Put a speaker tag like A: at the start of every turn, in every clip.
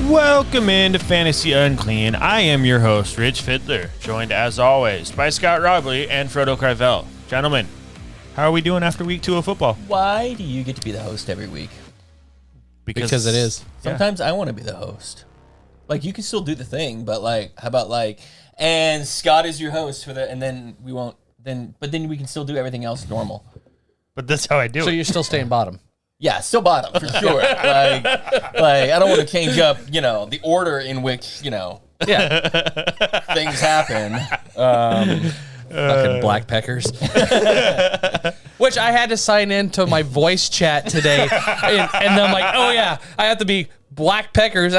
A: Welcome into Fantasy Unclean. I am your host, Rich Fiddler, joined as always by Scott Robley and Frodo Crivel. Gentlemen, how are we doing after week 2 of football?
B: Why do you get to be the host every week?
C: Because it is.
B: Sometimes I want to be the host. Like, you can still do the thing, but like, how about like, and Scott is your host for the, and then we won't, but then we can still do everything else normal.
A: But that's how I do
C: So
A: it.
C: you're still staying bottom.
B: Yeah, still bottom for sure. like I don't want to change up, the order in which,
C: Yeah.
B: things happen.
C: Fucking black peckers. Which I had to sign into my voice chat today. And I'm like, oh yeah, I have to be black peckers, !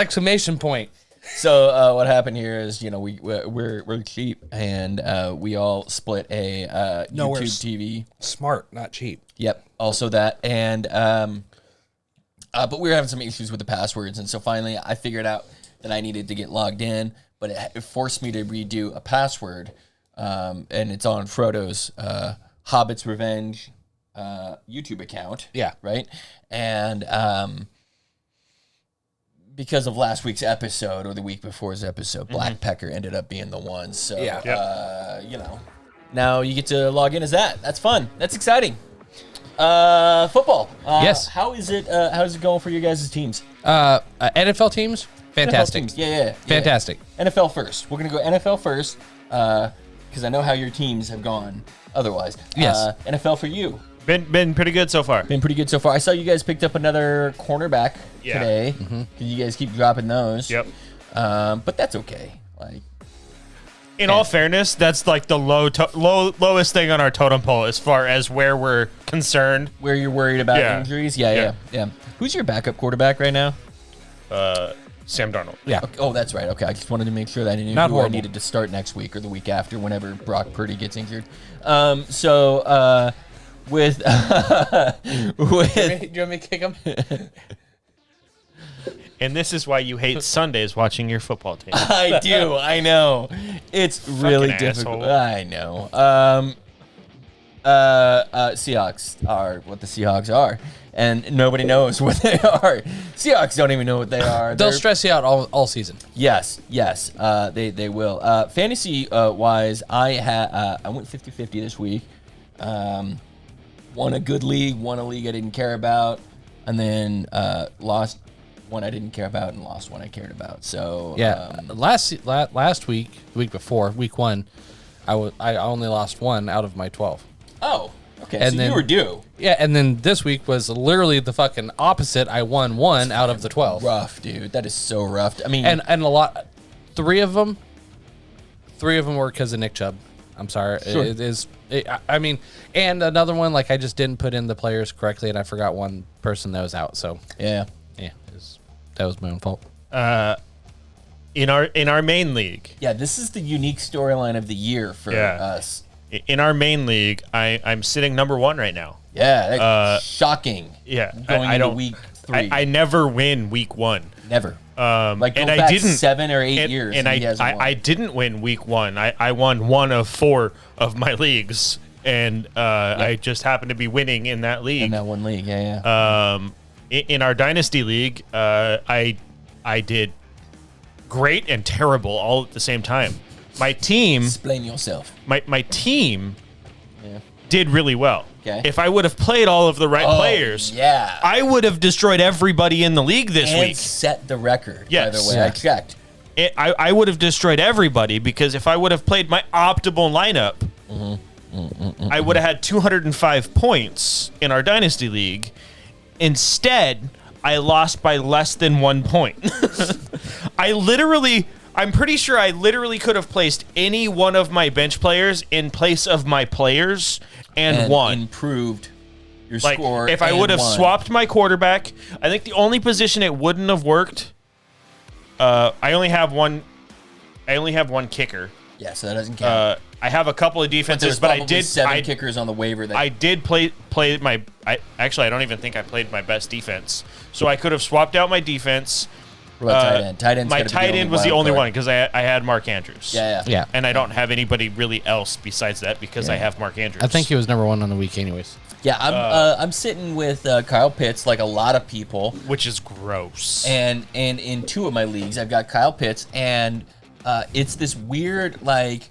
B: So what happened here is, we're cheap, and we all split a
C: No, we're
B: YouTube TV.
C: Smart, not cheap.
B: Yep, also that, and but we were having some issues with the passwords, and so finally I figured out that I needed to get logged in, but it forced me to redo a password, and it's on Frodo's Hobbit's Revenge YouTube account.
C: Yeah.
B: Right, and because of last week's episode or the week before's episode, Black Pecker ended up being the one. So, now you get to log in as that. That's fun. That's exciting. Football.
C: Yes.
B: How is it? How's it going for your guys' teams?
C: NFL teams, fantastic.
B: NFL teams. Yeah.
C: Fantastic.
B: NFL first. We're gonna go NFL first because I know how your teams have gone. Otherwise,
C: Yes.
B: NFL for you.
A: Been pretty good so far.
B: Been pretty good so far. I saw you guys picked up another cornerback today. Because you guys keep dropping those.
A: Yep.
B: But that's okay. Like,
A: In all fairness, that's like the lowest thing on our totem pole as far as where we're concerned.
B: where you're worried about
A: Yeah.
B: injuries. Yeah. Who's your backup quarterback right now?
A: Sam Darnold.
C: Yeah.
B: Okay. Oh, that's right. Okay, I just wanted to make sure that I knew
C: Not
B: who I
C: horrible.
B: needed to start next week or the week after, whenever Brock Purdy gets injured. With
C: Do you want me to kick him?
A: And this is why you hate Sundays watching your football team.
B: I do. I know. It's really
A: Fucking
B: difficult.
A: asshole.
B: I know. Seahawks are what the Seahawks are, and nobody knows what they are. Seahawks don't even know what they are.
C: They'll
B: They're-
C: stress you out all season.
B: Yes. They will. Fantasy wise, I went 50-50 this week. Won a good league, won a league I didn't care about, and then lost one I didn't care about and lost one I cared about. So
C: Yeah. Last week, the week before, week 1, I only lost 1 out of my 12.
B: Oh, okay.
C: And
B: so
C: then-
B: you were due.
C: Yeah, and then this week was literally the fucking opposite. I won 1 out of the 12.
B: Rough, dude. That is so rough. I mean,
C: And a lot, 3 of them were because of Nick Chubb. I'm sorry.
B: Sure.
C: I mean, and another one, like I just didn't put in the players correctly, and I forgot one person that was out. So
B: yeah.
C: that was my own fault.
A: In our main league.
B: Yeah, this is the unique storyline of the year for us.
A: In our main league, I'm sitting number 1 right now.
B: Yeah, that's shocking.
A: Yeah.
B: Going
A: I
B: into
A: don't
B: week 3.
A: I never win week 1.
B: Never. Like, go
A: and
B: back
A: I didn't
B: 7 or 8
A: and,
B: years.
A: And
B: he hasn't won.
A: I didn't win week 1. I won 1 of 4 of my leagues, and I just happened to be winning in that league.
B: in that one league. Yeah.
A: In our dynasty league, I did great and terrible all at the same time. My team,
B: Explain yourself.
A: my team,
B: Yeah.
A: did really well.
B: Okay.
A: If I would have played all of the right players,
B: Yeah.
A: I would have destroyed everybody in the league this
B: and
A: week.
B: set the record.
A: Yes.
B: By the way,
C: Yeah.
B: I checked.
A: I would have destroyed everybody because if I would have played my optimal lineup, I would have had 205 points in our dynasty league. Instead, I lost by less than 1 point. I'm pretty sure I literally could have placed any one of my bench players in place of my players and won.
B: Improved your
A: Like,
B: score.
A: if I
B: and
A: would have
B: won.
A: swapped my quarterback, I think the only position it wouldn't have worked. I only have one kicker.
B: Yeah, so that doesn't count.
A: I have a couple of
B: There's
A: defenses, but I
B: probably
A: did.
B: 7 kickers on the waiver. That
A: I did play my. I don't even think I played my best defense. So I could have swapped out my defense,
B: What about tight end? Tight end's
A: My
B: gotta be
A: tight end was the
B: wild
A: only
B: card.
A: one because I had Mark Andrews.
C: Yeah.
A: And I don't have anybody really else besides that because I have Mark Andrews.
C: I think he was number one on the week, anyways.
B: Yeah, I'm sitting with Kyle Pitts like a lot of people,
A: which is gross.
B: and in 2 of my leagues I've got Kyle Pitts, and it's this weird like,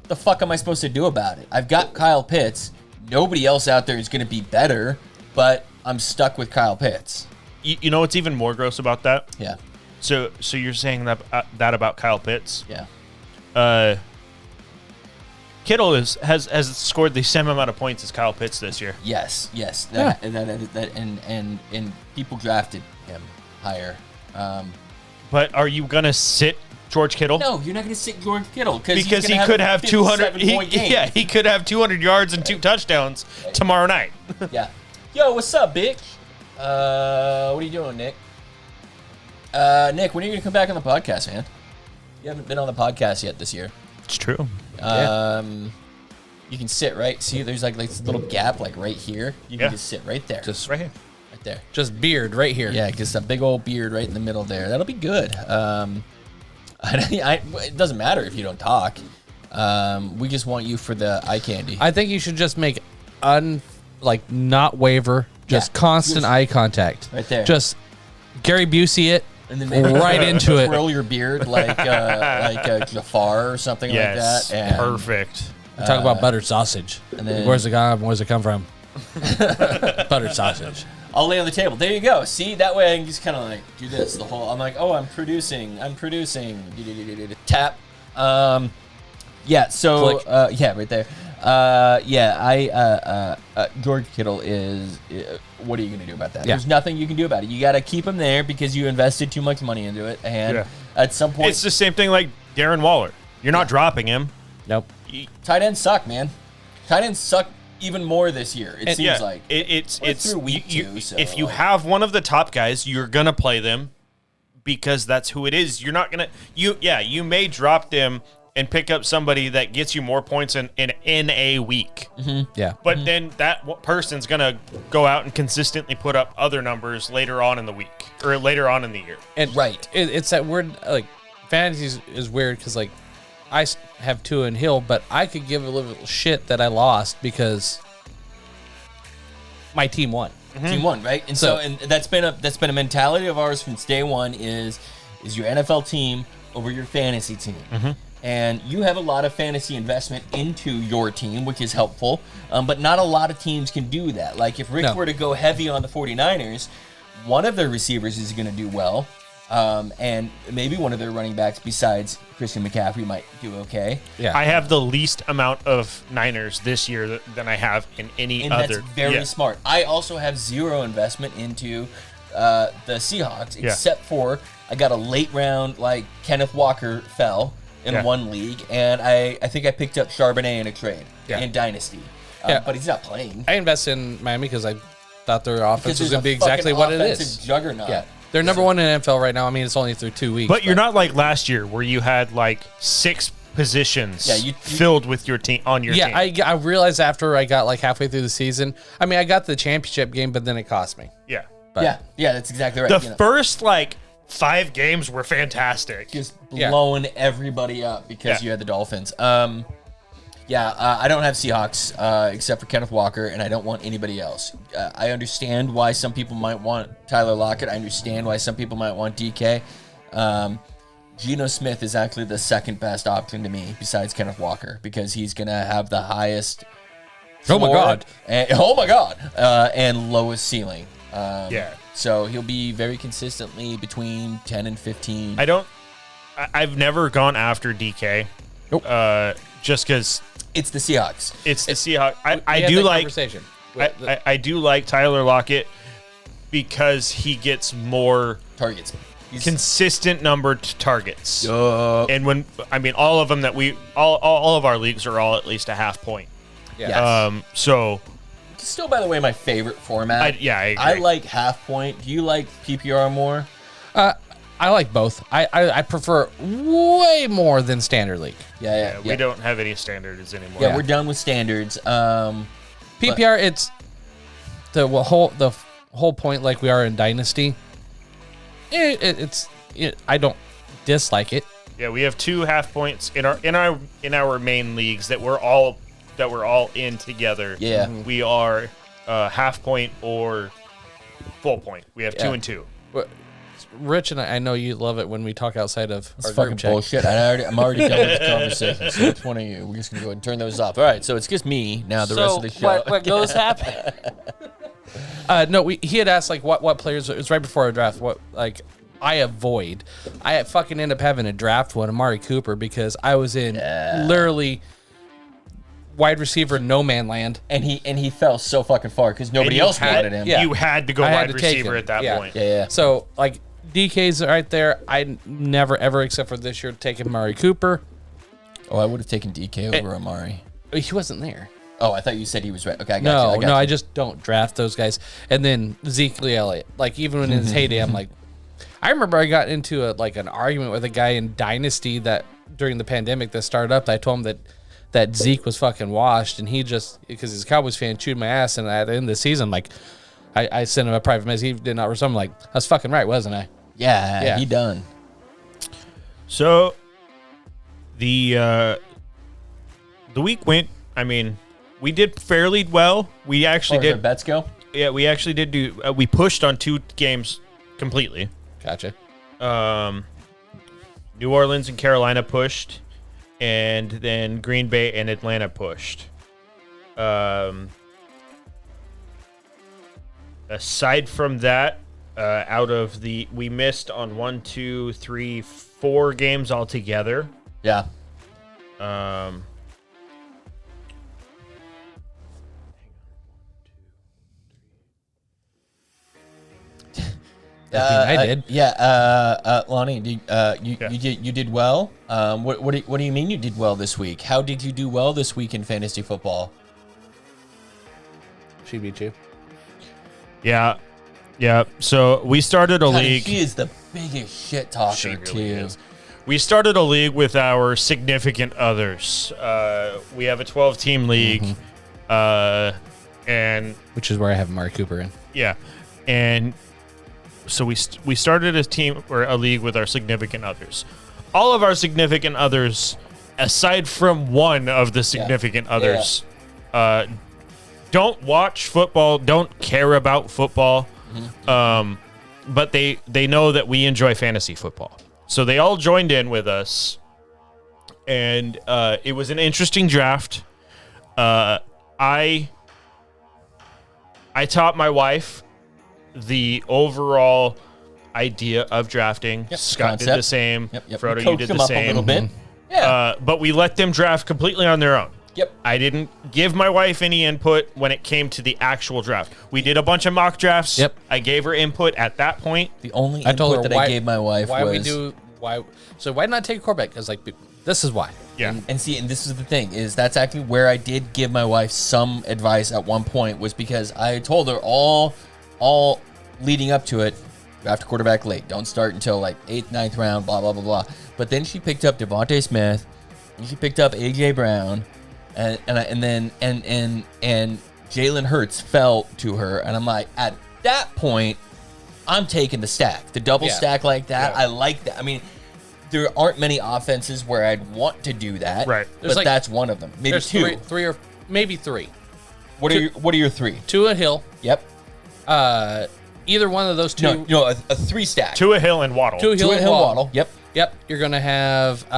B: the fuck am I supposed to do about it? I've got Kyle Pitts. Nobody else out there is going to be better, but I'm stuck with Kyle Pitts.
A: You know what's even more gross about that?
B: Yeah,
A: So you're saying that about Kyle Pitts?
B: yeah.
A: Kittle has scored the same amount of points as Kyle Pitts this year.
B: Yes. And people drafted him higher.
A: But are you gonna sit George Kittle?
B: No, you're not going to sit George Kittle
A: Because he could have 200. He could have 200 yards and 2 touchdowns tomorrow night.
B: Yeah. Yo, what's up, bitch? What are you doing, Nick? Nick, when are you gonna come back on the podcast, man? You haven't been on the podcast yet this year.
A: It's true.
B: You can sit right. See, there's like this little gap, like right here. You can just sit right there.
C: Just
A: Right here.
B: right there.
C: Just beard right here.
B: Yeah, just a big old beard right in the middle there. That'll be good. It doesn't matter if you don't talk. We just want you for the eye candy.
C: I think you should just make not waver, just constant eye contact.
B: Right there.
C: Just Gary Busey it.
B: And then maybe
C: right into it.
B: Twirl your beard like Jafar or something like that. And
A: Perfect.
C: Talk about buttered sausage.
B: and then-
C: Where's it come from? Buttered sausage.
B: I'll lay on the table. There you go. See, that way I can just kind of like do this the whole. I'm like, oh, I'm producing. Tap. Yeah. So.
C: Flick.
B: Yeah, right there. George Kittle is. What are you gonna do about that?
C: Yeah.
B: There's nothing you can do about it. You got to keep him there because you invested too much money into it, and at some point,
A: It's the same thing like Darren Waller. You're not dropping him.
C: Nope.
B: tight ends suck, man. Tight ends suck even more this year. It seems like
A: it's
B: through week 2, so,
A: if you
B: like-
A: have one of the top guys, you're gonna play them because that's who it is. You're not gonna you may drop them and pick up somebody that gets you more points in a week.
C: Yeah.
A: But then that person's gonna go out and consistently put up other numbers later on in the week or later on in the year.
C: And
B: Right.
C: it's that weird, like, fantasy is weird because, like, I have Tua and Hill, but I could give a little shit that I lost because my team won.
B: Team one, right? And so and that's been a mentality of ours since day one is your NFL team over your fantasy team. And you have a lot of fantasy investment into your team, which is helpful. But not a lot of teams can do that. Like if Rick were to go heavy on the 49ers, one of their receivers is going to do well. And maybe one of their running backs besides Christian McCaffrey might do okay.
C: Yeah.
A: I have the least amount of Niners this year than I have in any
B: And
A: other.
B: that's very smart. I also have zero investment into the Seahawks, except for I got a late round, like Kenneth Walker fell in one league, and I think I picked up Charbonnet in a trade in Dynasty. But he's not playing.
C: I invested in Miami because I thought their offense
B: Because
C: was
B: there's
C: going to be
B: a fucking
C: exactly what it
B: offensive
C: is.
B: juggernaut.
C: Yeah. They're number one in NFL right now. I mean, it's only through 2 weeks.
A: But you're not like last year where you had like 6 positions filled with your team on your team.
C: Yeah, I realized after I got like halfway through the season. I mean, I got the championship game, but then it cost me.
A: Yeah.
C: But
B: Yeah, that's exactly right.
A: The first like 5 games were fantastic.
B: just blowing everybody up because you had the Dolphins. I don't have Seahawks except for Kenneth Walker, and I don't want anybody else. I understand why some people might want Tyler Lockett. I understand why some people might want DK. Geno Smith is actually the second best option to me besides Kenneth Walker because he's going to have the highest
C: Oh my
B: floor
C: God.
B: and lowest ceiling.
A: Yeah.
B: So he'll be very consistently between 10 and 15.
A: I've never gone after DK.
C: Nope.
A: Just because
B: It's the Seahawks.
A: it's the Seahawks.
C: We
A: I
C: had
A: do
C: that
A: like
C: conversation.
A: I do like Tyler Lockett because he gets more
B: Targets. He's
A: consistent numbered targets. And when all of them that all of our leagues are all at least a half point.
C: Yeah.
B: Yes.
A: So
B: Still, by the way, my favorite format.
A: I agree.
B: I like half point. Do you like PPR more?
C: I like both. I prefer way more than standard league.
B: Yeah.
A: we don't have any standards anymore.
B: Yeah, we're done with standards.
C: PPR, it's the whole point like we are in Dynasty. It's I don't dislike it.
A: Yeah, we have 2 half points in our main leagues that we're all in together.
B: Yeah.
A: We are half point or full point. We have 2 and 2.
C: But Rich and I know you love it when we talk outside of
B: It's
C: our
B: fucking
C: group chat.
B: bullshit. I'm already done with the conversation. So it's one of you. We're just gonna go ahead and turn those off. All right. So it's just me now. The rest of the show.
C: What goes happen? No, he had asked like what players. It was right before our draft. What like I avoid. I fucking end up having to draft one, Amari Cooper, because I was in literally wide receiver no man land.
B: And he fell so fucking far because nobody else wanted him.
C: Yeah.
A: You had to go
C: I had
A: wide
C: to take
A: receiver
C: him.
A: at that
C: Yeah.
A: point.
B: Yeah.
C: So like DK's right there. I never ever except for this year taken Amari Cooper.
B: Oh, I would have taken DK over Amari.
C: He wasn't there.
B: Oh, I thought you said he was right. Okay, I got you.
C: I just don't draft those guys. And then Zeke Elliott, like even when in his heyday, I'm like, I remember I got into an argument with a guy in Dynasty that during the pandemic that started up. I told him that Zeke was fucking washed, and he just because he's a Cowboys fan chewed my ass. And at the end of the season, like I sent him a private message. He did not respond. I'm like, I was fucking right, wasn't I?
B: Yeah, he done.
A: So the week went. I mean, we did fairly well. We actually
B: As our
A: did.
B: bets go.
A: Yeah, we actually did do. We pushed on 2 games completely.
C: Gotcha.
A: New Orleans and Carolina pushed, and then Green Bay and Atlanta pushed. Aside from that, we missed on 1, 2, 3, 4 games altogether.
B: Yeah.
C: I did.
B: Lonnie, you did well. What do you mean you did well this week? How did you do well this week in fantasy football?
C: She beat you.
A: Yeah. So we started a league.
B: She is the biggest shit talker
A: She really
B: too.
A: is. We started a league with our significant others. We have a 12-team league, and
C: Which is where I have Amari Cooper in.
A: yeah, and so we started a team or a league with our significant others. All of our significant others, aside from one of the significant others, don't watch football, don't care about football, but they know that we enjoy fantasy football. So they all joined in with us, and it was an interesting draft. I taught my wife the overall idea of drafting. Scott did the same. Frodo,
B: We
A: you
B: coached
A: did
B: them
A: the
B: up
A: same.
B: a little bit. Yeah.
A: But we let them draft completely on their own.
B: Yep.
A: I didn't give my wife any input when it came to the actual draft. We did a bunch of mock drafts.
C: Yep.
A: I gave her input at that point.
B: The only
C: I told her
B: input that I gave my wife
C: why
B: was
C: why not take a quarterback? Because like this is why.
A: Yeah.
B: And this is the thing, is that's actually where I did give my wife some advice at one point, was because I told her all leading up to it, draft a quarterback late. Don't start until like 8th, 9th round, blah, blah, blah, blah. But then she picked up Devontae Smith, and she picked up A.J. Brown, and Jalen Hurts fell to her. And I'm like, at that point, I'm taking the stack. The double stack like that, I like that. I mean, there aren't many offenses where I'd want to do that.
A: Right.
C: There's
B: But
C: like-
B: that's one of them. Maybe
C: There's
B: two.
C: three or maybe three.
B: What are your 3?
C: Tua Hill.
B: Yep.
C: Either one of those two.
B: No, a 3 stack.
A: Tua Hill and Waddle.
C: Tua Hill,
B: Tua
C: and
B: Hill,
C: Waddle.
B: Waddle. Yep.
C: Yep. You're gonna have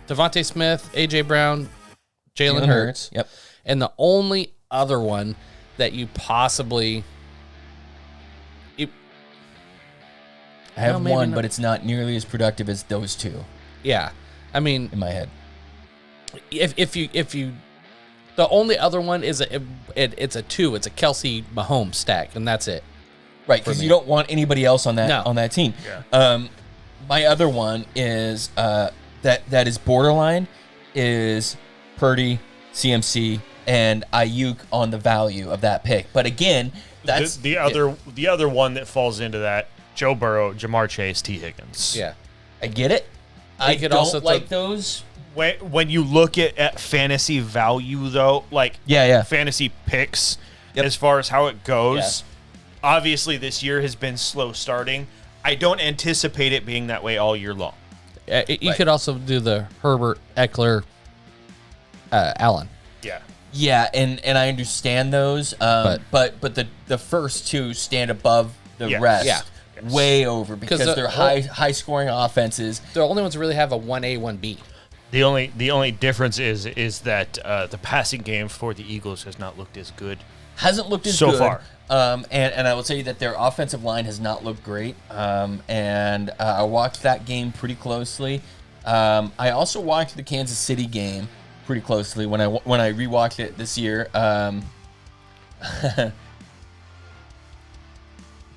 C: Devontae Smith, AJ Brown, Jalen Hurts.
B: Yep.
C: And the only other one that you possibly
B: I have
C: No, maybe
B: one,
C: not.
B: but it's not nearly as productive as those 2
C: yeah. I mean,
B: in my head.
C: if you the only other one is it's a 2. It's a Kelsey Mahomes stack, and that's it.
B: Right, because you don't want anybody else on that
C: No.
B: on that team.
A: Yeah.
B: My other one is that is borderline is Purdy, CMC, and Ayuk on the value of that pick. But again, that's
A: the other one that falls into that: Joe Burrow, Jamar Chase, T. Higgins.
C: Yeah.
B: I get it. I
C: could
B: don't
C: also
B: like those.
A: When you look at fantasy value, though, like fantasy picks, as far as how it goes, obviously this year has been slow starting. I don't anticipate it being that way all year long.
C: You could also do the Herbert, Eckler, Allen.
A: Yeah.
B: Yeah, and I understand those, but the first two stand above the
A: Yes.
B: rest,
C: Yeah.
B: way over because
C: the-
B: they're high scoring offenses.
C: The only ones that really have a 1A, 1B.
A: The only difference is that the passing game for the Eagles has not looked as good.
B: Hasn't looked as
A: So
B: good.
A: far.
B: And I will tell you that their offensive line has not looked great. I watched that game pretty closely. I also watched the Kansas City game pretty closely when I rewatched it this year.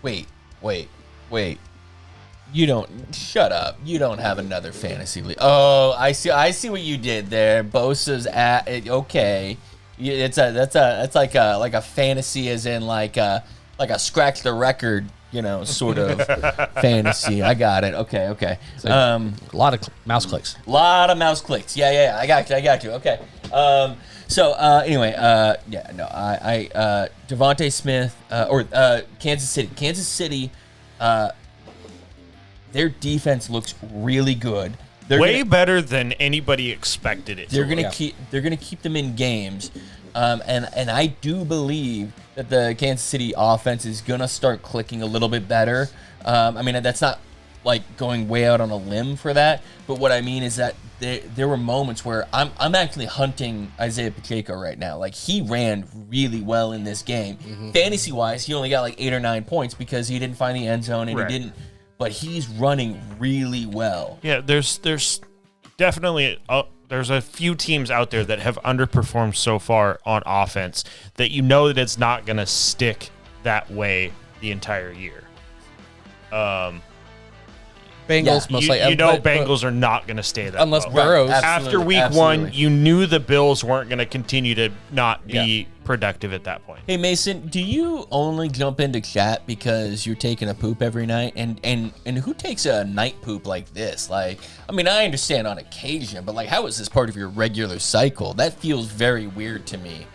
B: Wait. You don't shut up. You don't have another fantasy league. Oh, I see what you did there. Bosa's at okay. That's like a fantasy, as in like a scratch the record, sort of fantasy. I got it. Okay.
C: A lot of mouse clicks.
B: Lot of mouse clicks. Yeah. I got you. Okay. Anyway, Devontae Smith or Kansas City, their defense looks really good. They're
A: Way better than anybody expected it.
B: They're gonna keep them in games, and I do believe that the Kansas City offense is gonna start clicking a little bit better. I mean, that's not like going way out on a limb for that, but what I mean is that there were moments where I'm actually hunting Isaiah Pacheco right now. Like, he ran really well in this game. Fantasy wise, he only got like 8 or 9 points because he didn't find the end zone and
A: Right.
B: he didn't. But he's running really well.
A: Yeah, there's definitely there's a few teams out there that have underperformed so far on offense that that it's not going to stick that way the entire year.
C: Bengals, most likely.
A: Bengals are not going to stay that
C: Unless
A: low.
C: Burrows.
B: Right,
A: After week
B: absolutely.
A: one, you knew the Bills weren't going to continue to not be productive at that point.
B: Hey Mason, do you only jump into chat because you're taking a poop every night? And who takes a night poop like this? Like, I mean, I understand on occasion, but like, how is this part of your regular cycle? That feels very weird to me.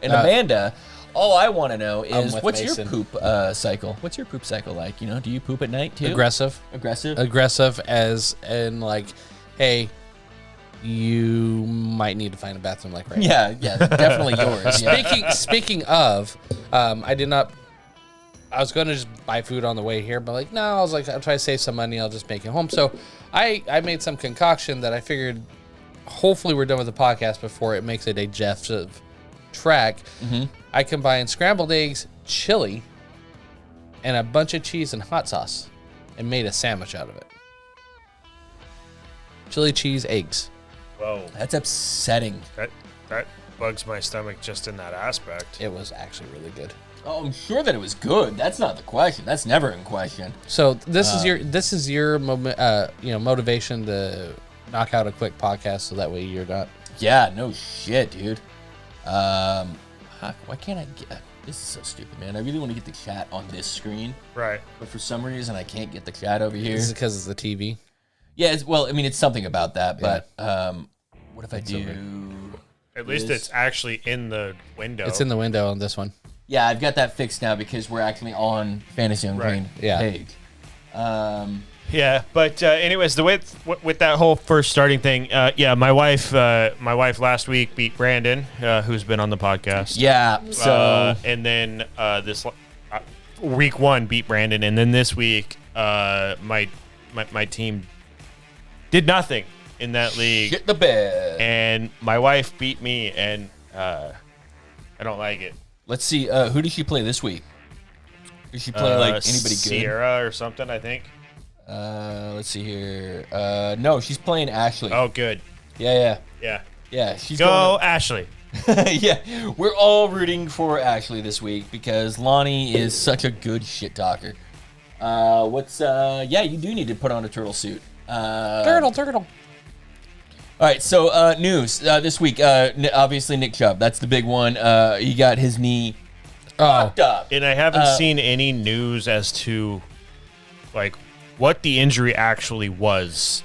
B: And Amanda, all I want to know is
C: with
B: what's
C: Mason.
B: your poop cycle? What's your poop cycle like? Do you poop at night too?
C: Aggressive.
B: Aggressive?
C: As in, like, hey, you might need to find a bathroom like right now.
B: Yeah, definitely yours. Yeah.
C: Speaking of, I was going to just buy food on the way here, but like, no, I was like, I'll try to save some money. I'll just make it home. So I made some concoction that I figured hopefully we're done with the podcast before it makes a digestive track. I combined scrambled eggs, chili, and a bunch of cheese and hot sauce and made a sandwich out of it. Chili, cheese, eggs.
A: Whoa,
B: That's upsetting.
A: that bugs my stomach just in that aspect.
C: It was actually really good.
B: Oh, I'm sure that it was good. That's not the question. That's never in question.
C: So this is your motivation to knock out a quick podcast, so that way you're not.
B: Yeah, no shit, dude. Why can't I get... This is so stupid, man. I really want to get the chat on this screen,
A: Right.
B: but for some reason I can't get the chat over here.
C: This is because it's the TV.
B: Yeah, well, I mean, it's something about that, but what if I do...
A: At least it's actually in the window.
C: It's in the window on this one.
B: Yeah, I've got that fixed now because we're actually on Fantasy Unchained
C: Yeah.
B: page.
A: Yeah, but anyways, the way with that whole first starting thing, my wife last week beat Brandon, who's been on the podcast.
B: Yeah, so...
A: And then this week one beat Brandon, and then this week my team did nothing in that league,
B: Shit the bed.
A: and my wife beat me, and I don't like it.
B: Let's see, who did she play this week? Did she play, like, anybody good?
A: Sierra or something, I think.
B: Let's see here. No, she's playing Ashley.
A: Oh, good.
B: Yeah.
A: Yeah.
B: She's
A: Go, Ashley.
B: Yeah, we're all rooting for Ashley this week because Lonnie is such a good shit talker. You do need to put on a turtle suit.
C: Turtle.
B: All right, so news this week. Obviously, Nick Chubb. That's the big one. He got his knee fucked up.
A: And I haven't seen any news as to, like, what the injury actually was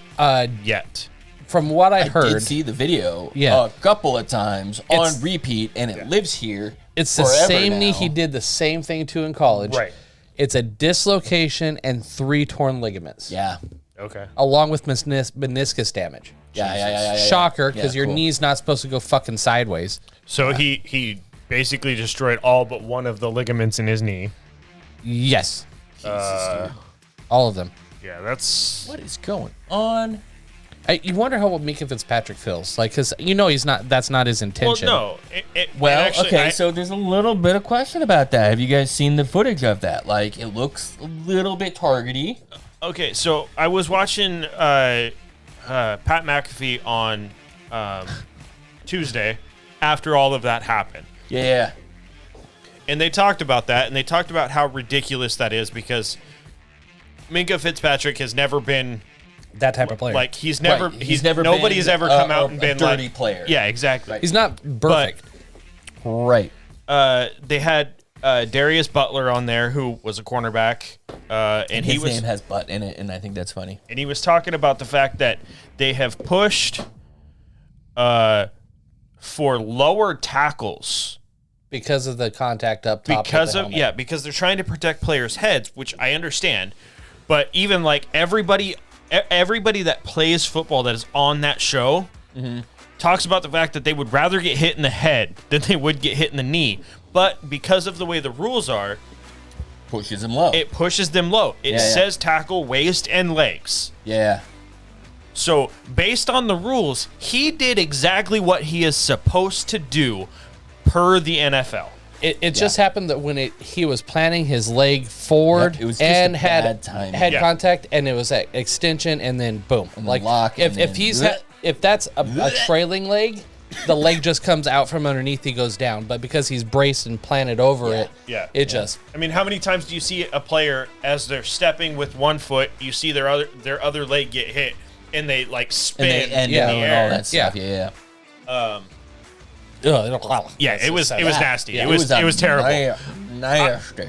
A: yet.
C: From what I
B: I
C: heard,
B: did see the video
C: Yeah.
B: a couple of times
C: It's-
B: on repeat, and it lives here.
C: it's the
B: forever
C: same knee
B: now.
C: he did the same thing to in college.
A: Right.
C: It's a dislocation and 3 torn ligaments.
B: Yeah.
A: Okay.
C: Along with meniscus damage.
B: Yeah.
C: Shocker, because
B: Yeah,
C: your
B: cool.
C: knee's not supposed to go fucking sideways.
A: So he basically destroyed all but one of the ligaments in his knee.
C: Yes.
B: Jesus, dude.
C: All of them.
A: Yeah, that's
B: What is going on?
C: You wonder how Mika Fitzpatrick feels. Like, because that's not his
A: well.
C: intention.
A: No.
B: Well,
A: actually,
B: okay, so there's a little bit of question about that. Have you guys seen the footage of that? Like, it looks a little bit targety.
A: Okay, so I was watching Pat McAfee on Tuesday after all of that happened.
B: Yeah.
A: And they talked about that, and they talked about how ridiculous that is because Minka Fitzpatrick has never been
C: That type of player.
A: like he's never
B: Right, he's never
A: nobody's
B: been
A: ever come out
B: a
A: and been
B: dirty
A: like
B: player.
A: Yeah, exactly.
B: Right.
C: he's not perfect.
B: Right.
A: They had Darius Butler on there who was a cornerback, and
B: His
A: he was
B: name has butt in it, and I think that's funny.
A: and he was talking about the fact that they have pushed for lower tackles
C: Because of the contact up top.
A: because they're trying to protect players' heads, which I understand. But even like everybody that plays football that is on that show talks about the fact that they would rather get hit in the head than they would get hit in the knee. But because of the way the rules are,
B: Pushes him low.
A: it pushes them low. It
B: Yeah.
A: says tackle waist and legs.
B: Yeah.
A: So based on the rules, he did exactly what he is supposed to do per the NFL.
C: It just happened that when he was planting his leg forward
B: Yep, it was just
C: and
B: a
C: had
B: bad timing.
C: had
A: Yeah.
C: contact, and it was at extension, and then boom, like
B: lock,
C: if
B: and
C: if
B: then
C: he's
B: bleh.
C: if that's a trailing leg, the leg just comes out from underneath, he goes down. But because he's braced and planted over it,
A: Yeah.
C: it just
A: I mean, how many times do you see a player as they're stepping with one foot, you see their other leg get hit, and they like
B: And
A: spin
B: they end
C: Yeah.
B: and all that stuff. Yeah.
A: Yeah, it was nasty.
C: Yeah.
A: It was terrible.
B: Nasty.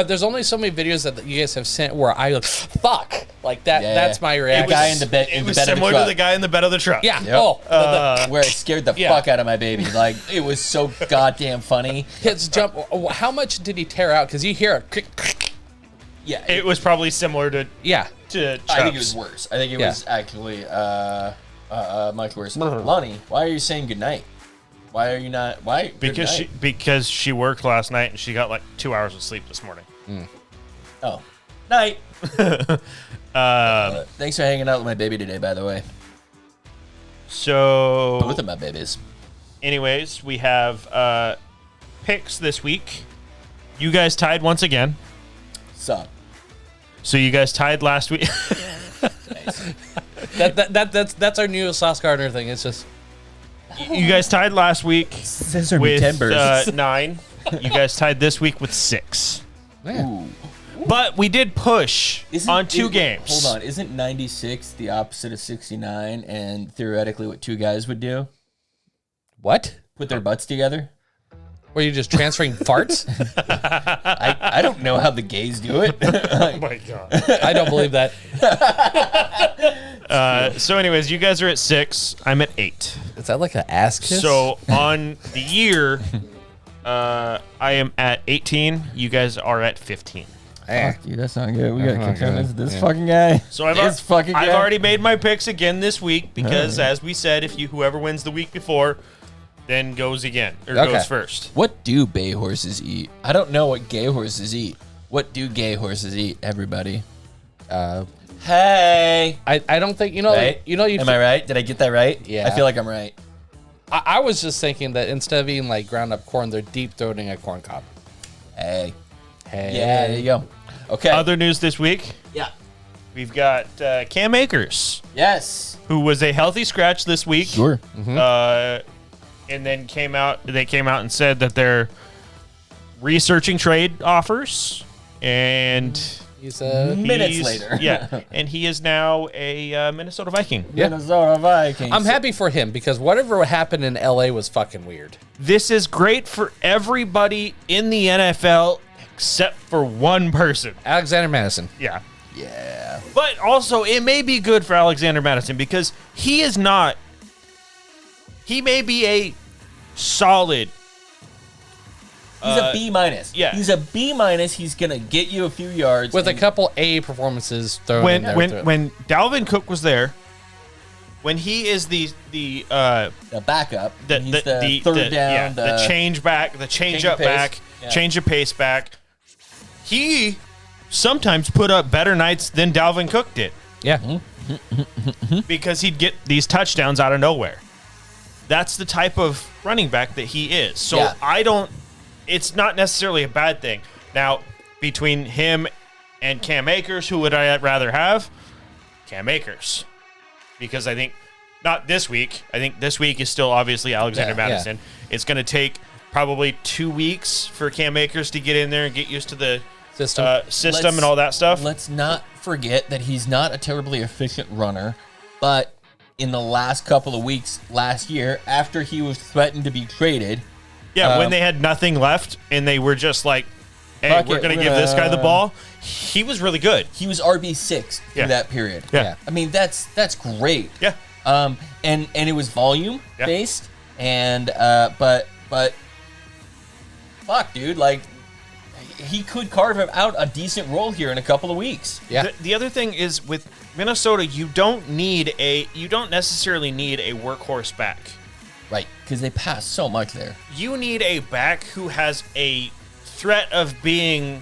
C: There's only so many videos that you guys have sent where I go, fuck, like that.
B: Yeah.
C: That's my
B: The
C: reaction.
B: guy in the bed.
A: It
B: In
A: was
B: the bed of the
A: similar to
B: truck.
A: the guy in the bed of the truck.
C: Yeah.
B: Yep.
C: Oh,
B: Where it scared the
C: Yeah.
B: fuck out of my baby. Like, it was so goddamn funny.
C: his jump. How much did he tear out? Because you hear a crick.
B: Yeah.
A: It was probably similar to
C: Yeah.
A: Chubb's.
B: I think it was worse. I think it
C: Yeah.
B: was actually much worse. Lonnie, why are you saying goodnight? Why are you not? Why?
A: because she worked last night and she got like 2 hours of sleep this morning.
B: Oh, night. Thanks for hanging out with my baby today, by the way.
A: So
B: Both of my babies.
A: anyways, we have picks this week. You guys tied once again.
B: Sup?
A: So you guys tied last week.
B: Nice.
C: That's our new Sauce Gardner thing. It's just
A: You guys tied last week
B: Scissor me
A: with
B: timbers.
A: 9. You guys tied this week with 6.
B: Ooh.
A: But we did push on 2 games.
B: Hold on. Isn't 96 the opposite of 69 and theoretically what 2 guys would do?
C: what?
B: Put their butts together?
C: Were you just transferring farts?
B: I don't know how the gays do it.
A: Oh my god.
C: I don't believe that.
A: So anyways, you guys are at 6. I'm at 8.
C: Is that like an ass kiss?
A: So on the year, I am at 18. You guys are at 15.
B: Fuck you, that's not good. We gotta
C: That's
B: kick
C: not
B: on
C: good.
B: this fucking guy.
A: So I've
B: This
A: already made my picks again this week because, as we said, if whoever wins the week before, then goes again or
C: Okay.
A: goes first.
B: What do bay horses eat? I don't know what gay horses eat. What do gay horses eat, everybody? Hey.
C: I don't think you
B: Am I right? Did I get that right?
C: Yeah.
B: I feel like I'm right.
C: I was just thinking that instead of eating like ground up corn, they're deep throating a corn cob.
B: Hey.
C: Hey.
B: Yeah, there you go. Okay.
A: Other news this week,
B: yeah.
A: we've got Cam Akers,
B: Yes.
A: who was a healthy scratch this week.
B: Sure.
A: And then came out and said that they're researching trade offers, and
C: He's
B: Minutes
A: he's-
B: later.
A: yeah, and he is now a Minnesota Viking.
C: Yeah.
B: Minnesota Vikings.
C: I'm happy for him because whatever happened in LA was fucking weird.
A: This is great for everybody in the NFL except for one person.
C: Alexander Madison.
A: Yeah.
B: Yeah.
A: But also, it may be good for Alexander Madison because he may be a solid
B: He's a B minus.
A: Yeah.
B: He's a B minus. He's gonna get you a few yards
C: with a
B: and-
C: couple A performances thrown in there.
A: When Dalvin Cook was there, when he is the
B: backup.
A: the
B: He's the third down.
A: the change back, the change up
B: of pace.
A: back,
B: Yeah.
A: change of pace back. He sometimes put up better nights than Dalvin Cook did
C: Yeah.
A: because he'd get these touchdowns out of nowhere. That's the type of running back that he is. So
B: Yeah.
A: It's not necessarily a bad thing. Now, between him and Cam Akers, who would I rather have? Cam Akers. Because I think, not this week. I think this week is still obviously Alexander
C: Yeah,
A: Madison. It's going to take probably 2 weeks for Cam Akers to get in there and get used to the
C: System.
A: system and all that stuff.
B: Let's not forget that he's not a terribly efficient runner, but in the last couple of weeks last year, after he was threatened to be traded,
A: Yeah, when they had nothing left and they were just like, hey,
B: Fuck
A: we're
B: it,
A: going to
B: we're
A: give this guy the
B: gonna-
A: ball, he was really good.
B: he was RB6
A: Yeah.
B: through that period.
A: Yeah.
B: I mean, that's great.
A: Yeah.
B: And it was volume
A: Yeah.
B: based, and but fuck, dude, like he could carve out a decent role here in a couple of weeks.
C: Yeah.
A: The other thing is with Minnesota, you don't necessarily need a workhorse back.
B: Right, because they pass so much there.
A: You need a back who has a threat of being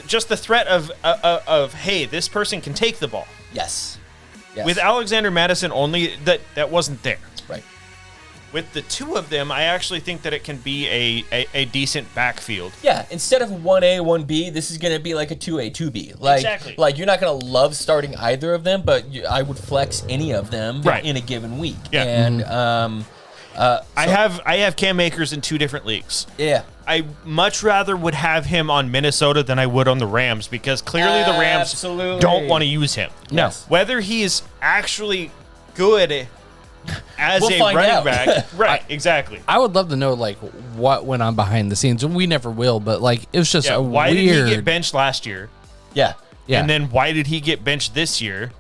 A: just the threat of hey, this person can take the ball.
B: Yes.
A: With Alexander Madison only, that wasn't there.
B: Right.
A: With the two of them, I actually think that it can be a decent backfield.
B: Yeah, instead of 1A, 1B, this is going to be like a 2A, 2B. Like,
A: Exactly.
B: Like, you're not going to love starting either of them, but I would flex any of them
A: Right.
B: in a given week.
A: Yeah.
B: And,
A: I have Cam Akers in 2 different leagues.
B: yeah.
A: I much rather would have him on Minnesota than I would on the Rams because clearly the Rams
B: Absolutely.
A: don't want to use him.
C: No.
B: Yes.
A: Whether he's actually good as
B: We'll
A: a
B: find
A: running
B: out.
A: back. Right, exactly.
C: I would love to know like what went on behind the scenes. We never will, but like it was just
A: Yeah,
C: a
A: why
C: weird.
A: did he get benched last year?
B: Yeah.
C: Yeah.
A: And then why did he get benched this year?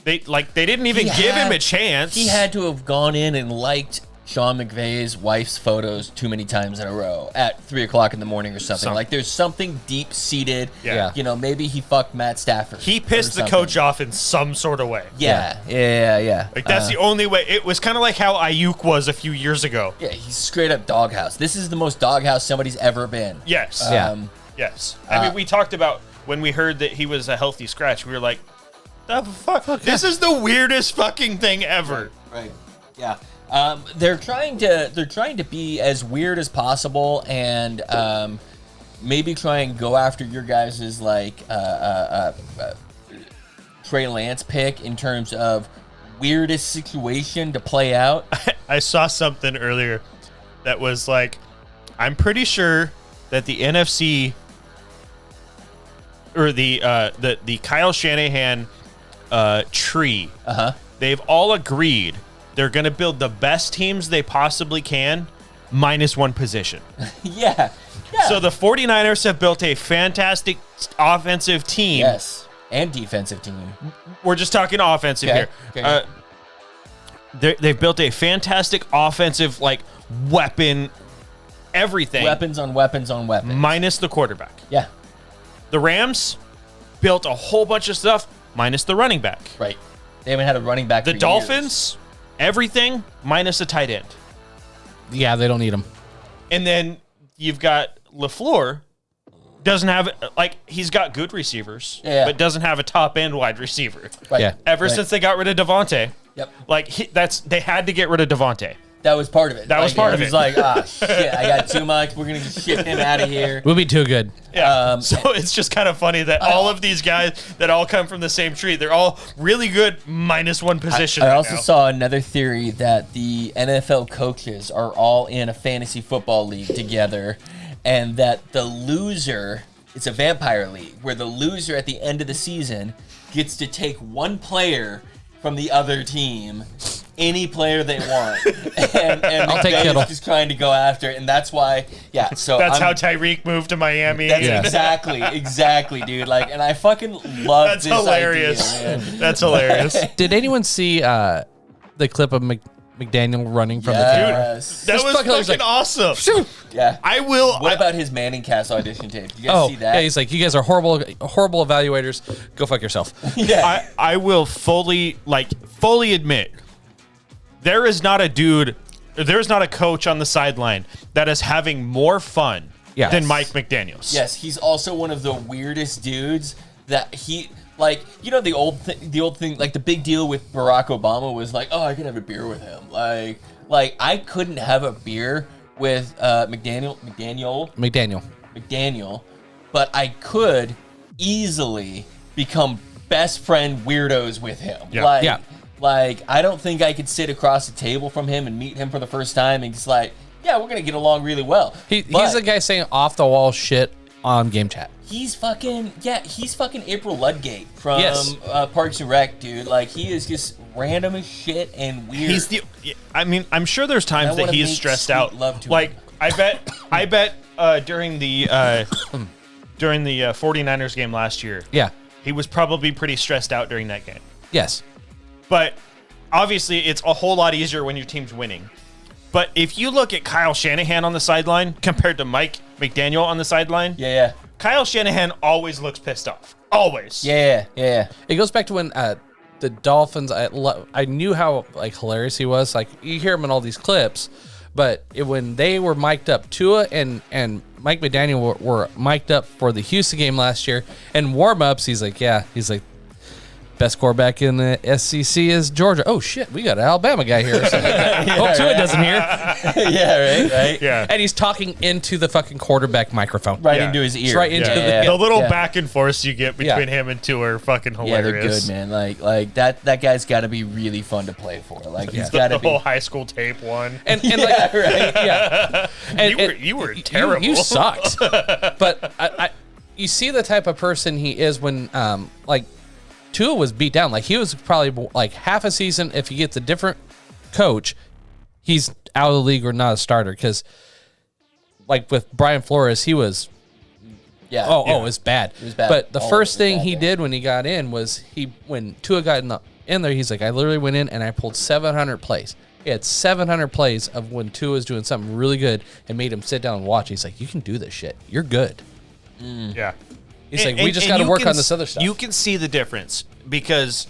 A: They didn't even give him a chance.
B: He had to have gone in and liked Sean McVay's wife's photos too many times in a row at 3 o'clock in the morning or something. Like there's something deep seated.
A: Yeah.
B: You know, maybe he fucked Matt Stafford.
A: He pissed
B: or
A: the
B: something.
A: coach off in some sort of way.
B: Yeah.
A: Like that's the only way. It was kind of like how Ayuk was a few years ago.
B: Yeah, he's straight up doghouse. This is the most doghouse somebody's ever been.
A: Yes.
C: Yeah.
A: Yes. I mean, we talked about when we heard that he was a healthy scratch. We were like, the fuck? This is the weirdest fucking thing ever.
B: Right. Yeah. They're trying to be as weird as possible and maybe try and go after your guys' like Trey Lance pick in terms of weirdest situation to play out.
A: I saw something earlier that was like, I'm pretty sure that the NFC or the Kyle Shanahan tree, they've all agreed they're going to build the best teams they possibly can, minus one position.
B: Yeah.
A: So the 49ers have built a fantastic offensive team.
B: Yes. And defensive team.
A: We're just talking offensive
B: Okay,
A: here.
B: okay.
A: They've built a fantastic offensive weapon, everything,
B: Weapons on weapons on weapons.
A: minus the quarterback.
B: Yeah.
A: The Rams built a whole bunch of stuff, minus the running back.
B: Right. They haven't had a running back
A: The
B: for
A: Dolphins, everything, minus a tight end.
C: Yeah, they don't need him.
A: And then you've got LaFleur, doesn't have, he's got good receivers,
B: Yeah.
A: but doesn't have a top end wide receiver.
B: years. Right.
C: Yeah.
A: Ever
B: Right.
A: since they got rid of Devontae.
B: Yep.
A: They had to get rid of Devontae.
B: That was part of it.
A: That was part of
B: He's
A: it.
B: like, shit, I got too much. We're going to just ship him out of here.
C: We'll be too good.
A: Yeah. So it's just kind of funny that all of these guys that all come from the same tree, they're all really good, minus one position.
B: I
A: right
B: also
A: now.
B: saw another theory that the NFL coaches are all in a fantasy football league together, and that the loser, it's a vampire league, where the loser at the end of the season gets to take one player from the other team, any player they want, and
C: I'll take
B: McVay
C: Kittle.
B: is just trying to go after it, and that's why, yeah. So
A: That's
B: I'm-
A: how Tyreek moved to Miami.
B: That's
C: Yeah.
B: exactly, dude. Like, and I fucking love
A: That's
B: this
A: hilarious.
B: idea, man.
A: That's hilarious.
C: Did anyone see the clip of McDaniel running from the
B: Yes.
A: That
C: Just
A: was
C: fucking-
A: fucking awesome.
C: camera.
B: Yeah.
A: I will.
B: What about his Manning cast audition tape? Did you guys
C: Oh,
B: see that?
C: yeah, he's like, you guys are horrible evaluators. Go fuck yourself.
B: Yeah.
A: I will fully admit there is not a coach on the sideline that is having more fun
C: Yes.
A: than Mike McDaniels.
B: Yes, he's also one of the weirdest dudes that he like. You know the old thing, like the big deal with Barack Obama was like, oh, I could have a beer with him. Like I couldn't have a beer with McDaniel, but I could easily become best friend weirdos with him.
A: Yeah.
C: Yeah.
B: Like I don't think I could sit across the table from him and meet him for the first time and just like, yeah, we're gonna get along really well.
C: He's
B: But
C: the guy saying off the wall shit on game chat.
B: he's fucking April Ludgate from
C: Yes.
B: Parks and Rec, dude. Like he is just random as shit and weird.
A: I'm sure there's times
B: I
A: that
B: wanna
A: he's
B: make
A: stressed
B: sweet
A: out.
B: love to
A: Like
B: him.
A: I bet during the 49ers game last year,
C: Yeah.
A: he was probably pretty stressed out during that game.
C: Yes.
A: But obviously, it's a whole lot easier when your team's winning. But if you look at Kyle Shanahan on the sideline compared to Mike McDaniel on the sideline,
B: yeah,
A: Kyle Shanahan always looks pissed off. Always.
B: yeah.
C: It goes back to when the Dolphins. I knew how like hilarious he was. Like you hear him in all these clips, but when they were mic'd up, Tua and Mike McDaniel were mic'd up for the Houston game last year. And warm-ups, he's like, best quarterback in the SEC is Georgia. Oh shit, we got an Alabama guy here. Hope Tua doesn't hear.
B: Yeah, right.
A: Yeah.
C: And he's talking into the fucking quarterback microphone.
B: Right
A: Yeah.
B: into his ear.
C: It's right into
B: yeah.
A: The little
B: Yeah.
A: back and forth you get between
C: Yeah.
A: him and Tua are fucking
B: Yeah,
A: hilarious.
B: they're good, man. Like that guy's got to be really fun to play for. Like he's
A: The,
B: got to
A: the
B: be.
A: whole high school tape one.
C: And
B: Yeah,
C: like,
B: right.
C: yeah. And,
A: You were terrible.
C: You sucked. But you see the type of person he is when like Tua was beat down. Like he was probably like half a season. If he gets a different coach, he's out of the league or not a starter. Because like with Brian Flores, he was
B: Yeah.
C: it was bad.
B: It was bad.
C: But the
B: All
C: first
B: was
C: thing
B: bad
C: he
B: there.
C: did when he got in was when Tua got in there, he's like, I literally went in and I pulled 700 plays. He had 700 plays of when Tua was doing something really good and made him sit down and watch. He's like, you can do this shit. You're good.
A: Yeah.
C: He's like, we just got to
A: you
C: work
A: can
C: on this other stuff.
A: You can see the difference because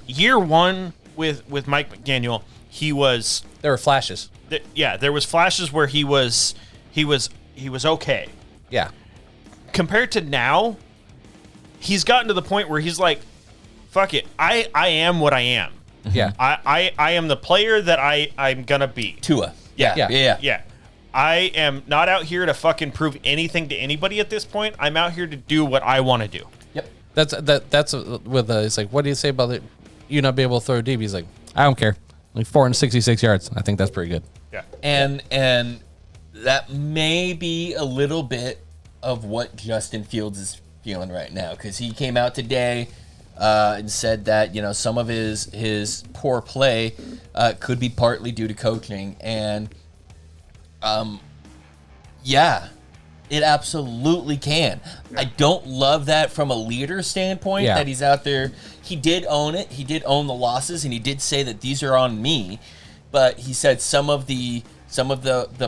A: year one with Mike McDaniel,
C: There were flashes.
A: there was flashes where he was okay.
C: Yeah.
A: Compared to now, he's gotten to the point where he's like, fuck it, I am what I am.
C: Yeah.
A: I am the player that I'm gonna be.
B: Tua.
C: Yeah.
A: Yeah. I am not out here to fucking prove anything to anybody at this point. I'm out here to do what I want to do.
B: Yep.
C: That's with it's like, what do you say about you not be able to throw deep? He's like, I don't care. Like 466 yards. I think that's pretty good.
A: Yeah.
B: And that may be a little bit of what Justin Fields is feeling right now, because he came out today and said that some of his poor play could be partly due to coaching, and yeah, it absolutely can. I don't love that from a leader standpoint,
C: Yeah.
B: that he's out there. He did own it. He did own the losses, and he did say that these are on me. But he said some of the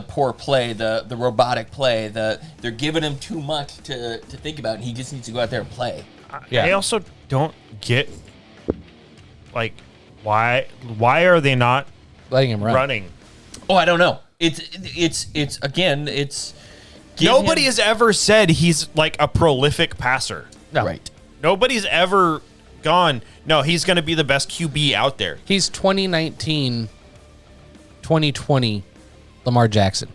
B: poor play, the robotic play, they're giving him too much to think about, and he just needs to go out there and play.
C: Yeah.
A: I also don't get like why are they not
C: Letting him run.
A: running?
B: Oh, I don't know. It's again, it's give
A: Nobody
B: him-
A: has ever said he's like a prolific passer.
C: No.
B: right.
A: Nobody's ever gone, no, he's going to be the best QB out there.
C: He's 2019, 2020 Lamar Jackson.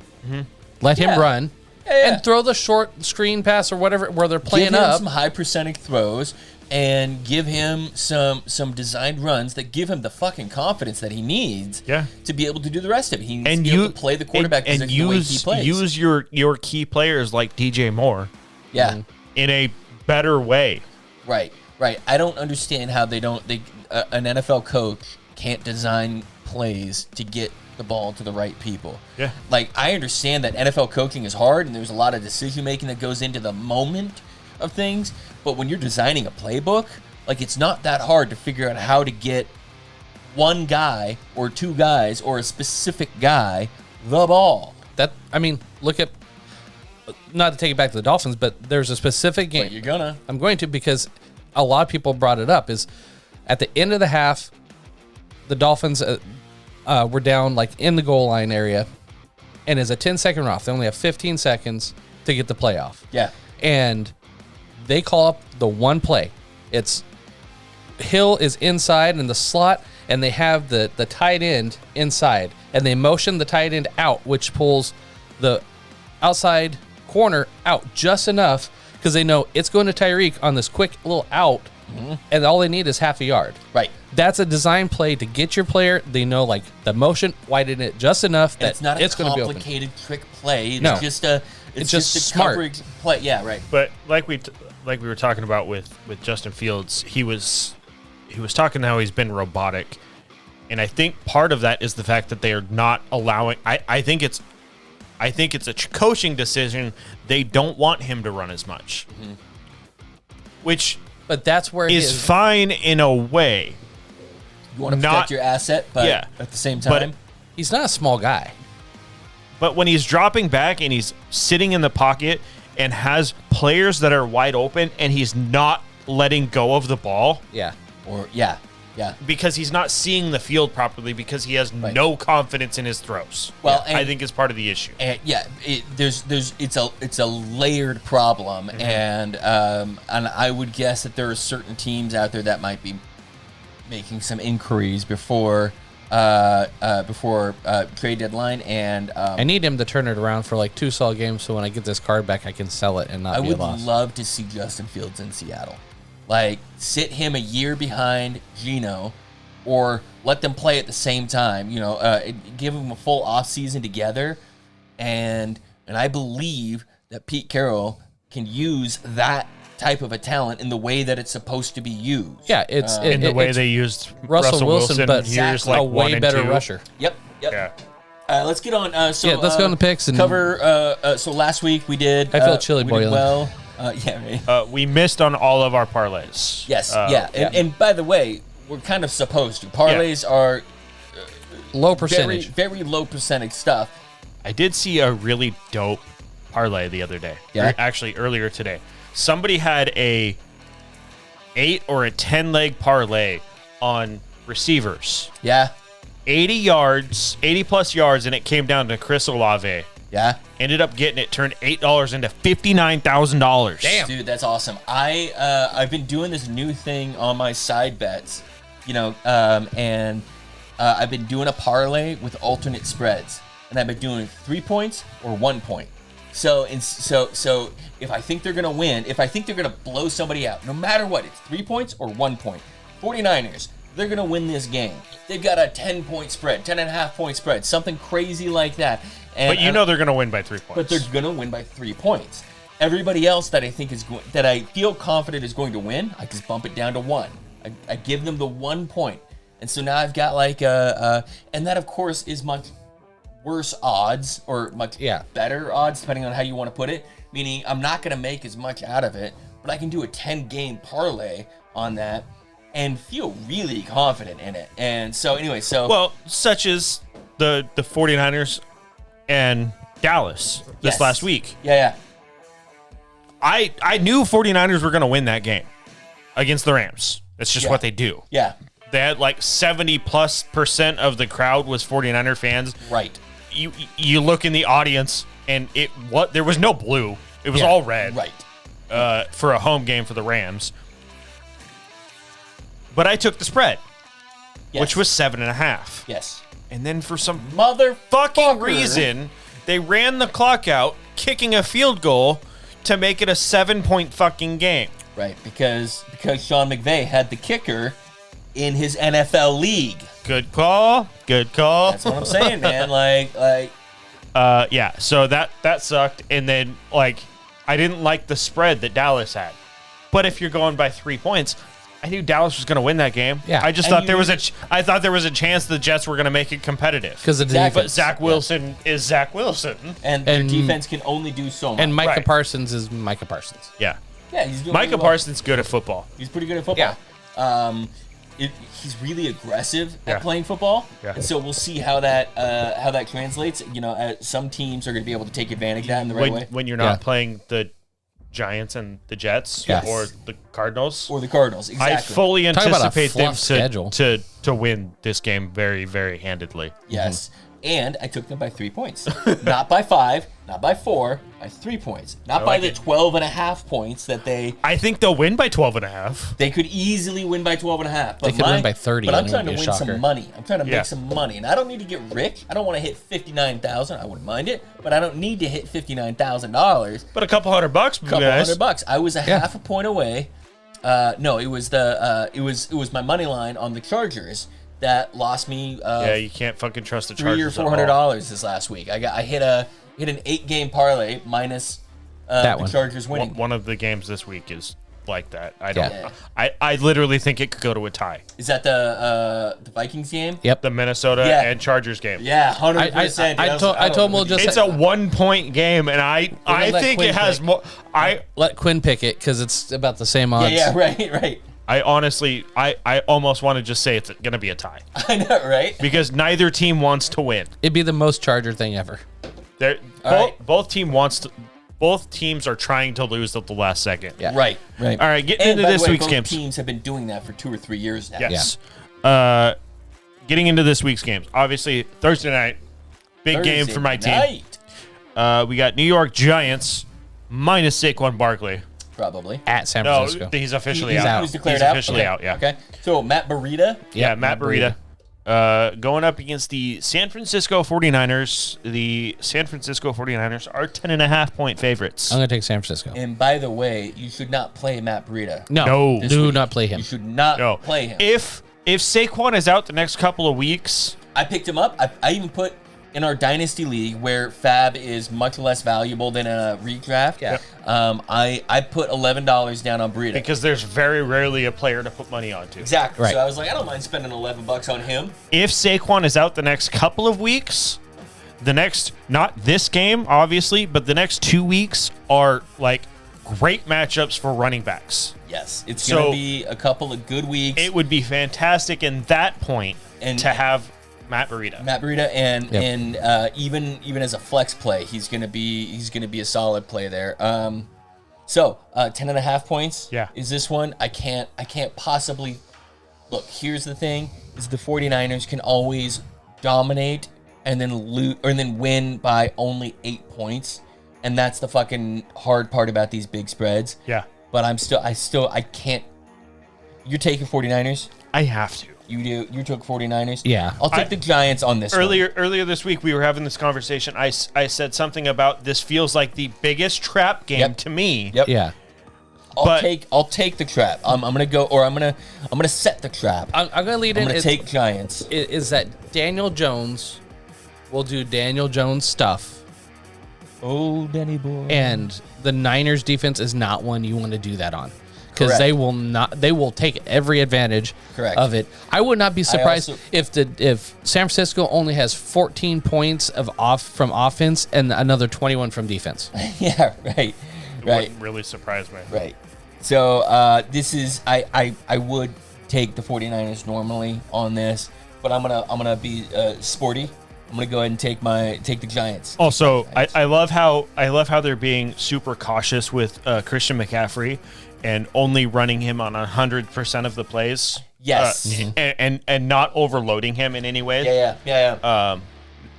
C: Let him
B: Yeah.
C: run
B: Yeah.
C: and throw the short screen pass or whatever where they're
B: Give
C: playing
B: him
C: up.
B: some high percentage throws and give him some designed runs that give him the fucking confidence that he needs
A: Yeah.
B: to be able to do the rest of it. He needs
A: And
B: to be able to play the quarterback
A: and
B: position the way he
A: use
B: plays.
A: use your key players like DJ Moore
B: yeah.
A: in a better way.
B: Right. I don't understand how an NFL coach can't design plays to get the ball to the right people.
A: Yeah.
B: Like, I understand that NFL coaching is hard and there's a lot of decision making that goes into the moment of things, but when you're designing a playbook, like, it's not that hard to figure out how to get one guy or two guys or a specific guy the ball.
C: Look at, not to take it back to the Dolphins, but there's a specific game.
B: But you're gonna.
C: I'm going to, because a lot of people brought it up, is at the end of the half, the Dolphins were down like in the goal line area, and as a 10-second off, they only have 15 seconds to get the play off.
B: Yeah.
C: And they call up the one play. It's Hill is inside in the slot, and they have the tight end inside, and they motion the tight end out, which pulls the outside corner out just enough because they know it's going to Tyreek on this quick little out, and all they need is half a yard.
B: Right.
C: That's a design play to get your player. They know like the motion, widen it just enough that
B: it's not
C: it's
B: a
C: going to be open.
B: complicated trick play. It's
C: No.
B: just a
C: smart
B: coverage play. Yeah, right.
A: But like we were talking about with Justin Fields, he was talking how he's been robotic, and I think part of that is the fact that they are not allowing. I think it's a coaching decision. They don't want him to run as much, which
C: But that's where
A: is fine in a way.
B: You want to protect your asset, but
A: Yeah.
B: at the same
A: But-
B: time,
C: he's not a small guy.
A: But when he's dropping back and he's sitting in the pocket and has players that are wide open and he's not letting go of the ball
C: Yeah.
B: yeah.
A: because he's not seeing the field properly because he has no confidence in his throws.
B: Well,
A: I think is part of the issue.
B: And it's a layered problem, and I would guess that there are certain teams out there that might be making some inquiries before trade deadline, and
C: I need him to turn it around for like 2 solid games, so when I get this card back, I can sell it and not
B: I
C: be a
B: would
C: loss.
B: love to see Justin Fields in Seattle. Like, sit him a year behind Geno, or let them play at the same time. You know, give them a full off season together, and I believe that Pete Carroll can use that type of a talent in the way that it's supposed to be used.
C: Yeah, it's
A: In the way
C: it's
A: they used
C: Russell Wilson, but
A: years
B: exactly.
A: like
C: a
A: 1
C: way
A: and
C: better
A: 2.
C: rusher.
B: Yep.
A: Yeah.
B: Let's get on.
C: Let's go on the picks and
B: cover. So last week we did.
C: I feel chili
B: we
C: boiling.
B: did well. Yeah. Right.
A: We missed on all of our parlays.
B: Yes. Yeah. And by the way, we're kind of supposed to. Parlays are
C: low
B: very,
C: percentage.
B: very low percentage stuff.
A: I did see a really dope parlay the other day.
B: Yeah?
A: Actually, earlier today. Somebody had a 8 or a 10 leg parlay on receivers.
B: Yeah.
A: 80 plus yards, and it came down to Chris Olave.
B: Yeah.
A: Ended up getting it, turned $8 into $59,000.
C: Damn.
B: Dude, that's awesome. I've been doing this new thing on my side bets, and I've been doing a parlay with alternate spreads, and I've been doing 3 points or 1 point. So if I think they're gonna win, if I think they're gonna blow somebody out, no matter what, it's 3 points or 1 point. 49ers, they're gonna win this game. They've got a 10-point spread, 10.5-point spread, something crazy like that. And,
A: But they're going to win by 3 points.
B: But they're gonna win by 3 points. Everybody else that I think that I feel confident is going to win, I just bump it down to 1. I give them the 1 point, and so now I've got like and that of course is much worse odds or much better odds depending on how you want to put it. Meaning I'm not gonna make as much out of it, but I can do a 10-game parlay on that and feel really confident in it. And so anyway,
A: such as the 49ers and Dallas this last week.
B: Yeah.
A: I knew 49ers were going to win that game against the Rams. That's just what they do.
B: Yeah.
A: They had like 70+% of the crowd was 49er fans.
B: Right.
A: You look in the audience and there was no blue. It was all red.
B: Right.
A: For a home game for the Rams. But I took the spread, which was 7.5.
B: Yes.
A: And then for some
B: motherfucking
A: reason, they ran the clock out, kicking a field goal to make it a 7-point fucking game.
B: Right, because Sean McVay had the kicker in his NFL league.
A: Good call.
B: That's what I'm saying, man.
A: So that sucked. And then I didn't like the spread that Dallas had. But if you're going by 3 points, I knew Dallas was going to win that game.
C: Yeah.
A: I just thought there was a chance the Jets were going to make it competitive.
C: Because the
B: Exactly.
C: defense.
A: But Zach Wilson is Zach Wilson.
B: and their defense can only do so much.
C: And Micah
A: Right.
C: Parsons is Micah Parsons.
A: Yeah.
B: yeah, he's doing
A: Micah
B: really well.
A: Parsons good at football.
B: He's pretty good at football. he's really aggressive
A: Yeah.
B: at playing football,
A: Yeah.
B: and so we'll see how that translates. You know, some teams are going to be able to take advantage of that in the right way,
A: when you're not playing the Giants and the Jets
B: Yes.
A: or the Cardinals.
B: or the Cardinals. Exactly.
A: I fully
C: Talk about a
A: anticipate them
C: fluff schedule.
A: to win this game very, very handedly.
B: Yes. And I took them by 3 points. Not by 5, not by 4, by 3 points. Not by
A: like
B: the
A: it.
B: 12.5 points that
A: I think they'll win by 12.5.
B: they could easily win by 12.5.
C: They could win by 30,
B: But I'm
C: and it
B: trying to
C: would
B: win
C: be a
B: some
C: shocker.
B: money. I'm trying to
A: Yeah.
B: make some money. And I don't need to get rich. I don't want to hit 59,000. I wouldn't mind it, but I don't need to hit $59,000.
A: But a couple $100 would be
B: Couple
A: nice.
B: $100. I was a half a point away. No, it was it was my money line on the Chargers that lost me
A: Yeah, you can't fucking trust the
B: $300
A: Chargers
B: or
A: at all.
B: $400 this last week. I hit an 8-game parlay minus
C: That
B: the
C: one.
B: Chargers winning.
A: One of the games this week is like that. I don't.
B: Yeah.
A: I literally think it could go to a tie.
B: Is that the Vikings game?
C: Yep.
A: The Minnesota
B: Yeah.
A: and Chargers game.
B: Yeah, 100%.
C: I told him we'll just
A: It's a 1-point game, and I
C: gonna let
A: think
C: Quinn
A: it has
C: pick.
A: more.
C: let Quinn pick it because it's about the same odds.
B: Yeah, right.
A: I honestly, I almost want to just say it's going to be a tie
B: I know, right?
A: because neither team wants to win.
C: It'd be the most Charger thing ever.
A: They're,
B: All right.
A: both teams are trying to lose at the last second.
C: Yeah.
B: Right.
A: All right, getting
B: And
A: into
B: by the
A: this
B: way,
A: week's
B: both
A: games.
B: teams have been doing that for 2 or 3 years now.
A: Yes. Getting into this week's games. Obviously, Thursday night, big game for my team.
B: Night.
A: We got New York Giants minus Saquon Barkley.
B: Probably.
C: At San
A: No,
C: Francisco.
A: he's officially
B: He's
A: out.
C: out.
B: He's declared
A: He's
B: out.
A: officially
B: Okay.
A: out, yeah.
B: Okay. So Matt Burita.
A: Yeah, Matt Burita. Going up against the San Francisco 49ers. The San Francisco 49ers are 10.5-point favorites.
C: I'm going to take San Francisco.
B: And by the way, you should not play Matt Burita.
C: No.
A: No.
C: Do not play him.
B: You should not
A: No.
B: play him.
A: If Saquon is out the next couple of weeks,
B: I picked him up. I even put in our dynasty league where Fab is much less valuable than a redraft.
C: Yeah.
B: I put $11 down on Burita.
A: because there's very rarely a player to put money onto.
B: Exactly.
C: Right.
B: So I was like, I don't mind spending $11 on him.
A: If Saquon is out the next couple of weeks, not this game, obviously, but the next 2 weeks are like great matchups for running backs.
B: Yes. It's
A: So-
B: going to be a couple of good weeks.
A: It would be fantastic in that point
B: And-
A: to have Matt Burita.
B: Matt Burita and
C: Yep.
B: and even as a flex play, he's gonna be a solid play there. So 10.5 points.
A: Yeah.
B: Is this one? I can't possibly look. Here's the thing: is the 49ers can always dominate and then lose or then win by only 8 points, and that's the fucking hard part about these big spreads.
A: Yeah,
B: But I can't. You're taking 49ers.
A: I have to.
B: You do. You took 49ers.
C: Yeah.
B: I'll take the Giants on this one.
A: Earlier this week, we were having this conversation. I said something about this feels like the biggest trap game
B: Yep.
A: to me.
B: Yep.
C: Yeah.
B: I'll take the trap. I'm gonna go, or I'm gonna set the trap.
C: I'm going to lead
B: I'm
C: in.
B: gonna take Giants.
C: Is that Daniel Jones will do Daniel Jones stuff.
B: Oh, Danny boy.
C: And the Niners defense is not one you want to do that on. Because
B: Correct.
C: they will take every advantage
B: Correct.
C: of it. I would not be surprised
B: also-
C: if San Francisco only has 14 points from offense and another 21 from defense.
B: Yeah, right,
A: Wouldn't really surprise me.
B: right. So this is I would take the 49ers normally on this, but I'm gonna be sporty. I'm gonna go ahead and take the Giants.
A: Also, I love how they're being super cautious with Christian McCaffrey and only running him on 100% of the plays.
B: Yes.
A: And not overloading him in any way.
B: Yeah.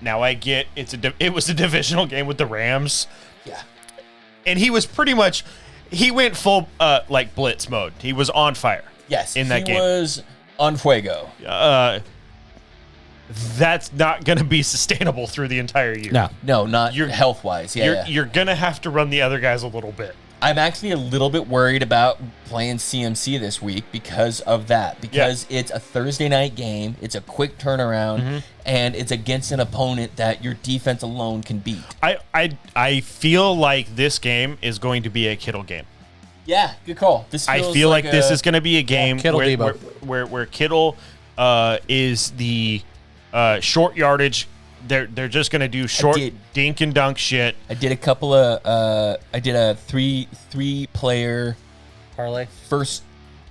A: Now I get it was a divisional game with the Rams,
B: Yeah.
A: and he was pretty much he went full like blitz mode. He was on fire.
B: Yes.
A: in that
B: he
A: game.
B: was on fuego.
A: That's not going to be sustainable through the entire year.
C: No.
B: No, not
A: You're-
B: health wise. Yeah.
A: You're going to have to run the other guys a little bit.
B: I'm actually a little bit worried about playing CMC this week because of that. Because it's a Thursday night game, it's a quick turnaround, and it's against an opponent that your defense alone can beat.
A: I feel like this game is going to be a Kittle game.
B: Yeah, good call. This
A: I
B: feels
A: feel like this is going to be a game
C: Kittle
A: where,
C: Debo.
A: where Kittle is the short yardage. They're just going to do short
B: did.
A: dink and dunk shit.
B: I did a couple of I did a three player
C: Parlay.
B: first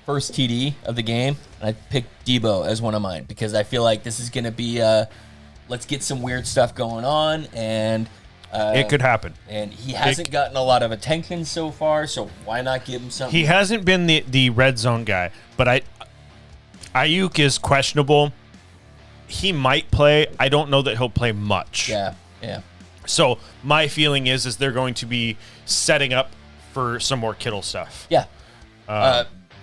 B: first TD of the game, and I picked Debo as one of mine because I feel like this is going to be let's get some weird stuff going on, and
A: it could happen.
B: And he hasn't gotten a lot of attention so far, so why not give him something?
A: He hasn't been the red zone guy, but Ayuk is questionable. He might play. I don't know that he'll play much.
B: Yeah.
A: So my feeling is they're going to be setting up for some more Kittle stuff.
B: Yeah.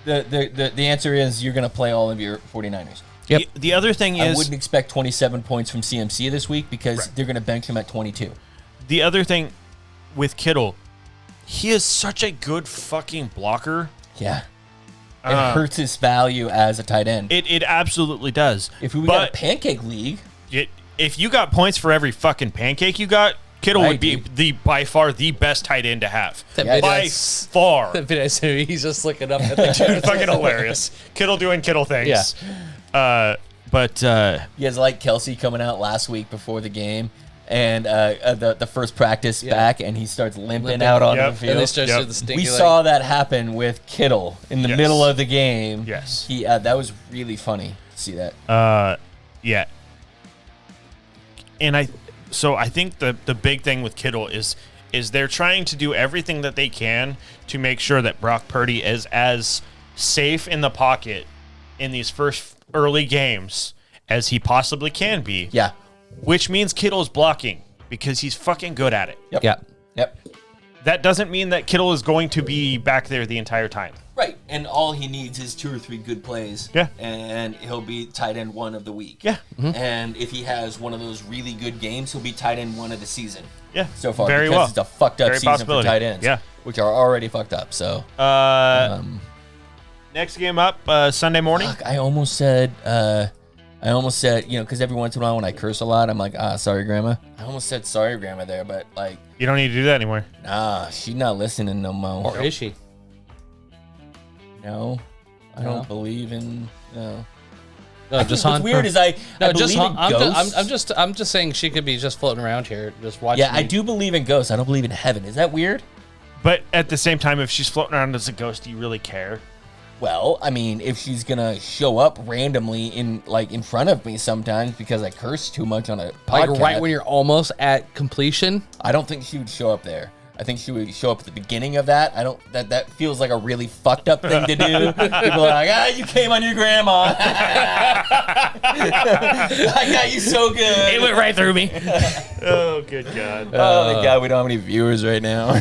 B: The answer is you're going to play all of your 49ers.
C: Yep.
A: The other thing is...
B: I wouldn't expect 27 points from CMC this week because they're going to bench him at 22.
A: The other thing with Kittle, he is such a good fucking blocker.
B: Yeah. It hurts his value as a tight end.
A: It absolutely does.
B: If we got a pancake league...
A: If you got points for every fucking pancake you got, Kittle would be by far the best tight end to have. By far.
C: That video, so he's just looking up at the
A: Dude, fucking hilarious. Kittle doing Kittle things.
C: Yeah.
B: You guys like Kelsey coming out last week before the game and the first practice back, and he starts limping out on the field.
C: And they start to the stinky
B: we saw that happen with Kittle in the middle of the game.
A: Yes.
B: That was really funny to see that.
A: Yeah. And I think the big thing with Kittle is they're trying to do everything that they can to make sure that Brock Purdy is as safe in the pocket in these first early games as he possibly can be.
B: Yeah.
A: Which means Kittle's blocking because he's fucking good at it.
B: Yep.
A: That doesn't mean that Kittle is going to be back there the entire time.
B: Right. And all he needs is 2 or 3 good plays.
A: Yeah.
B: And he'll be tight end 1 of the week.
A: Yeah.
C: Mm-hmm.
B: And if he has one of those really good games, he'll be tight end 1 of the season.
A: Yeah.
B: So far.
A: Very
B: because
A: well.
B: It's a fucked up
A: Very
B: season
A: possibility.
B: for tight ends.
A: Yeah.
B: Which are already fucked up. So.
A: Next game up, Sunday morning.
B: Fuck, I almost said, because every once in a while when I curse a lot, I'm like, sorry, Grandma. I almost said sorry, Grandma there, but like.
A: You don't need to do that anymore.
B: Nah, she's not listening no more.
C: Or is she?
B: No. I don't believe in, no.
C: No, just
B: What's weird is I
C: just
B: believe in ghosts.
C: I'm just saying she could be just floating around here, just watching.
B: Yeah, I do believe in ghosts. I don't believe in heaven. Is that weird?
A: But at the same time, if she's floating around as a ghost, do you really care?
B: Well, I mean, if she's gonna show up randomly in front of me sometimes because I curse too much on a podcast,
C: like right when you're almost at completion.
B: I don't think she would show up there. I think she would show up at the beginning of that. I don't. That feels like a really fucked up thing to do. People are like, you came on your grandma. I got you so good.
C: It went right through me.
A: Oh, good God.
B: Oh my God, we don't have any viewers right now.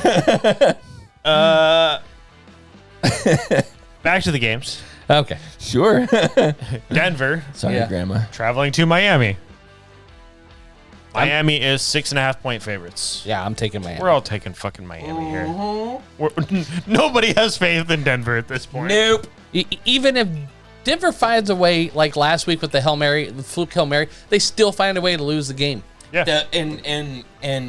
A: Back to the games.
C: Okay.
B: Sure.
A: Denver.
B: Sorry,
C: Yeah.
B: Grandma.
A: Traveling to Miami. Miami is 6.5-point favorites.
C: Yeah, I'm taking Miami.
A: We're all taking fucking Miami here. Nobody has faith in Denver at this point.
B: Nope.
C: Even if Denver finds a way, like last week with the fluke Hail Mary, they still find a way to lose the game.
A: Yeah.
B: And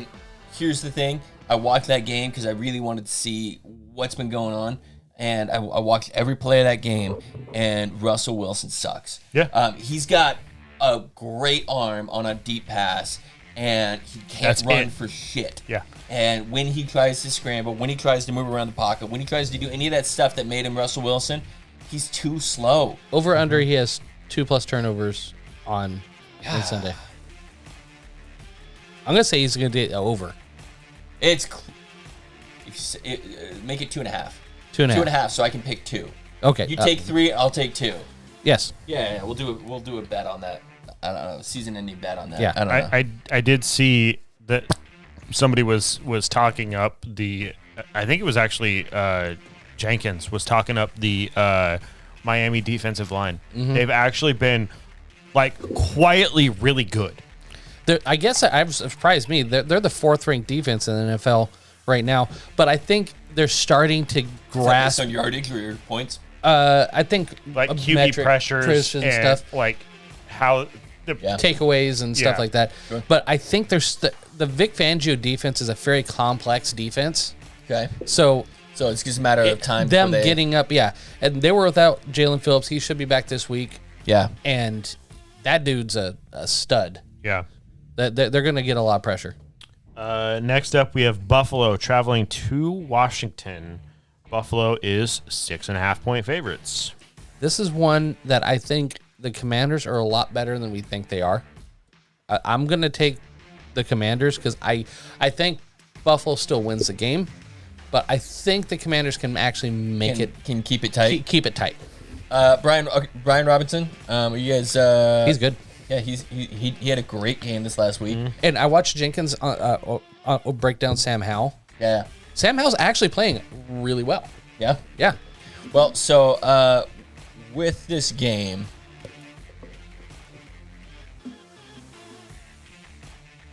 B: here's the thing. I watched that game because I really wanted to see what's been going on. And I watched every play of that game, and Russell Wilson sucks.
A: Yeah.
B: He's got a great arm on a deep pass, and he can't run for shit.
A: Yeah.
B: And when he tries to scramble, when he tries to move around the pocket, when he tries to do any of that stuff that made him Russell Wilson, he's too slow.
C: Over under, he has 2+ turnovers on Sunday. I'm gonna say he's gonna do over.
B: It's make it 2.5.
C: 2.5.
B: 2.5, so I can pick 2.
C: Okay.
B: You take 3, I'll take 2.
C: Yes.
B: Yeah, we'll do a bet on that. I don't know, season-ending bet on that.
C: Yeah.
B: I don't know.
A: I did see that somebody was talking up the. I think it was actually Jenkins was talking up the Miami defensive line. Mm-hmm. They've actually been like quietly really good.
C: I guess I've surprised me. They're the 4th-ranked defense in the NFL right now, but I think they're starting to grasp
B: on yardage or your points.
C: I think
A: like QB pressures and stuff, like how the
C: takeaways and stuff like that.
B: Sure.
C: But I think there's the Vic Fangio defense is a very complex defense.
B: Okay.
C: So
B: it's just a matter of time.
C: Them getting up, and they were without Jalen Phillips. He should be back this week.
B: Yeah.
C: And that dude's a stud.
A: Yeah.
C: They're going to get a lot of pressure.
A: Next up, we have Buffalo traveling to Washington. Buffalo is 6.5-point favorites.
C: This is one that I think the Commanders are a lot better than we think they are. I'm going to take the Commanders because I think Buffalo still wins the game, but I think the Commanders can actually
B: can keep it tight.
C: Keep it tight.
B: Brian Robinson, are you guys?
C: He's good.
B: Yeah, he had a great game this last week.
C: And I watched Jenkins break down Sam Howell.
B: Yeah.
C: Sam Howell's actually playing really well.
B: Yeah.
C: Yeah.
B: Well, so with this game, you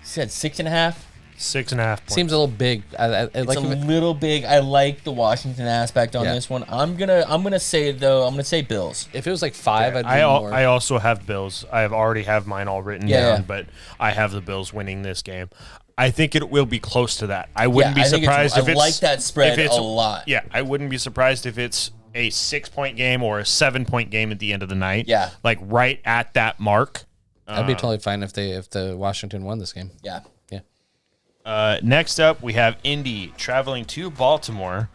B: said 6.5.
A: 6.5 points.
C: Seems a little big.
B: It's a little big. I like the Washington aspect on this one. I'm gonna say Bills.
C: If it was like 5, I'd be more.
A: I also have Bills. I already have mine all written down, but I have the Bills winning this game. I think it will be close to that. I wouldn't be surprised if it's...
B: I like that spread a lot.
A: Yeah, I wouldn't be surprised if it's a 6-point game or a 7-point game at the end of the night.
B: Yeah.
A: Like right at that mark.
C: I'd be totally fine if the Washington won this game.
B: Yeah.
C: Yeah.
A: Next up, we have Indy traveling to Baltimore.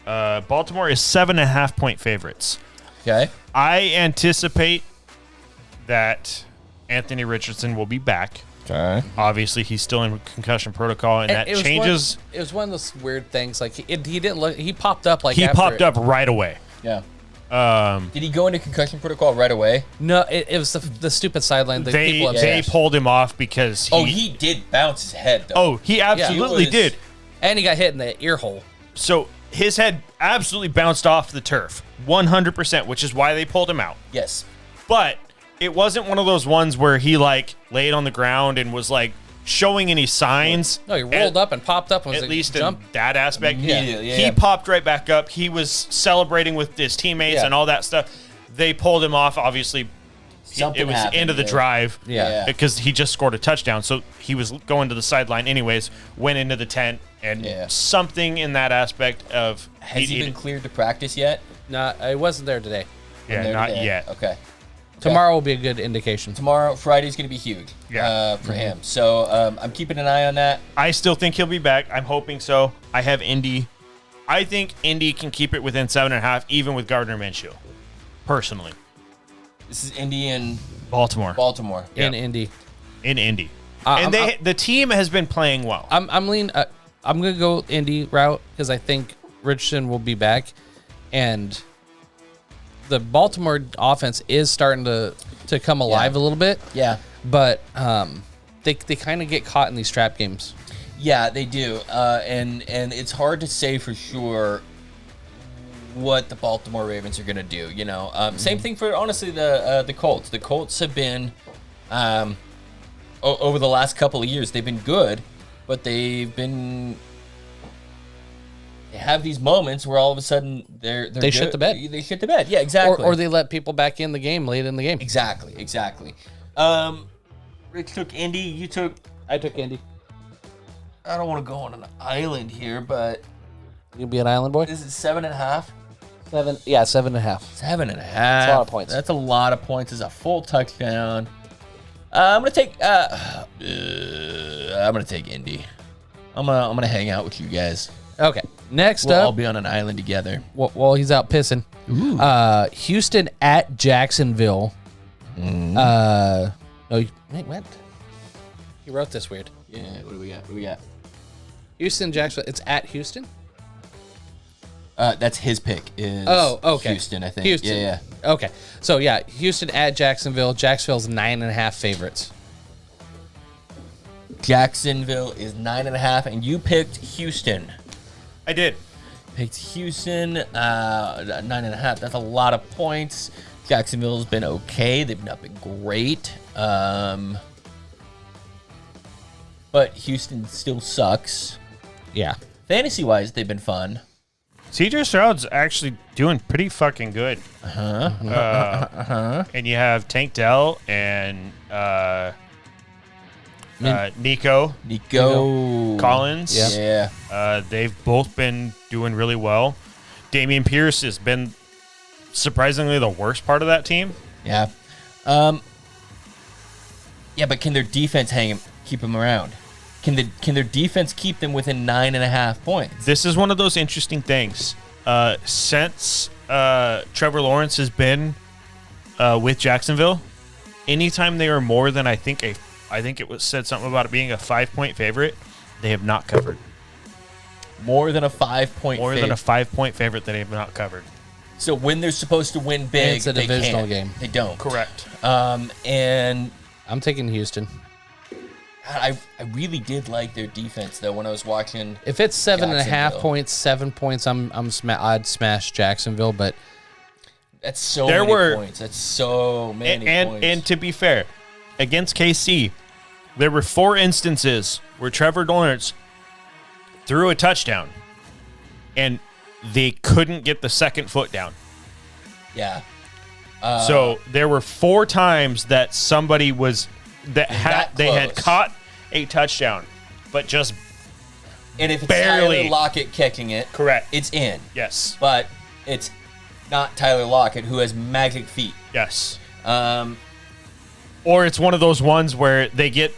A: Baltimore is 7.5-point favorites.
B: Okay.
A: I anticipate that Anthony Richardson will be back.
B: Okay.
A: Obviously, he's still in concussion protocol, and that changes.
C: It was one of those weird things. Like he didn't look. He popped up like
A: he popped up right away.
B: Yeah. Did he go into concussion protocol right away?
C: No, it was the stupid sideline.
A: They pulled him off because
B: he did bounce his head, though.
A: Oh, he absolutely did.
C: And he got hit in the ear hole.
A: So his head absolutely bounced off the turf, 100%, which is why they pulled him out.
B: Yes.
A: But it wasn't one of those ones where he like laid on the ground and was like showing any signs.
C: No, he rolled up and popped up and was
A: at least
C: jump.
A: in that aspect.
B: Immediately,
A: He popped right back up. He was celebrating with his teammates and all that stuff. They pulled him off. Obviously, it was the end of the drive.
C: Yeah.
A: Because he just scored a touchdown. So he was going to the sideline anyways, went into the tent, and something in that aspect of...
B: Has he been cleared to practice yet?
C: No, I wasn't there today.
A: Yeah, not yet.
B: Okay.
C: Tomorrow will be a good indication.
B: Friday's going to be huge for him. So I'm keeping an eye on that.
A: I still think he'll be back. I'm hoping so. I have Indy. I think Indy can keep it within 7.5, even with Gardner Minshew, personally.
B: This is Indy and
A: Baltimore.
C: In Indy.
A: In Indy. And the team has been playing well.
C: I'm leaning. I'm going to go Indy route because I think Richardson will be back. And... the Baltimore offense is starting to come alive a little bit.
B: Yeah.
C: But they kind of get caught in these trap games.
B: Yeah, they do. And it's hard to say for sure what the Baltimore Ravens are going to do, you know. Same thing for, honestly, the Colts. The Colts have been, over the last couple of years, they've been good, but they have these moments where all of a sudden they
C: shit the bed.
B: They shit the bed. Yeah, exactly.
C: Or they let people back in the game late in the game.
B: Exactly. Rick took Indy.
C: I took Indy.
B: I don't want to go on an island here, but
C: You'll be an island boy.
B: this is 7.5.
C: 7. Yeah, 7.5.
B: 7.5.
C: That's a lot of points.
B: That's a lot of points. It's a full touchdown. I'm gonna take. I'm gonna take Indy. I'm gonna hang out with you guys.
C: Okay. Next
B: We'll all
C: up,
B: be on an island together.
C: while he's out pissing, Houston at Jacksonville. No, wait, what? He wrote this weird.
B: Yeah. What do we got?
C: Houston, Jacksonville. It's at Houston.
B: That's his pick. Is
C: okay.
B: Houston, I think.
C: Houston.
B: Yeah.
C: Okay. So yeah, Houston at Jacksonville. Jacksonville's 9.5 favorites.
B: Jacksonville is 9.5, and you picked Houston.
A: I did.
B: Picked Houston, 9.5. That's a lot of points. Jacksonville's been okay. They've not been great. But Houston still sucks.
C: Yeah.
B: Fantasy-wise, they've been fun.
A: CJ Stroud's actually doing pretty fucking good. And you have Tank Dell and Nico Collins.
B: Yeah.
A: They've both been doing really well. Damian Pierce has been surprisingly the worst part of that team.
B: Yeah. But can their defense keep them around? Can their defense keep them within 9.5 points?
A: This is one of those interesting things. Since Trevor Lawrence has been with Jacksonville, anytime they are more than I think it was said something about it being a 5-point favorite, they have not covered.
B: More than a 5-point
A: More than a 5-point favorite that they have not covered.
B: So when they're supposed to win big,
C: It's a
B: they
C: divisional
B: can't.
C: game.
B: They don't.
A: Correct.
B: And
C: I'm taking Houston.
B: God, I really did like their defense though when I was watching.
C: If it's 7.5
B: Jacksonville.
C: points, 7 points, I'd smash Jacksonville. But
B: That's so
A: There
B: many
A: were-
B: points. That's so many
A: And
B: points.
A: and to be fair, against KC, there were 4 instances where Trevor Lawrence threw a touchdown, and they couldn't get the second foot down.
B: yeah.
A: So there were 4 times that somebody was they had
B: close.
A: caught a touchdown, but just
B: And if it's
A: barely.
B: Tyler Lockett catching it,
A: correct.
B: it's in.
A: Yes.
B: But it's not Tyler Lockett who has magic feet.
A: Yes.
B: Um,
A: Or it's one of those ones where they get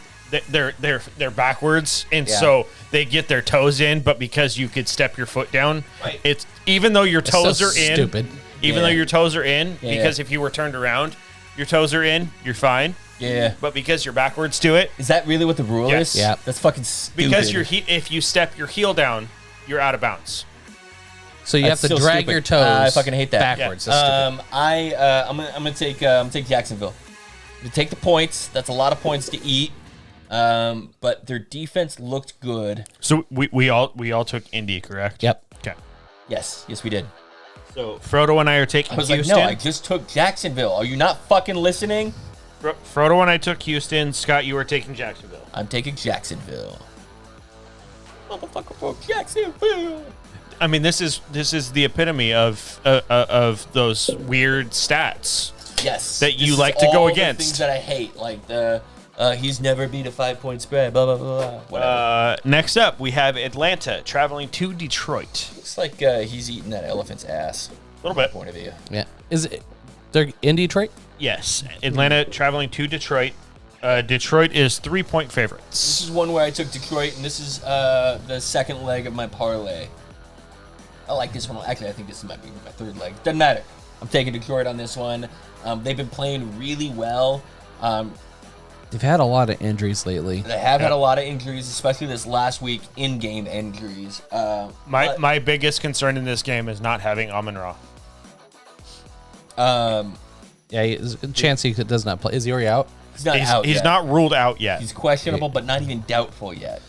A: they're backwards, and
B: Yeah.
A: so they get their toes in, but because you could step your foot down,
B: Right.
A: it's even though your toes
C: so
A: are in,
C: stupid.
A: even
B: Yeah.
A: though your toes are in,
B: Yeah.
A: because if you were turned around, your toes are in, you're fine.
B: yeah.
A: But because you're backwards to it,
B: Is that really what the rule
A: Yes.
B: is?
C: Yeah.
B: That's fucking stupid.
A: because if you step your heel down, you're out of bounds.
C: So you
B: That's
C: have to
B: still
C: drag
B: stupid.
C: your toes.
B: I fucking hate that.
C: backwards. That's stupid.
B: I'm gonna take Jacksonville. To take the points. That's a lot of points to eat. But their defense looked good.
A: So we all took Indy, correct?
C: Yep.
A: Okay.
B: Yes, yes, we did.
A: So Frodo and I are taking
B: I was
A: Houston.
B: like, no, I just took Jacksonville. Are you not fucking listening?
A: Frodo and I took Houston. Scott, you are taking Jacksonville.
B: I'm taking Jacksonville. Motherfucker for Jacksonville.
A: I mean, this is the epitome of those weird stats.
B: Yes.
A: That you
B: This
A: like
B: is
A: to go
B: all the
A: against.
B: things that I hate, like the he's never beat a 5-point spread. Blah blah blah. Whatever.
A: Next up, we have Atlanta traveling to Detroit.
B: Looks like he's eating that elephant's ass.
A: A little bit.
B: Point of view.
C: Yeah. Is it? They're in Detroit.
A: Yes, Atlanta traveling to Detroit. Detroit is 3-point
B: This
A: favorites.
B: is one where I took Detroit, and this is the second leg of my parlay. I like this one. Actually, I think this might be my third leg. Doesn't matter. I'm taking Detroit on this one. They've been playing really well.
C: They've had a lot of injuries lately.
B: They have had a lot of injuries, especially this last week, in-game injuries.
A: My biggest concern in this game is not having Amon-Ra.
C: Yeah, chance he does not play. Is he already out?
B: He's not out
A: He's
B: yet.
A: not ruled out yet.
B: He's questionable, but not even doubtful yet.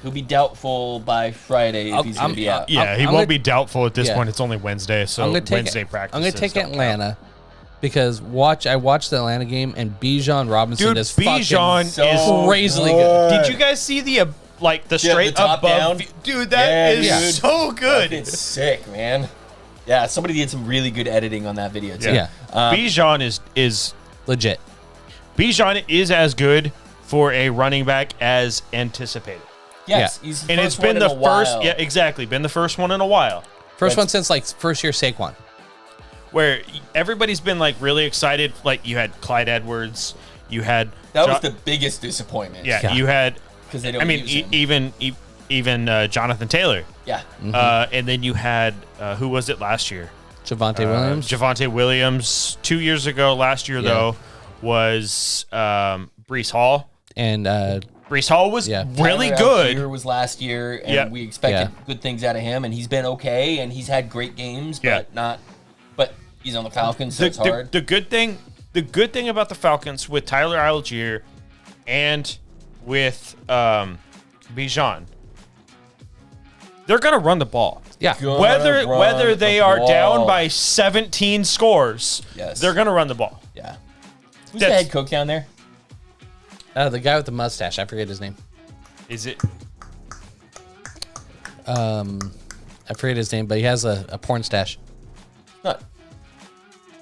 B: He'll be doubtful by Friday if he's going to be out.
A: Yeah, he
C: I'm
A: won't
C: gonna-
A: be doubtful at this
C: yeah.
A: point. It's only Wednesday, so
C: I'm gonna take
A: Wednesday practice.
C: I'm gonna take Atlanta because I watched the Atlanta game and Bijan Robinson
A: Dude,
C: is
A: Bijan
B: So
A: is
C: crazily good.
A: Did you guys see the straight
B: the top
A: above?
B: down?
A: Dude, that is
B: Yeah, dude.
A: so good.
B: It's sick, man. Yeah, somebody did some really good editing on that video too.
C: Yeah.
A: Bijan is
C: legit.
A: Bijan is as good for a running back as anticipated.
B: Yes,
C: Yeah.
B: he's the
A: And
B: first
A: it's been
B: one
A: the
B: in a
A: first,
B: while.
A: yeah, exactly, been the first one in a while
C: First
B: That's-
C: one since like first year Saquon.
A: where everybody's been like really excited. Like you had Clyde Edwards, you had
B: That was the biggest disappointment.
A: yeah, you had.
B: because they don't.
A: I mean,
B: use him.
A: even Jonathan Taylor,
B: yeah,
A: and then you had who was it last year?
C: Javonte Williams.
A: Javonte Williams. 2 years ago, last year though, was Brees Hall.
C: And
A: Brees Hall was
C: Yeah.
A: really
B: Tyler
A: good.
B: Algier was last year, and
A: Yeah.
B: we expected
C: Yeah.
B: good things out of him, and he's been okay, and he's had great games,
A: Yeah.
B: but not. But he's on the Falcons, so it's hard.
A: The good thing about the Falcons with Tyler Algier and with Bijan, they're gonna run the ball.
C: yeah,
B: Gonna
A: Whether
B: run
A: they
B: the
A: are
B: ball.
A: down by 17 scores,
B: Yes.
A: they're gonna run the ball.
B: Yeah. Who's the
A: That's-
B: head coach down there?
C: the guy with the mustache. I forget his name.
A: Is it?
C: I forget his name, but he has a porn stash.
B: Not.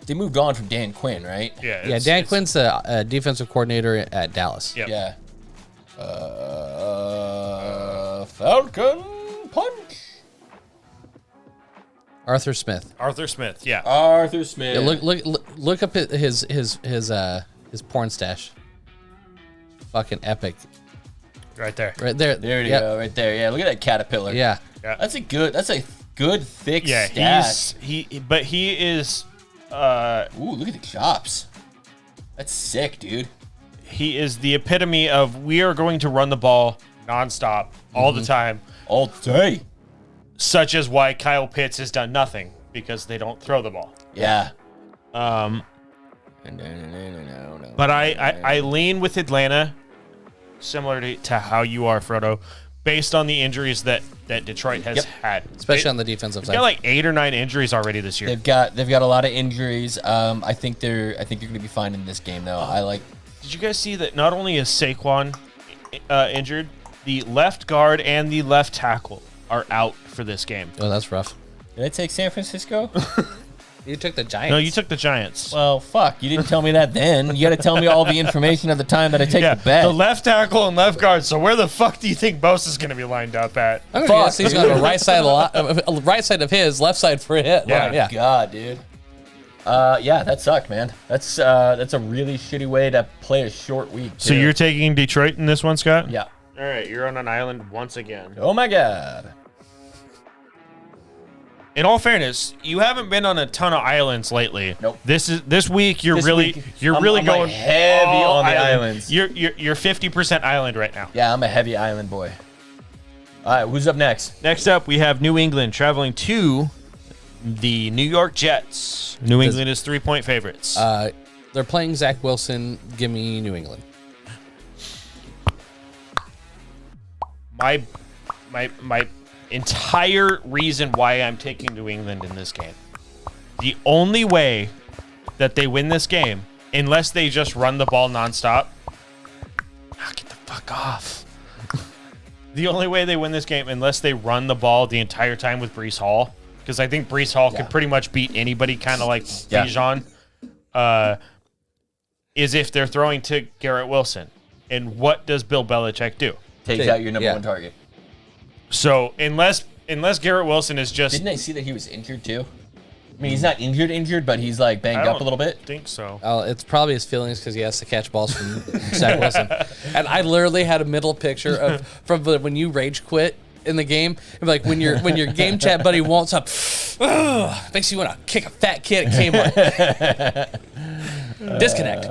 B: They moved on from Dan Quinn, right?
A: Yeah.
C: Yeah, Dan Quinn's the defensive coordinator at Dallas.
A: Yep.
B: Yeah. Falcon punch.
C: Arthur Smith.
A: Arthur Smith. Yeah.
B: Arthur Smith.
C: Yeah, look up his porn stash. Fucking epic.
A: Right there.
C: Right there.
B: There you
C: Yep.
B: go, right there. Yeah, look at that caterpillar.
C: Yeah.
A: Yeah.
B: That's a good thick
A: Yeah,
B: stack.
A: but he is.
B: Ooh, look at the chops. That's sick, dude.
A: He is the epitome of we are going to run the ball nonstop all the time.
B: All day.
A: Such as why Kyle Pitts has done nothing because they don't throw the ball.
B: Yeah.
A: But I lean with Atlanta, similar to how you are, Frodo, based on the injuries that Detroit has had,
C: especially on the defensive side.
A: Got like 8 or 9 injuries already this year.
B: They've got a lot of injuries. I think they're going to be fine in this game though.
A: Did you guys see that not only is Saquon injured, the left guard and the left tackle are out for this game.
C: Oh, that's rough.
B: Did I take San Francisco?
C: You took the Giants.
A: No, you took the Giants.
B: Well, fuck. You didn't tell me that then. You got to tell me all the information at the time that I take the bet.
A: The left tackle and left guard. So where the fuck do you think Bosa's going to be lined up at?
C: I'm gonna guess he's going to right side of his, left side for it.
A: Yeah.
B: God, dude. Yeah, that sucked, man. That's a really shitty way to play a short week.
A: So
B: too.
A: you're taking Detroit in this one, Scott?
B: Yeah.
A: All right, you're on an island once again.
B: Oh my God.
A: In all fairness, you haven't been on a ton of islands lately.
B: Nope.
A: This week you're
B: I'm
A: going
B: like heavy
A: all
B: on the islands.
A: You're 50% island right now.
B: Yeah, I'm a heavy island boy. All right, who's up next?
A: Next up, we have New England traveling to the New York Jets. New England is 3-point favorites.
C: They're playing Zach Wilson. Give me New England.
A: My entire reason why I'm taking New England in this game. The only way that they win this game, unless they just run the ball nonstop. Get the fuck off. The only way they win this game, unless they run the ball the entire time with Breece Hall, because I think Breece Hall could pretty much beat anybody, kind of like Bijan, is if they're throwing to Garrett Wilson. And what does Bill Belichick do?
B: Takes out your number one target.
A: So unless Garrett Wilson is just...
B: Didn't I see that he was injured too? I mean, he's not injured, but he's like banged up a little bit.
A: I think so.
C: It's probably his feelings because he has to catch balls from Zach Wilson. And I literally had a middle picture of from when you rage quit in the game. Like when your game chat buddy wants up, makes you want to kick a fat kid at Kmart. Disconnect.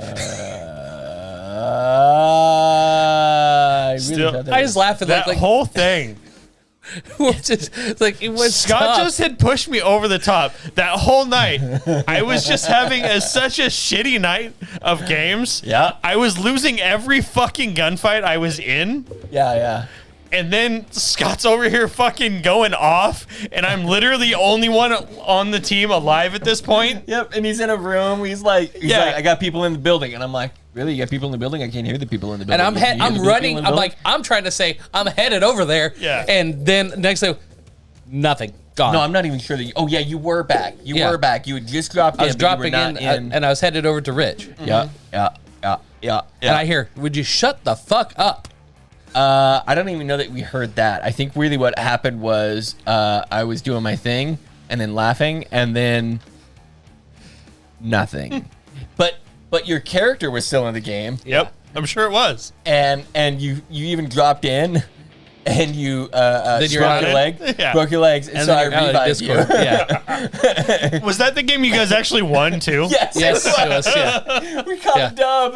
C: I was laughing
A: that
C: like
A: whole thing.
C: It was
A: Scott
C: tough.
A: just had pushed me over the top that whole night. I was just having such a shitty night of games.
B: Yeah.
A: I was losing every fucking gunfight I was in.
B: Yeah.
A: And then Scott's over here fucking going off, and I'm literally the only one on the team alive at this point.
B: Yep, and he's in a room. He's like, I got people in the building, and I'm like, really? You got people in the building? I can't hear the people in the building.
C: And I'm running. I'm trying to say I'm headed over there.
A: Yeah.
C: And then next thing, nothing. Gone.
B: No, I'm not even sure that. Oh yeah, you were back. You were back. You had just dropped in.
C: I was
B: but you were
C: dropping
B: not
C: in, and I was headed over to Rich.
B: Yeah.
C: And I hear, would you shut the fuck up?
B: I don't even know that we heard that. I think really what happened was I was doing my thing and then laughing and then nothing. But your character was still in the game.
A: Yep, I'm sure it was.
B: And you even dropped in and you broke your leg.
A: Yeah.
B: Broke your legs. And so I revived you.
C: Yeah.
A: Was that the game you guys actually won too?
B: Yes,
C: it was. Yeah.
B: We caught a dub.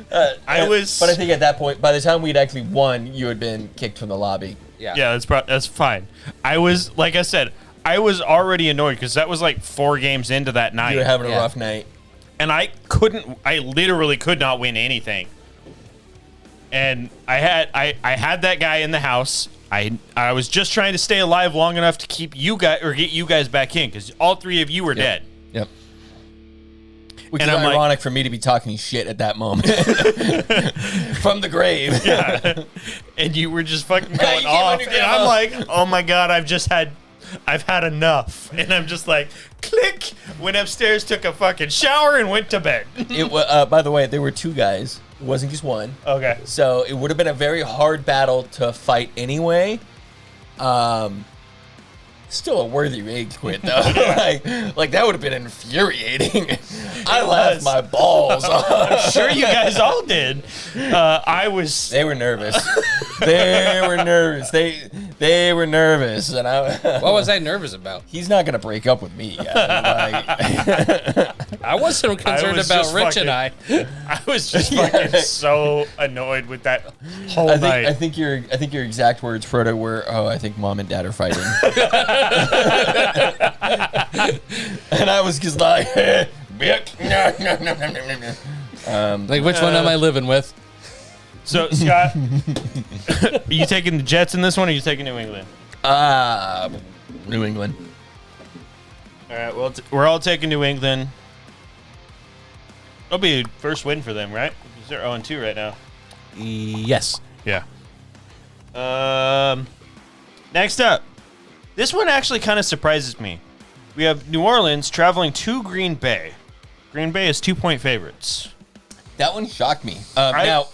B: But I think at that point, by the time we'd actually won, you had been kicked from the lobby.
A: Yeah, that's fine. I was, like I said, I was already annoyed because that was like 4 games into that night.
B: You were having a rough night.
A: And I literally could not win anything. And I had that guy in the house. I was just trying to stay alive long enough to keep you guys or get you guys back in because all 3 of you were dead.
B: Yep. Which
A: and
B: is
A: I'm
B: ironic for me to be talking shit at that moment. From the grave.
A: Yeah. And you were just fucking going off. And I'm like, oh my God, I've had enough. And I'm just like, click, went upstairs, took a fucking shower, and went to bed.
B: It was, by the way, there were 2 guys. It wasn't just one.
A: Okay.
B: So it would have been a very hard battle to fight anyway. Still a worthy rage quit though. like that would have been infuriating. I laughed my balls off.
A: I'm sure you guys all did.
B: They were nervous. They were nervous. They were nervous, and
C: What was I nervous about?
B: he's not gonna break up with me.
C: I wasn't concerned
A: was
C: about
A: just
C: Rich and I.
A: I was just fucking so annoyed with that whole night.
B: I think your exact words, Frodo, were, "Oh, I think mom and dad are fighting," and I was just like,
C: Like, which one am I living with?
A: So, Scott, are you taking the Jets in this one, or are you taking New England?
B: New England.
A: All right, well, we're all taking New England. It'll be a first win for them, right? Because they're 0-2 right now.
C: Yes.
A: Yeah. Next up, this one actually kind of surprises me. We have New Orleans traveling to Green Bay. Green Bay is 2-point favorites.
B: That one shocked me. Now,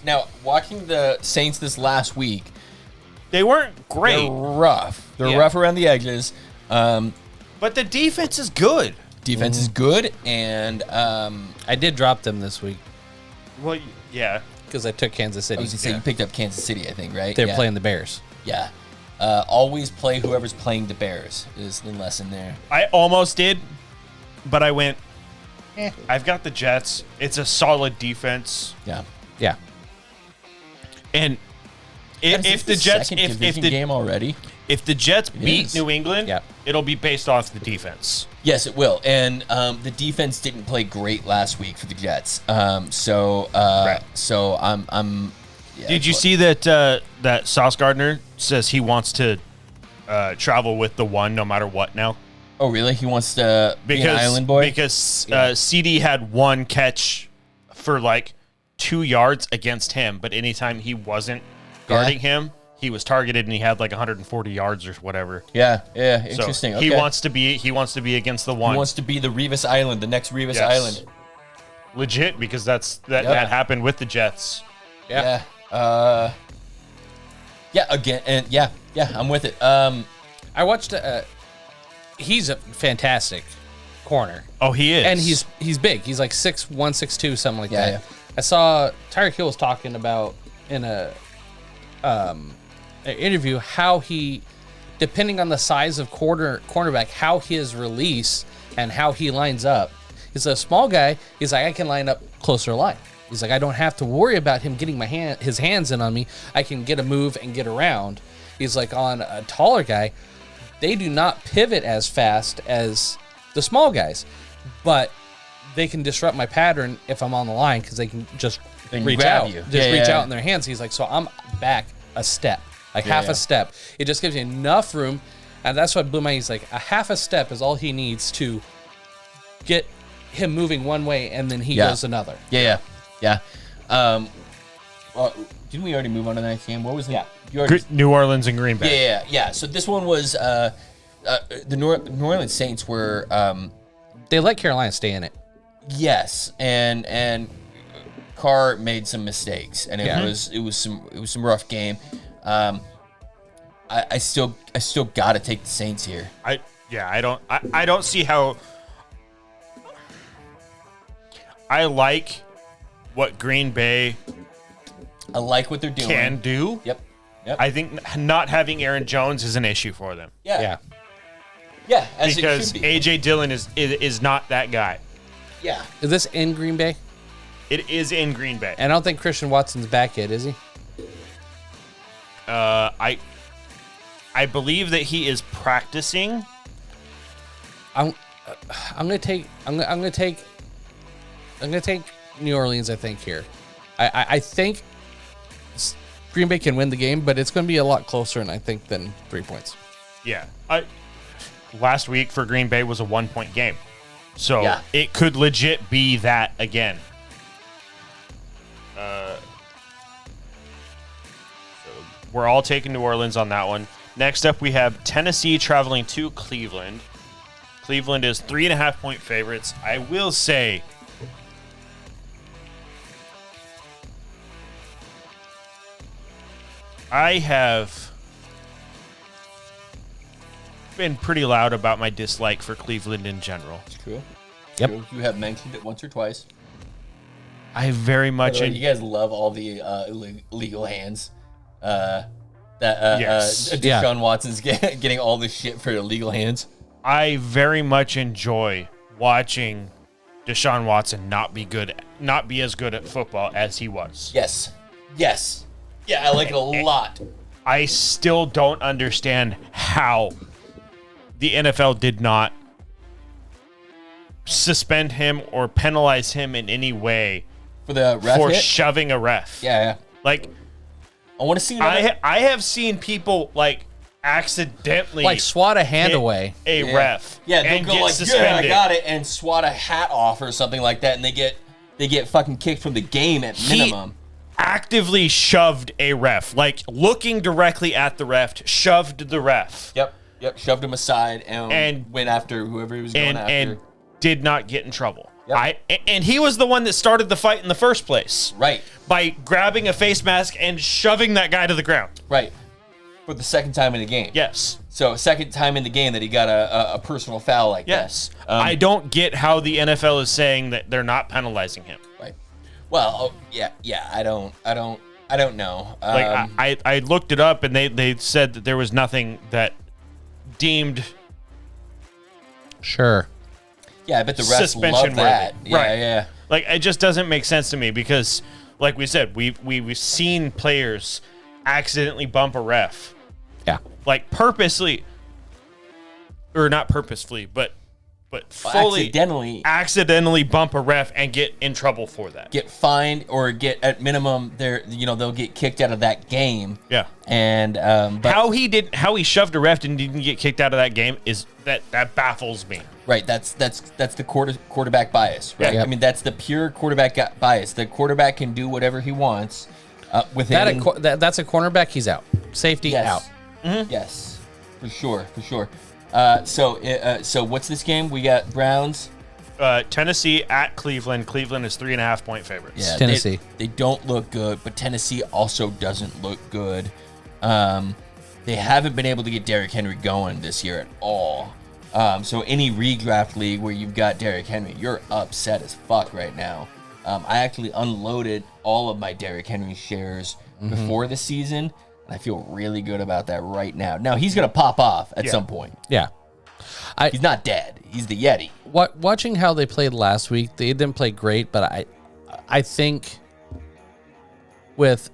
B: watching the Saints this last week,
A: They weren't great,
B: they're rough. They're
A: Yeah.
B: rough around the edges.
A: but the defense is good.
B: Defense is good, and
C: I did drop them this week
A: Well, yeah.
C: because I took Kansas
B: I
C: City.
B: was gonna say you picked up Kansas City, I think, right?
C: They're
B: Yeah.
C: playing the Bears.
B: Yeah. Always play whoever's playing the Bears is the lesson there.
A: I almost did, but I went, I've got the Jets. It's a solid defense.
B: Yeah.
C: Yeah.
A: And if the Jets if the
B: game already.
A: if the Jets beat
B: is.
A: New England,
C: Yeah.
A: it'll be based off the defense.
B: Yes, it will. And the defense didn't play great last week for the Jets. So I'm yeah,
A: Did you see that that Sauce Gardner says he wants to travel with the one no matter what now?
B: Oh, really? He wants to be an island boy?
A: Because CD had one catch for like 2 yards against him, but anytime he wasn't guarding him, he was targeted and he had like 140 yards or whatever.
B: Yeah,
A: So
B: interesting.
A: he
B: Okay.
A: wants to be against the one.
B: He wants to be the Revis Island, the next Revis
A: Yes.
B: Island.
A: Legit, because that
B: Yeah.
A: happened with the Jets.
C: Yeah.
B: Again, and I'm with it.
C: I watched. He's a fantastic corner,
A: Oh, he is.
C: and he's big. He's like 6'1", 6'2", something like
B: Yeah,
C: that.
B: yeah.
C: I saw Tyreek Hill was talking about in a an interview how he, depending on the size of cornerback, how his release and how he lines up. He's a small guy. He's like, I can line up closer to line. He's like, I don't have to worry about him getting his hands in on me. I can get a move and get around. He's like, on a taller guy, they do not pivot as fast as the small guys, but they can disrupt my pattern if I'm on the line because they can just
B: They can
C: reach
B: grab
C: out.
B: you.
C: Just
B: Yeah,
C: reach
B: yeah.
C: out in their hands. He's like, so I'm back a step, like half
B: yeah.
C: a step. It just gives you enough room, and that's what blew my. He's like, a half a step is all he needs to get him moving one way, and then he
B: Yeah.
C: goes another.
B: Yeah. Well, didn't we already move on to the next game? What was the? Yeah. You already,
A: New Orleans and Green Bay.
B: yeah. So this one was the New Orleans Saints were
C: They let Carolina stay in it.
B: yes, and Carr made some mistakes, and it
C: Yeah.
B: was some rough game. I still got to take the Saints here.
A: I don't see how. I like what Green Bay
B: I like what they're doing.
A: can do.
B: Yep.
A: I think not having Aaron Jones is an issue for them
B: Yeah. As
A: because
B: it should be.
A: AJ Dillon is not that guy.
B: Yeah.
C: Is this in Green Bay?
A: It is in Green Bay.
C: And I don't think Christian Watson's back yet, is he?
A: I believe that he is practicing.
C: I'm gonna take New Orleans. I think here, I think Green Bay can win the game, but it's going to be a lot closer, and I think than 3 points.
A: Yeah. Last week for Green Bay was a 1-point game. So
B: Yeah.
A: it could legit be that again. So we're all taking New Orleans on that one. Next up, we have Tennessee traveling to Cleveland. Cleveland is 3.5-point favorites. I will say, I have been pretty loud about my dislike for Cleveland in general.
B: Cool.
C: Yep.
B: Cool. You have mentioned it once or twice.
A: I very much
B: You guys love all the illegal hands that that
A: Yes.
B: Deshaun Watson's getting all this shit for illegal hands.
A: I very much enjoy watching Deshaun Watson not be as good at football as he was.
B: Yes. Yeah, I like it a lot.
A: I still don't understand how the NFL did not suspend him or penalize him in any way
B: For the ref
A: for
B: hit?
A: shoving a ref.
B: Yeah.
A: Like,
B: I want to see another.
A: I have seen people like accidentally
C: Like swat a hand
A: hit
C: away.
A: a ref
B: Yeah, they'll
A: and
B: go
A: get
B: like,
A: suspended.
B: yeah, I got it, and swat a hat off or something like that, and they get fucking kicked from the game at minimum.
A: Actively shoved a ref, like looking directly at the ref, shoved the ref.
B: Yep. Shoved him aside and went after whoever he was going after.
A: And did not get in trouble.
B: Yep.
A: And he was the one that started the fight in the first place.
B: Right.
A: By grabbing a face mask and shoving that guy to the ground.
B: Right. For the second time in the game.
A: Yes.
B: So second time in the game that he got a personal foul like
A: Yes.
B: that.
A: I don't get how the NFL is saying that they're not penalizing him.
B: Right. Well, yeah. I don't know.
A: Like I looked it up and they said that there was nothing that deemed
C: Sure.
B: yeah, I bet the refs
A: suspension
B: love that.
A: worthy.
B: Yeah,
A: Right.
B: yeah.
A: Like it just doesn't make sense to me because, like we said, we've seen players accidentally bump a ref,
C: Yeah.
A: like purposely, or not purposefully, but fully accidentally bump a ref and get in trouble for that.
B: Get fined or get at minimum they'll get kicked out of that game.
A: Yeah.
B: And but
A: How he shoved a ref and didn't get kicked out of that game is that baffles me.
B: right, that's the quarterback bias, right?
C: Yeah.
B: I mean, that's the pure quarterback bias. The quarterback can do whatever he wants within
C: That's a cornerback. He's out. Safety
B: yes.
C: out.
A: Mm-hmm.
B: Yes. For sure. So what's this game? We got Browns.
A: Tennessee at Cleveland. Cleveland is 3.5 point favorites.
B: Yeah,
C: Tennessee.
B: They don't look good, but Tennessee also doesn't look good. They haven't been able to get Derrick Henry going this year at all. So any redraft league where you've got Derrick Henry, you're upset as fuck right now. I actually unloaded all of my Derrick Henry shares before the season, and I feel really good about that right now. Now, he's going to pop off at some point.
C: Yeah.
B: He's not dead. He's the Yeti.
C: Watching how they played last week, they didn't play great, but I think with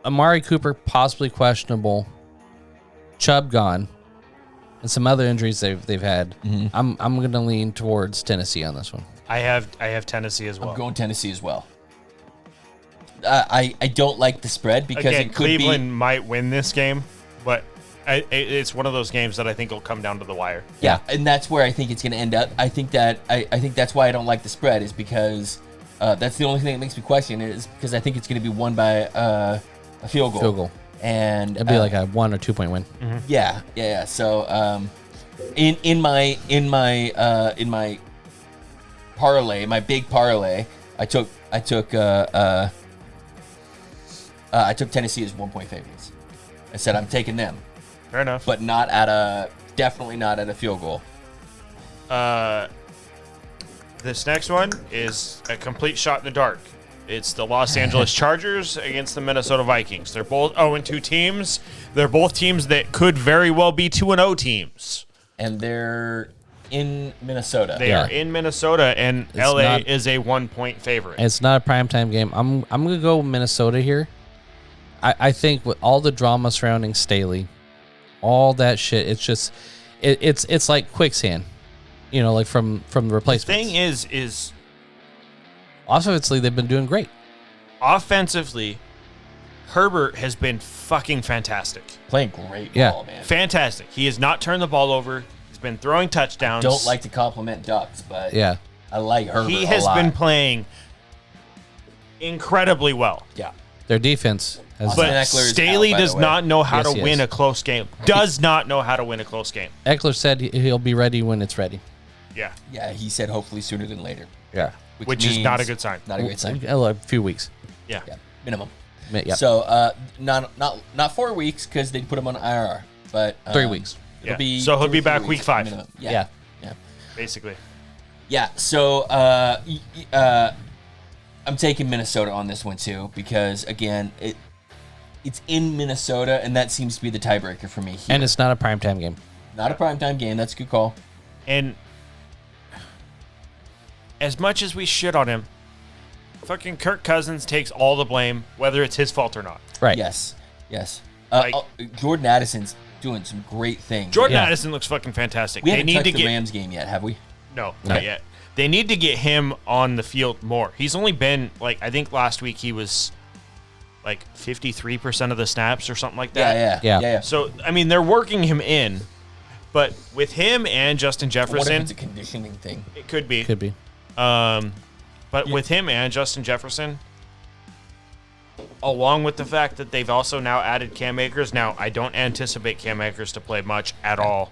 C: Amari Cooper possibly questionable, Chubb gone, and some other injuries they've had, I'm going to lean towards Tennessee on this one.
A: I have Tennessee as well.
B: I'm going Tennessee as well. I don't like the spread because
A: Again,
B: it could
A: Cleveland might win this game, but it's one of those games that I think will come down to the wire.
B: Yeah, and that's where I think it's going to end up. I think that's why I don't like the spread is because that's the only thing that makes me question it is because I think it's going to be won by a field goal.
C: Field goal.
B: And
C: It'd be like a 1 or 2 point win.
B: Yeah. So in my parlay, my big parlay, I took Tennessee as 1 point favorites. I said I'm taking them,
A: Fair enough.
B: but definitely not at a field goal.
A: This next one is a complete shot in the dark. It's the Los Angeles Chargers against the Minnesota Vikings. They're both 0-2 teams. They're both teams that could very well be 2-0 teams.
B: And they're in Minnesota.
A: They are in Minnesota, and
C: It's
A: LA
C: not-
A: is a 1 point favorite.
C: It's not a primetime game. I'm going to go Minnesota here. I think with all the drama surrounding Staley, all that shit, it's just it's like quicksand. You know, like from the replacements.
A: Thing is
C: Offensively, they've been doing great.
A: offensively, Herbert has been fucking fantastic.
B: Playing great
C: Yeah.
B: ball, man.
A: Fantastic. He has not turned the ball over. He's been throwing touchdowns.
B: Don't like to compliment Ducks, but
C: Yeah.
B: I like Herbert
A: He
B: a
A: has
B: lot.
A: been playing incredibly well.
B: Yeah.
C: Their defense has.
B: Austin
A: But
B: Eckler is
A: Staley
B: out, by the
A: does
B: way.
A: not know how
C: Yes,
A: to
C: he
A: win
C: is.
A: a close game. Does not know how to win a close game.
C: Eckler said he'll be ready when it's ready.
A: Yeah.
B: Yeah, he said hopefully sooner than later.
C: Yeah.
A: Which is not a good sign.
B: Not a great sign.
C: A few weeks.
A: Yeah.
B: Yeah, minimum.
C: Yeah.
B: So not 4 weeks because they put him on IR, but
C: 3 weeks.
B: It'll
A: Yeah.
B: be
A: So he'll
B: 2 or
A: be
B: 3
A: back
B: weeks
A: week 5.
B: minimum.
C: Yeah.
B: Yeah.
A: Basically.
B: Yeah. So I'm taking Minnesota on this one too because again it's in Minnesota, and that seems to be the tiebreaker for me here.
C: And it's not a primetime game.
B: Not a primetime game. That's a good call.
A: And as much as we shit on him, fucking Kirk Cousins takes all the blame, whether it's his fault or not.
C: Right.
B: Yes.
A: Like-
B: Jordan Addison's doing some great things.
A: Jordan
C: Yeah.
A: Addison looks fucking fantastic.
B: we
A: They
B: haven't
A: need
B: touched
A: to
B: the
A: get
B: Rams game yet, have we?
A: no, not yet. They need to get him on the field more. He's only been like, I think last week he was like 53% of the snaps or something like that.
C: Yeah.
A: So I mean, they're working him in, but with him and Justin
B: What if
A: Jefferson,
B: it's a conditioning thing?
A: it could be.
C: Could be.
A: But with him and Justin Jefferson, along with the fact that they've also now added Cam Akers. Now, I don't anticipate Cam Akers to play much at all.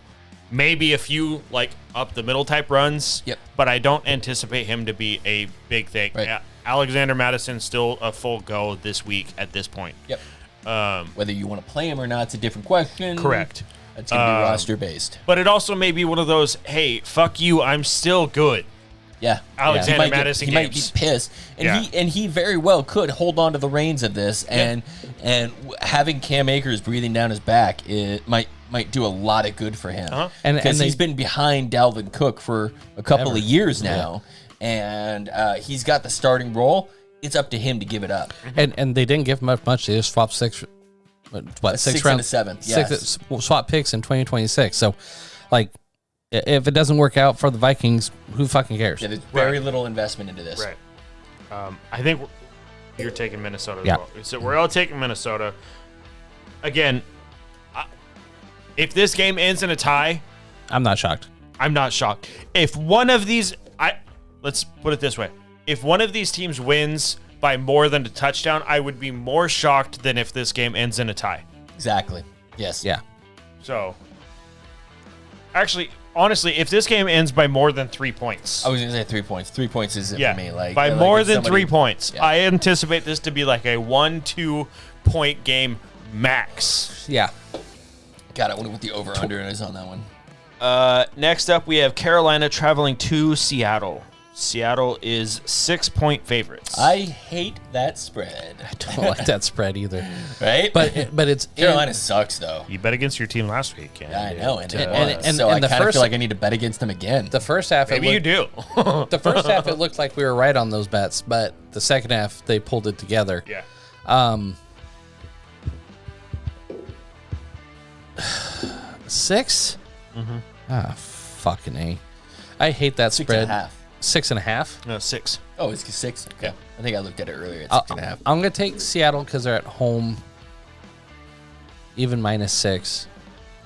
A: Maybe a few, like, up-the-middle type runs.
B: Yep.
A: But I don't anticipate him to be a big thing.
B: Right.
A: Yeah, Alexander Madison's still a full go this week at this point.
B: Yep. Whether you want to play him or not, it's a different question.
A: Correct.
B: It's going to be roster-based.
A: But it also may be one of those, hey, fuck you, I'm still good.
B: Yeah.
A: Alexander
B: He might
A: Madison
B: he might be
A: games.
B: pissed. And he very well could hold on to the reins of this, and having Cam Akers breathing down his back, it might do a lot of good for him.
C: And
B: Because
C: they-
B: he's been behind Dalvin Cook for a couple of years now, and he's got the starting role. It's up to him to give it up.
C: And they didn't give him up much. They just swapped six
B: six
C: rounds,
B: and a seven,
C: six swap picks in 2026. So, like, if it doesn't work out for the Vikings, who fucking cares?
B: Yeah, there's very little investment into this.
A: Right. I think you're taking Minnesota as
C: Yeah.
A: well. So we're all taking Minnesota. Again, if this game ends in a tie,
C: I'm not shocked.
A: I'm not shocked. If one of these, let's put it this way. If one of these teams wins by more than a touchdown, I would be more shocked than if this game ends in a tie.
B: Exactly. Yes.
C: Yeah.
A: So, actually, honestly, if this game ends by more than 3 points,
B: I was going to say 3 points. 3 points is it
A: yeah,
B: for me. Like
A: by
B: like
A: more
B: if
A: than
B: somebody-
A: 3 points,
B: Yeah.
A: I anticipate this to be like a 1-2 point game max.
C: Yeah.
B: God, I wonder what the over-under is on that one.
A: Next up, we have Carolina traveling to Seattle. Seattle is 6-point favorites.
B: I hate that spread.
C: I don't like that spread either.
B: Right?
C: But it's
B: Carolina sucks, though.
A: You bet against your team last week.
B: Yeah, I know. And,
C: and
B: so I
C: the
B: kind of
C: first-
B: feel like I need to bet against them again.
C: the first half.
A: Maybe you do.
C: The first half, it looked like we were right on those bets, but the second half, they pulled it together.
A: Yeah.
C: 6? Ah, fucking A. I hate that
B: 6.5.
C: spread. 6.5.
A: No, 6.
B: Oh, it's 6? Okay. I think I looked at it earlier at
C: I'll-
B: 6.5.
C: I'm going to take Seattle because they're at home, even -6,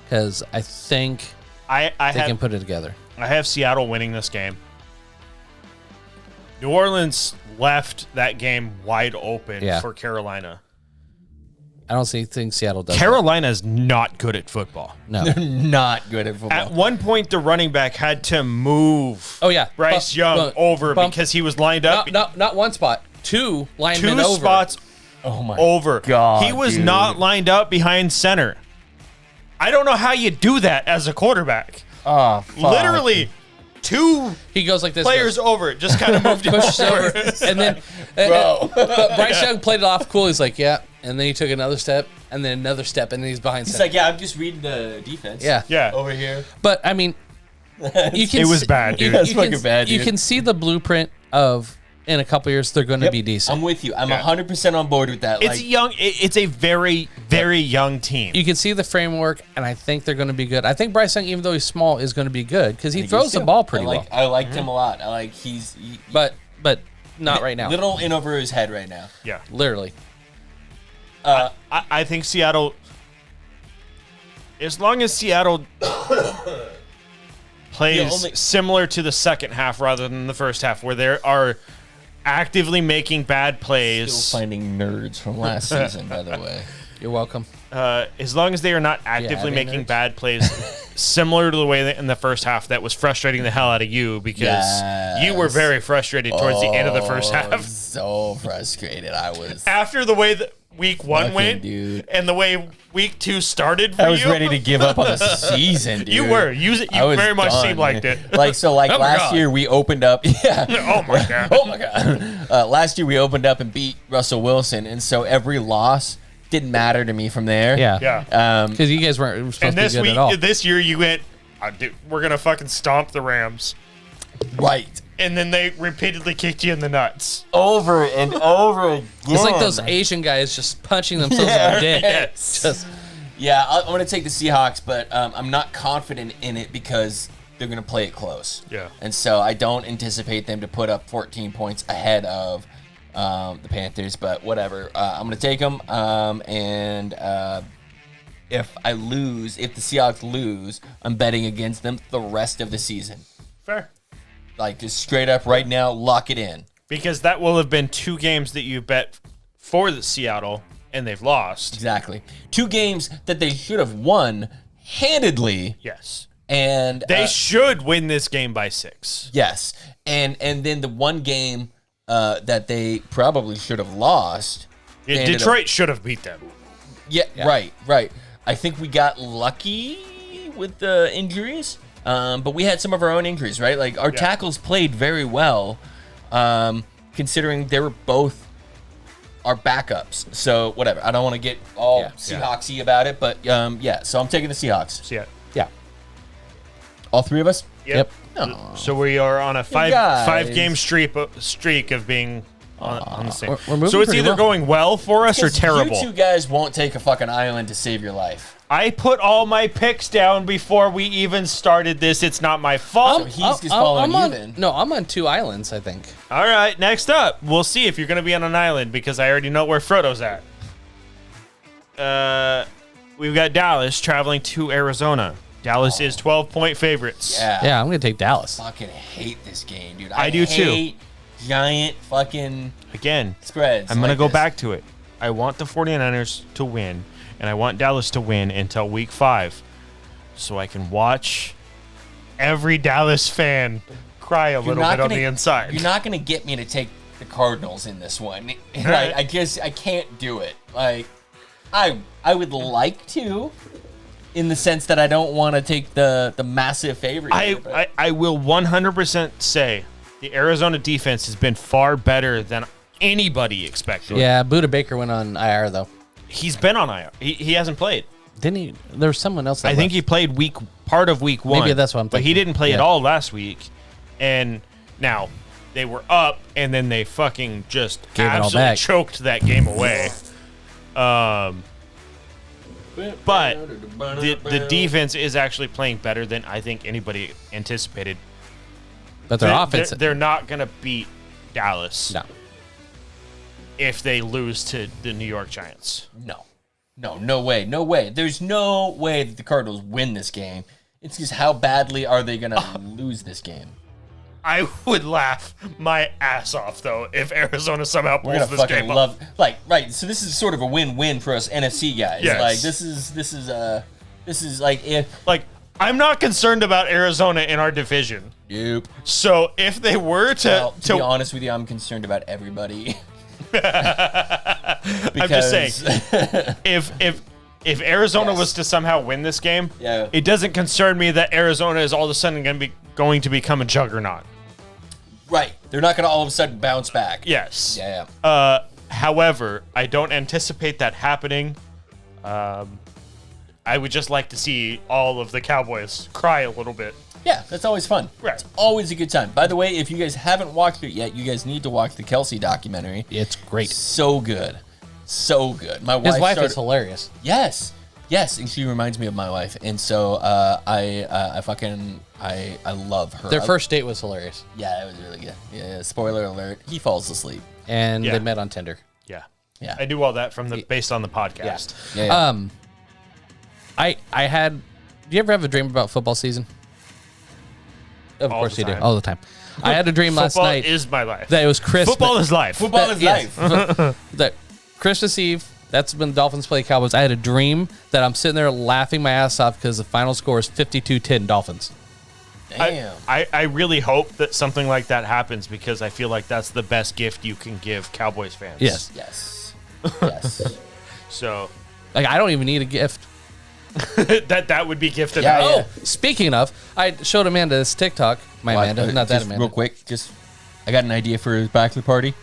C: because I think
A: I
C: they can
A: have
C: put it together.
A: I have Seattle winning this game. New Orleans left that game wide open
C: Yeah.
A: for Carolina.
C: I don't think Seattle does.
A: Carolina's not good at football.
C: that. No.
B: Not good at football.
A: At one point, the running back had to move
C: Oh, yeah.
A: Bryce Young over because he was lined up
C: Not one spot. Two linemen
A: two
C: over.
A: spots
B: oh, my
A: over.
B: God,
A: He was
B: dude.
A: not lined up behind center. I don't know how you do that as a quarterback.
B: Oh, fuck.
A: Literally, two
C: He goes like this.
A: players over, just kind of moved him
C: pushes
A: over.
C: over, and then
B: Bro.
C: but Bryce Young played it off cool. He's like, yeah, and then he took another step, and then another step, and then he's behind.
B: He's
C: center.
B: like, yeah, I'm just reading the defense.
C: Yeah,
A: Yeah.
B: Over here.
C: But I mean, you can.
A: It was
C: see-
A: bad, dude.
B: That's
C: you
B: fucking
C: can,
B: bad,
C: You
B: dude.
C: can see the blueprint of in a couple years they're going to
B: Yep,
C: be decent.
B: I'm with you. I'm
A: Yeah.
B: 100% on board with that.
A: It's young. It's a very, very young team.
C: You can see the framework, and I think they're going to be good. I think Bryce Young, even though he's small, is going to be good because he throws the ball pretty well.
B: I liked him a lot. I like he
C: But not right now.
B: little in over his head right now.
A: Yeah.
C: Literally.
A: I think Seattle, as long as Seattle plays
B: only-
A: similar to the second half rather than the first half, where they are actively making bad plays,
B: Still finding nerds from last season, by the way.
C: You're welcome.
A: as long as they are not actively
B: having
A: making
B: nerds?
A: bad plays, similar to the way that in the first half that was frustrating the hell out of you because you were
B: Yes.
A: very frustrated towards the end of the first
B: Oh,
A: half.
B: so frustrated. I was.
A: After the way that week one
B: Fucking
A: went
B: dude.
A: and the way week two started for
B: I was
A: you,
B: ready to give up on the season, dude.
A: You were. You
B: I was
A: very much
B: done,
A: seemed like
B: man.
A: it.
B: Like so, like
A: Oh my
B: last
A: God.
B: year we opened up. Yeah.
A: Oh my god.
B: Oh my God. Last year we opened up and beat Russell Wilson, and so every loss didn't matter to me from there.
C: Yeah.
A: Yeah.
C: Because you guys weren't supposed
A: And
C: to be good at all.
A: this year, you went, dude, we're going to fucking stomp the Rams.
B: Right.
A: And then they repeatedly kicked you in the nuts.
B: Over and over again.
C: It's like those Asian guys just punching themselves in the dick.
B: Yes.
C: Just,
B: Yeah, I'm going to take the Seahawks, but I'm not confident in it because they're going to play it close.
A: Yeah.
B: And so I don't anticipate them to put up 14 points ahead of the Panthers, but whatever. I'm going to take them, and if the Seahawks lose, I'm betting against them the rest of the season.
A: Fair.
B: Like, just straight up right now, lock it in.
A: Because that will have been 2 games that you bet for the Seattle, and they've lost.
B: Exactly. 2 games that they should have won handedly.
A: Yes.
B: And
A: They should win this game by 6.
B: yes. And then the one game that they probably should have lost.
A: Yeah,
B: they ended
A: Detroit should have beat them.
B: Yeah, right. I think we got lucky with the injuries, but we had some of our own injuries, right? Like our tackles played very well, considering they were both our backups. So whatever. I don't want to get all Seahawksy about it, but so I'm taking the Seahawks.
A: So,
C: yeah.
B: All 3 of us?
C: Yep.
B: No.
A: So we are on a
B: guys.
A: 5-game streak of being on the same.
C: We're moving
A: So it's
C: pretty
A: either
C: well.
A: going well for us or terrible.
B: You 2 guys won't take a fucking island to save your life.
A: I put all my picks down before we even started this. It's not my fault.
B: He's just following you then.
C: No, I'm on 2 islands, I think.
A: All right, next up, we'll see if you're going to be on an island because I already know where Frodo's at. We've got Dallas traveling to Arizona. Dallas is 12-point favorites.
B: Yeah.
C: I'm going to take Dallas.
B: Fucking hate this game, dude.
A: I do too.
B: hate giant fucking
A: Again,
B: spreads.
A: I'm going to
B: like
A: go
B: this.
A: back to it. I want the 49ers to win, and I want Dallas to win until week 5 so I can watch every Dallas fan cry a little bit on the inside.
B: You're not gonna get me to take the Cardinals in this one. Like,
A: right.
B: I guess I can't do it. Like, I would like to, in the sense that I don't want to take the massive favorite.
A: I will 100% say the Arizona defense has been far better than anybody expected.
C: Yeah, Buda Baker went on IR, though.
A: He's been on IR. He hasn't played.
C: Didn't he? There was someone else that
A: I think
C: left.
A: he played part of week 1.
C: Maybe that's what I'm
A: But he
C: thinking.
A: didn't play at
C: Yeah.
A: all last week. And now they were up, and then they fucking just
C: Gave it all
A: absolutely
C: back.
A: choked that game away. But the defense is actually playing better than I think anybody anticipated.
C: But their offense.
A: They're not going to beat Dallas
C: No.
A: if they lose to the New York Giants.
B: No way. There's no way that the Cardinals win this game. It's just how badly are they gonna lose this game?
A: I would laugh my ass off, though, if Arizona somehow
B: We're
A: pulls
B: gonna
A: this
B: fucking
A: game up.
B: love, right? So this is sort of a win-win for us NFC guys.
A: Yes.
B: Like this is like if
A: Like, I'm not concerned about Arizona in our division.
B: nope.
A: So if they were
B: Well, to be honest with you, I'm concerned about everybody.
A: I'm just saying, if Arizona
B: Yes.
A: was to somehow win this game,
B: Yeah.
A: it doesn't concern me that Arizona is all of a sudden going to become a juggernaut.
B: Right. They're not going to all of a sudden bounce back.
A: Yes.
B: Yeah.
A: However, I don't anticipate that happening. I would just like to see all of the Cowboys cry a little bit.
B: Yeah, that's always fun.
A: Right.
B: It's always a good time. By the way, if you guys haven't watched it yet, you guys need to watch the Kelsey documentary.
C: It's great.
B: So good. So good. My
C: His wife
B: started,
C: is hilarious.
B: Yes, and she reminds me of my wife, and so I love her.
C: Their first date was hilarious.
B: Yeah, it was really good. Yeah, spoiler alert: he falls asleep.
C: And
A: Yeah.
C: they met on Tinder.
A: Yeah.
B: Yeah.
A: I do all that based on the podcast.
B: Yeah.
C: I had. Do you ever have a dream about football season? Of
A: All
C: course
A: the
C: you do.
A: time.
C: All the time. I had a dream last
A: Football
C: night
A: is my life.
C: that it was Christmas.
A: Football is life.
B: Football is
C: Yes.
B: life.
C: That Christmas Eve. That's when the Dolphins play Cowboys. I had a dream that I'm sitting there laughing my ass off because the final score is 52-10 Dolphins.
B: Damn.
A: I really hope that something like that happens because I feel like that's the best gift you can give Cowboys fans.
C: Yes.
B: Yes.
A: So
C: Like I don't even need a gift.
A: that would be gifted.
B: Yeah,
A: out.
B: yeah.
C: Oh, speaking of, I showed Amanda this TikTok. My Amanda, not that
B: Just
C: Amanda.
B: Real quick, I got an idea for his bachelor party.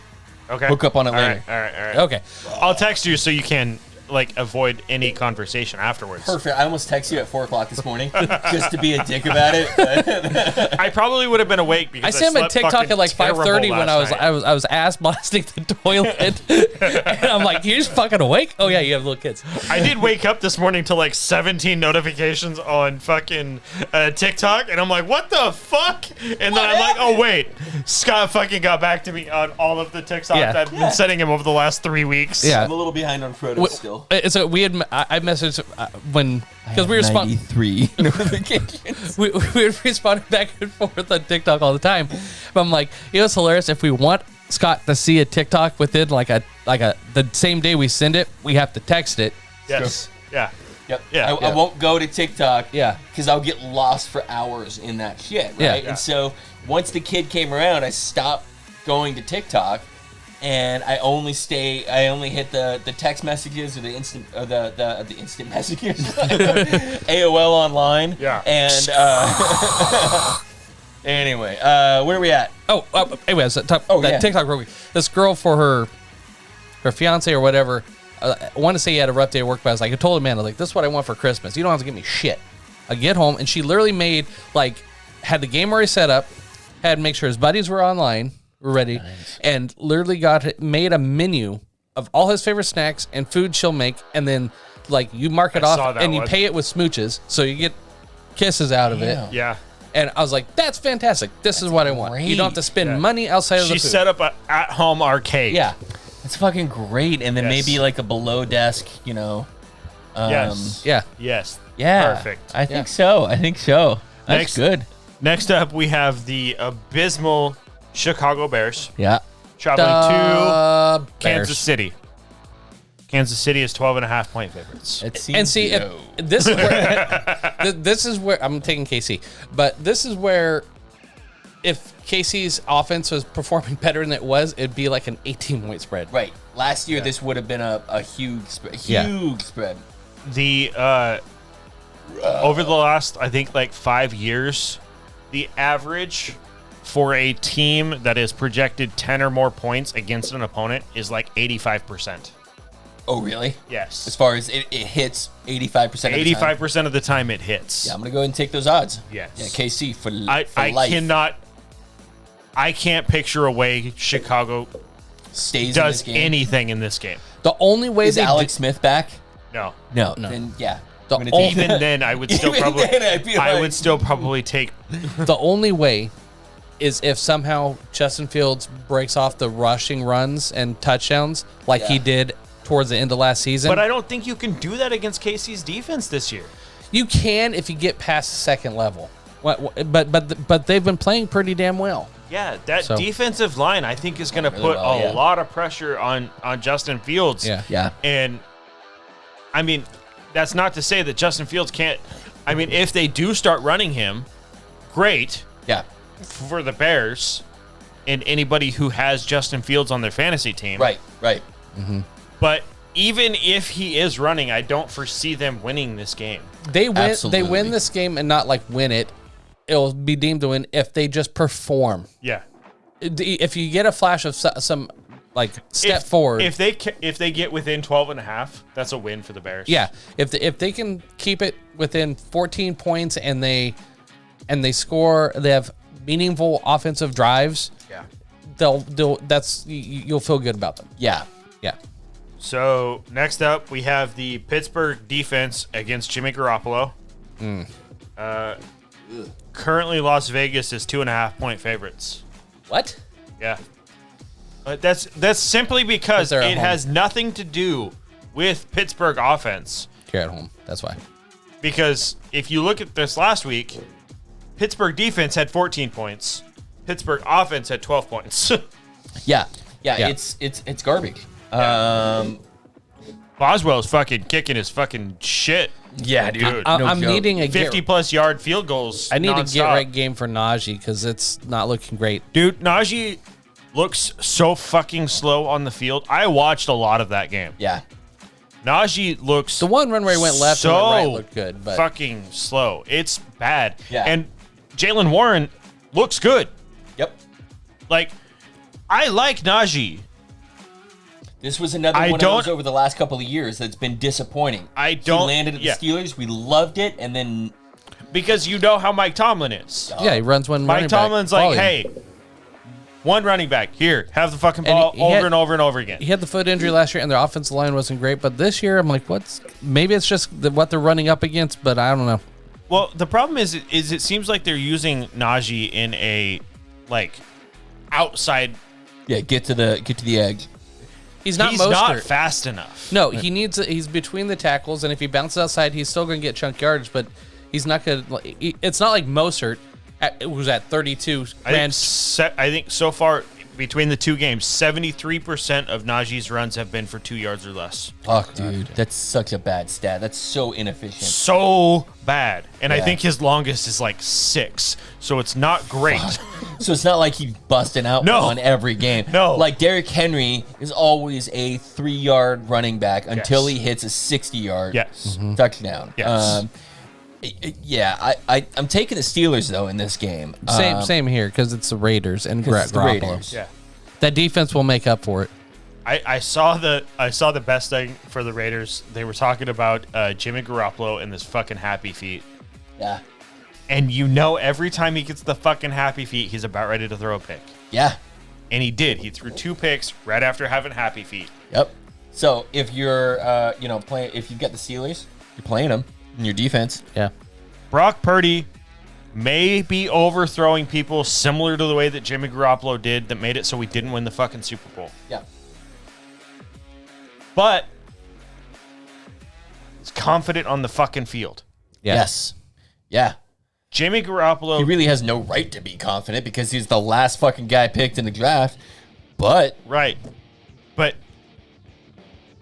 A: Okay.
B: Hook up on it
A: All
B: later.
A: All right.
C: Okay.
A: I'll text you so you can like avoid any conversation afterwards.
B: Perfect. I almost texted you at 4 o'clock this morning just to be a dick about it.
A: I probably would have been awake because
C: I sent him a
A: slept
C: TikTok
A: fucking
C: at like 5:30 when
A: last night.
C: I was ass blasting the toilet, and I'm like, "You're just fucking awake? Oh yeah, you have little kids."
A: I did wake up this morning to like 17 notifications on fucking TikTok, and I'm like, what the fuck? And then I'm like, oh wait, Scott fucking got back to me on all of the TikToks
C: Yeah.
A: I've been sending him over the last 3 weeks.
C: Yeah.
B: I'm a little behind on Frodo still.
C: So we had I messaged when because we respond
B: 93 notifications.
C: we responded back and forth on TikTok all the time. But I'm like, it was hilarious. If we want Scott to see a TikTok within like a the same day we send it, we have to text it.
A: Yes. Yeah.
B: Yep.
A: Yeah.
B: I won't go to TikTok.
C: Yeah.
B: Because I'll get lost for hours in that shit. Right.
C: Yeah.
B: And so once the kid came around, I stopped going to TikTok, and I only hit the text messages or the instant messages, AOL online.
A: Yeah.
B: And anyway, where are we at?
C: Anyways, that
B: yeah.
C: TikTok real quick. This girl for her fiance or whatever. I want to say he had a rough day at work, but I was like, I told him, man, I was like, this is what I want for Christmas. You don't have to give me shit. I get home, and she literally had the game already set up, had make sure his buddies were online, were ready, and literally made a menu of all his favorite snacks and food she'll make, and then like you mark it
A: I saw
C: off
A: that
C: and you
A: one.
C: pay it with smooches, so you get kisses out of it.
A: Yeah.
C: And I was like, that's fantastic. This is what I want. You don't have to spend
A: Yeah.
C: money outside of the
A: She
C: food.
A: set up an at-home arcade.
C: Yeah.
B: It's fucking great. And then
A: Yes.
B: maybe like a below desk,
A: Yes.
C: Yeah.
A: Yes.
B: Yeah.
A: Perfect.
B: I think so. That's
A: Next-
B: good.
A: Next up, we have the abysmal Chicago Bears
B: Yeah.
A: traveling to
C: Bears.
A: Kansas City. Kansas City is 12.5 point favorites.
B: It seems
C: And see, if
B: low.
C: this is where this is where I'm taking KC, but this is where if KC's offense was performing better than it was, it'd be like an 18-point spread.
B: Right. Last year, this would have been a huge spread.
C: Yeah.
B: Spread.
A: The over the last, I think, like 5 years, the average for a team that is projected 10 or more points against an opponent is like 85%.
B: Oh, really?
A: Yes.
B: As far as it hits 85% of the time.
A: 85% of the time it hits.
B: Yeah, I'm going to go ahead and take those odds.
A: Yes.
B: Yeah, KC for
A: I
B: life.
A: I can't picture a way Chicago
B: Stays in
A: does
B: this game.
A: anything in this game.
C: The only way
B: Is
C: they
B: Alex Smith back?
A: No.
B: No.
C: No.
B: Then, yeah.
C: The
B: I'm gonna take
C: only-
A: Even then, I would still
B: Even
A: probably.
B: then, I'd be
A: I
B: like-
A: would still probably take.
C: the only way is if somehow Justin Fields breaks off the rushing runs and touchdowns like he
B: Yeah.
C: did towards the end of last season.
A: But I don't think you can do that against KC's defense this year.
C: You can if you get past the second level. But they've been playing pretty damn well.
A: Yeah, that
C: So-
A: defensive line, I think, is going to
B: Really
A: put
B: well,
A: a
B: yeah.
A: lot of pressure on Justin Fields.
C: Yeah.
B: Yeah.
A: And, I mean, that's not to say that Justin Fields can't. I mean, if they do start running him, great
B: Yeah.
A: for the Bears and anybody who has Justin Fields on their fantasy team.
B: Right.
A: But even if he is running, I don't foresee them winning this game.
C: They win.
B: Absolutely.
C: They win this game and not like win it. It'll be deemed to win if they just perform.
A: Yeah.
C: If you get a flash of some like step forward,
A: If they get within 12.5, that's a win for the Bears.
C: yeah. If they can keep it within 14 points and they score, they have meaningful offensive drives.
A: Yeah.
C: You'll feel good about them.
B: Yeah.
C: Yeah.
A: So next up, we have the Pittsburgh defense against Jimmy Garoppolo. Currently, Las Vegas is 2.5 point favorites.
C: What?
A: Yeah, but that's simply because
C: they're at
A: it
C: home.
A: has nothing to do with Pittsburgh offense.
C: You're at home. That's why.
A: Because if you look at this last week, Pittsburgh defense had 14 points. Pittsburgh offense had 12 points.
B: Yeah.
C: Yeah.
B: It's garbage.
A: Boswell's fucking kicking his fucking shit.
B: Yeah, dude.
C: I'm needing a
A: 50 plus yard field goals.
C: I need a
A: nonstop.
C: get right game for Najee because it's not looking great.
A: Dude, Najee looks so fucking slow on the field. I watched a lot of that game.
B: Yeah.
A: Najee looks
C: The one run where he went left and went right
A: so
C: looked good, but
A: fucking slow. It's bad.
B: Yeah.
A: And Jalen Warren looks good.
B: Yep.
A: Like, I like Najee.
B: This was another one of those over the last couple of years that's been disappointing. He landed at the Steelers. We loved it, and then
A: because you know how Mike Tomlin is.
C: Yeah, he runs one.
A: Mike Tomlin's like, hey, one running back here, have the fucking ball over and over and over again.
C: He had the foot injury last year, and their offensive line wasn't great. But this year, I'm like, maybe it's just what they're running up against, but I don't know.
A: Well, the problem is it seems like they're using Najee in a outside.
B: Yeah, get to the edge.
C: He's not
A: fast enough.
C: No, he's between the tackles, and if he bounces outside, he's still going to get chunk yardage, but he's not going to. It's not like Mostert, who's at 32.
A: I think so far between the two games, 73% of Najee's runs have been for 2 yards or less.
B: Fuck, dude, that's such a bad stat. That's so inefficient.
A: So bad, and I think his longest is 6, so it's not great.
B: So it's not like he's busting out on every game.
A: No.
B: Like Derrick Henry is always a 3-yard running back until he hits a 60-yard touchdown.
A: Yes.
B: I'm taking the Steelers though in this game.
C: Same here because it's the Raiders and Garoppolo.
A: Yeah,
C: that defense will make up for it.
A: I saw the best thing for the Raiders. They were talking about Jimmy Garoppolo and this fucking happy feet.
B: Yeah.
A: And every time he gets the fucking happy feet, he's about ready to throw a pick.
B: Yeah.
A: And he did. He threw 2 picks right after having happy feet.
B: Yep. So if you're playing, if you've got the Steelers, you're playing them in your defense.
C: Yeah.
A: Brock Purdy may be overthrowing people similar to the way that Jimmy Garoppolo did that made it so we didn't win the fucking Super Bowl.
B: Yeah.
A: But he's confident on the fucking field.
C: Yeah.
B: Yes. Yeah.
A: Jimmy Garoppolo.
B: He really has no right to be confident because he's the last fucking guy picked in the draft. But.
A: Right. But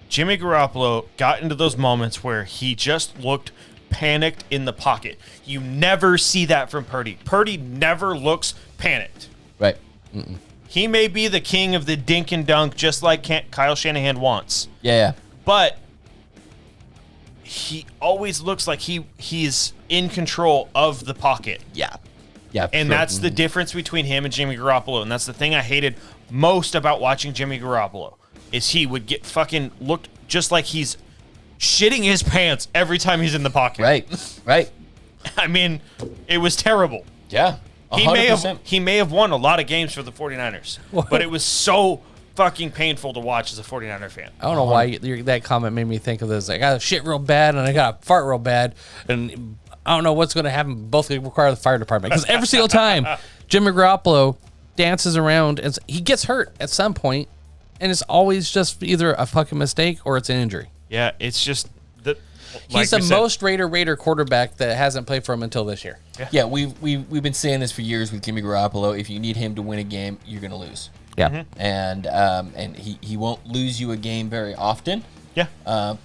A: Jimmy Garoppolo got into those moments where he just looked panicked in the pocket. You never see that from Purdy. Purdy never looks panicked.
B: Right.
A: He may be the king of the dink and dunk just like Kyle Shanahan wants.
B: Yeah.
A: But he always looks like he's in control of the pocket.
B: Yeah. Yeah.
A: And that's the difference between him and Jimmy Garoppolo. And that's the thing I hated most about watching Jimmy Garoppolo is he would get fucking looked just like he's shitting his pants every time he's in the pocket.
B: Right.
A: I mean, it was terrible.
B: Yeah. 100%.
A: He may have won a lot of games for the 49ers, but it was so fucking painful to watch as a 49er fan.
C: I don't know why that comment made me think of this. I got shit real bad and I got to fart real bad, and I don't know what's going to happen. Both require the fire department because every single time Jimmy Garoppolo dances around and he gets hurt at some point, and it's always just either a fucking mistake or it's an injury.
A: Yeah, it's just that
C: he's the most Raider quarterback that hasn't played for him until this year.
B: Yeah, we've been saying this for years with Jimmy Garoppolo. If you need him to win a game, you're going to lose.
C: Yeah.
B: And he won't lose you a game very often.
A: Yeah.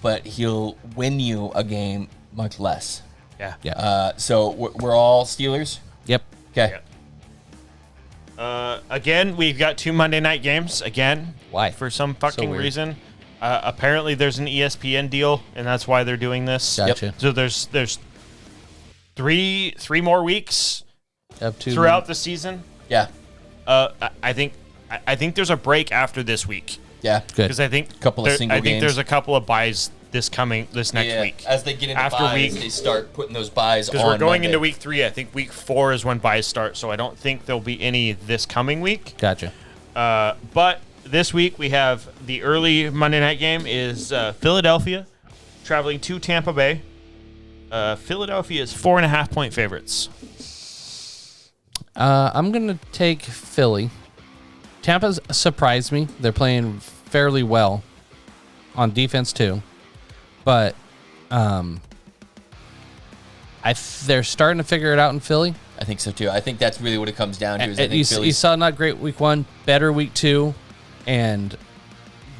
B: But he'll win you a game much less.
A: Yeah.
C: Yeah.
B: So we're all Steelers?
C: Yep.
B: Okay.
A: Again, we've got 2 Monday night games again.
C: Why?
A: For some fucking
C: weird.
A: reason. Apparently there's an ESPN deal, and that's why they're doing this.
C: Gotcha.
B: Yep.
A: So there's three more weeks
C: Up to
A: throughout the season.
B: Yeah.
A: I think there's a break after this week
B: Yeah.
C: Good.
A: because I think
B: Couple of single
A: I think
B: games.
A: there's a couple of buys this next week.
B: As they get into
A: After
B: buys,
A: week-
B: they start putting those buys on
A: Because we're going
B: Monday.
A: into week 3. I think week 4 is when buys start, so I don't think there'll be any this coming week.
C: Gotcha.
A: But this week we have the early Monday night game is Philadelphia traveling to Tampa Bay. Philadelphia is 4.5-point favorites.
C: I'm going to take Philly. Tampa's surprised me. They're playing fairly well on defense too. But they're starting to figure it out in Philly.
B: I think so too. I think that's really what it comes down to. Is I
C: And
B: think
C: you
B: Philly's
C: saw not great week 1, better week 2, and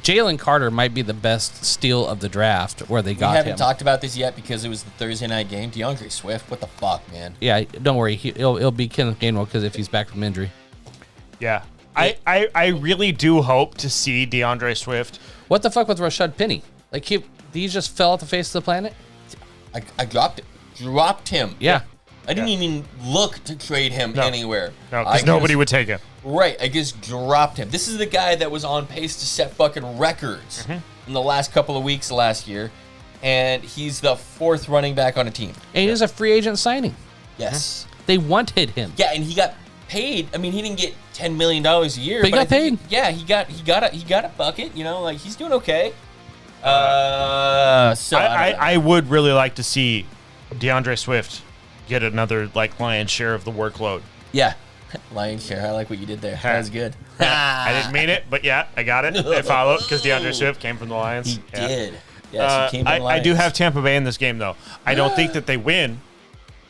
C: Jalen Carter might be the best steal of the draft where they
B: We
C: got
B: haven't
C: him.
B: talked about this yet because it was the Thursday night game. DeAndre Swift, what the fuck, man?
C: Yeah, don't worry. He'll be Kenneth Gainwell because if he's back from injury.
A: Yeah. I really do hope to see DeAndre Swift.
C: What the fuck with Rashad Penny? Like he just fell off the face of the planet?
B: I dropped him.
C: Yeah.
B: I didn't even look to trade him anywhere.
A: No, because nobody would take him.
B: Right, I just dropped him. This is the guy that was on pace to set fucking records in the last couple of weeks last year, and he's the 4th running back on a team.
C: And he was a free agent signing.
B: Yes.
C: They wanted him.
B: Yeah, and he got paid. I mean, he didn't get $10 million a year.
C: But he got paid.
B: He got a bucket. You know, like he's doing okay. I
A: would really like to see DeAndre Swift get another lion's share of the workload.
B: Yeah, lion's share. I like what you did there. That was good.
A: I didn't mean it, but yeah, I got it. I followed because DeAndre Swift came from the Lions.
B: He did. Yes, he came from the
A: I
B: Lions.
A: do have Tampa Bay in this game, though. I don't think that they win,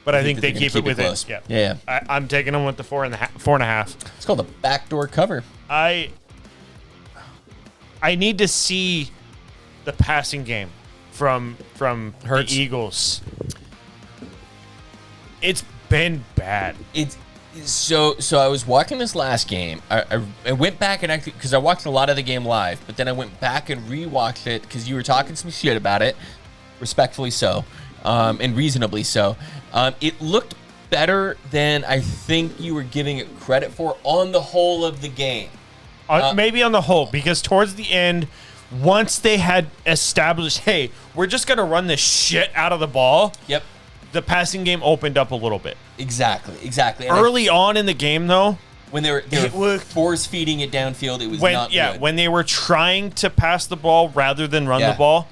A: but I think they keep it within.
B: Close. Yeah.
A: I'm taking them with the 4.5.
B: It's called a backdoor cover.
A: I need to see the passing game from the Eagles. It's been bad.
B: So I was watching this last game. I went back and actually, because I watched a lot of the game live, but then I went back and rewatched it because you were talking some shit about it, respectfully so, and reasonably so. It looked better than I think you were giving it credit for on the whole of the game.
A: Maybe on the whole, because towards the end, once they had established, hey, we're just going to run this shit out of the ball.
B: Yep.
A: The passing game opened up a little bit.
B: Exactly. And
A: early on in the game, though,
B: when they were force feeding it downfield, it was not good.
A: When they were trying to pass the ball rather than run the ball,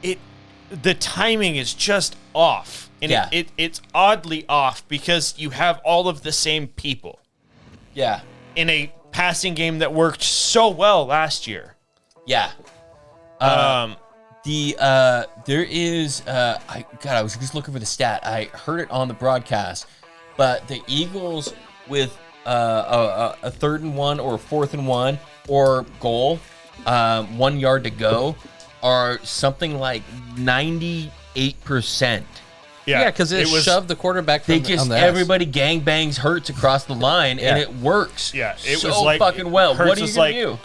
A: the timing is just off. And it's oddly off because you have all of the same people.
B: Yeah.
A: In a passing game that worked so well last year.
B: Yeah. There is I was just looking for the stat. I heard it on the broadcast, but the Eagles with a 3rd and 1 or 4th and 1 or goal, 1 yard to go, are something like 98%.
C: Yeah, because it shoved the quarterback from
B: everybody gangbangs Hurts across the line, and it works.
A: Yeah, it
B: so
A: was like
B: fucking well.
A: Hurts
B: what are you gonna do?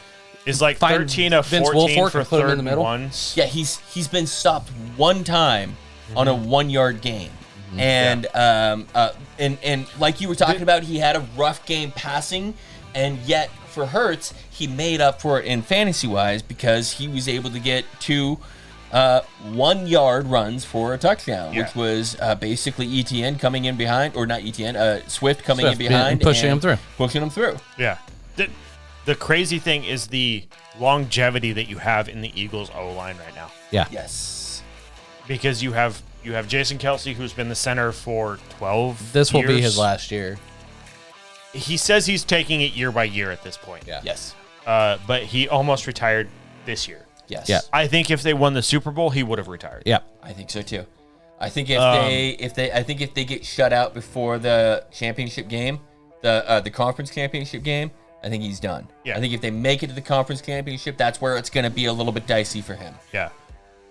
A: Is like 13 of 14 for 3rd and ones.
B: Yeah, he's been stopped one time on a 1 yard gain, and like you were talking about, he had a rough game passing, and yet for Hurts, he made up for it in fantasy wise because he was able to get 2 1 yard runs for a touchdown, which was basically ETN coming in behind, or not ETN, Swift coming in behind
C: and pushing him through.
A: Yeah. The crazy thing is the longevity that you have in the Eagles O-line right now.
C: Yeah.
B: Yes.
A: Because you have Jason Kelce, who's been the center for 12 years.
C: This will be his last year.
A: He says he's taking it year by year at this point.
C: Yeah.
B: Yes.
A: But he almost retired this year.
B: Yes.
C: Yeah.
A: I think if they won the Super Bowl, he would have retired.
C: Yeah.
B: I think so too. I think if they get shut out before the championship game, the conference championship game, I think he's done.
A: Yeah.
B: I think if they make it to the conference championship, that's where it's going to be a little bit dicey for him.
A: Yeah.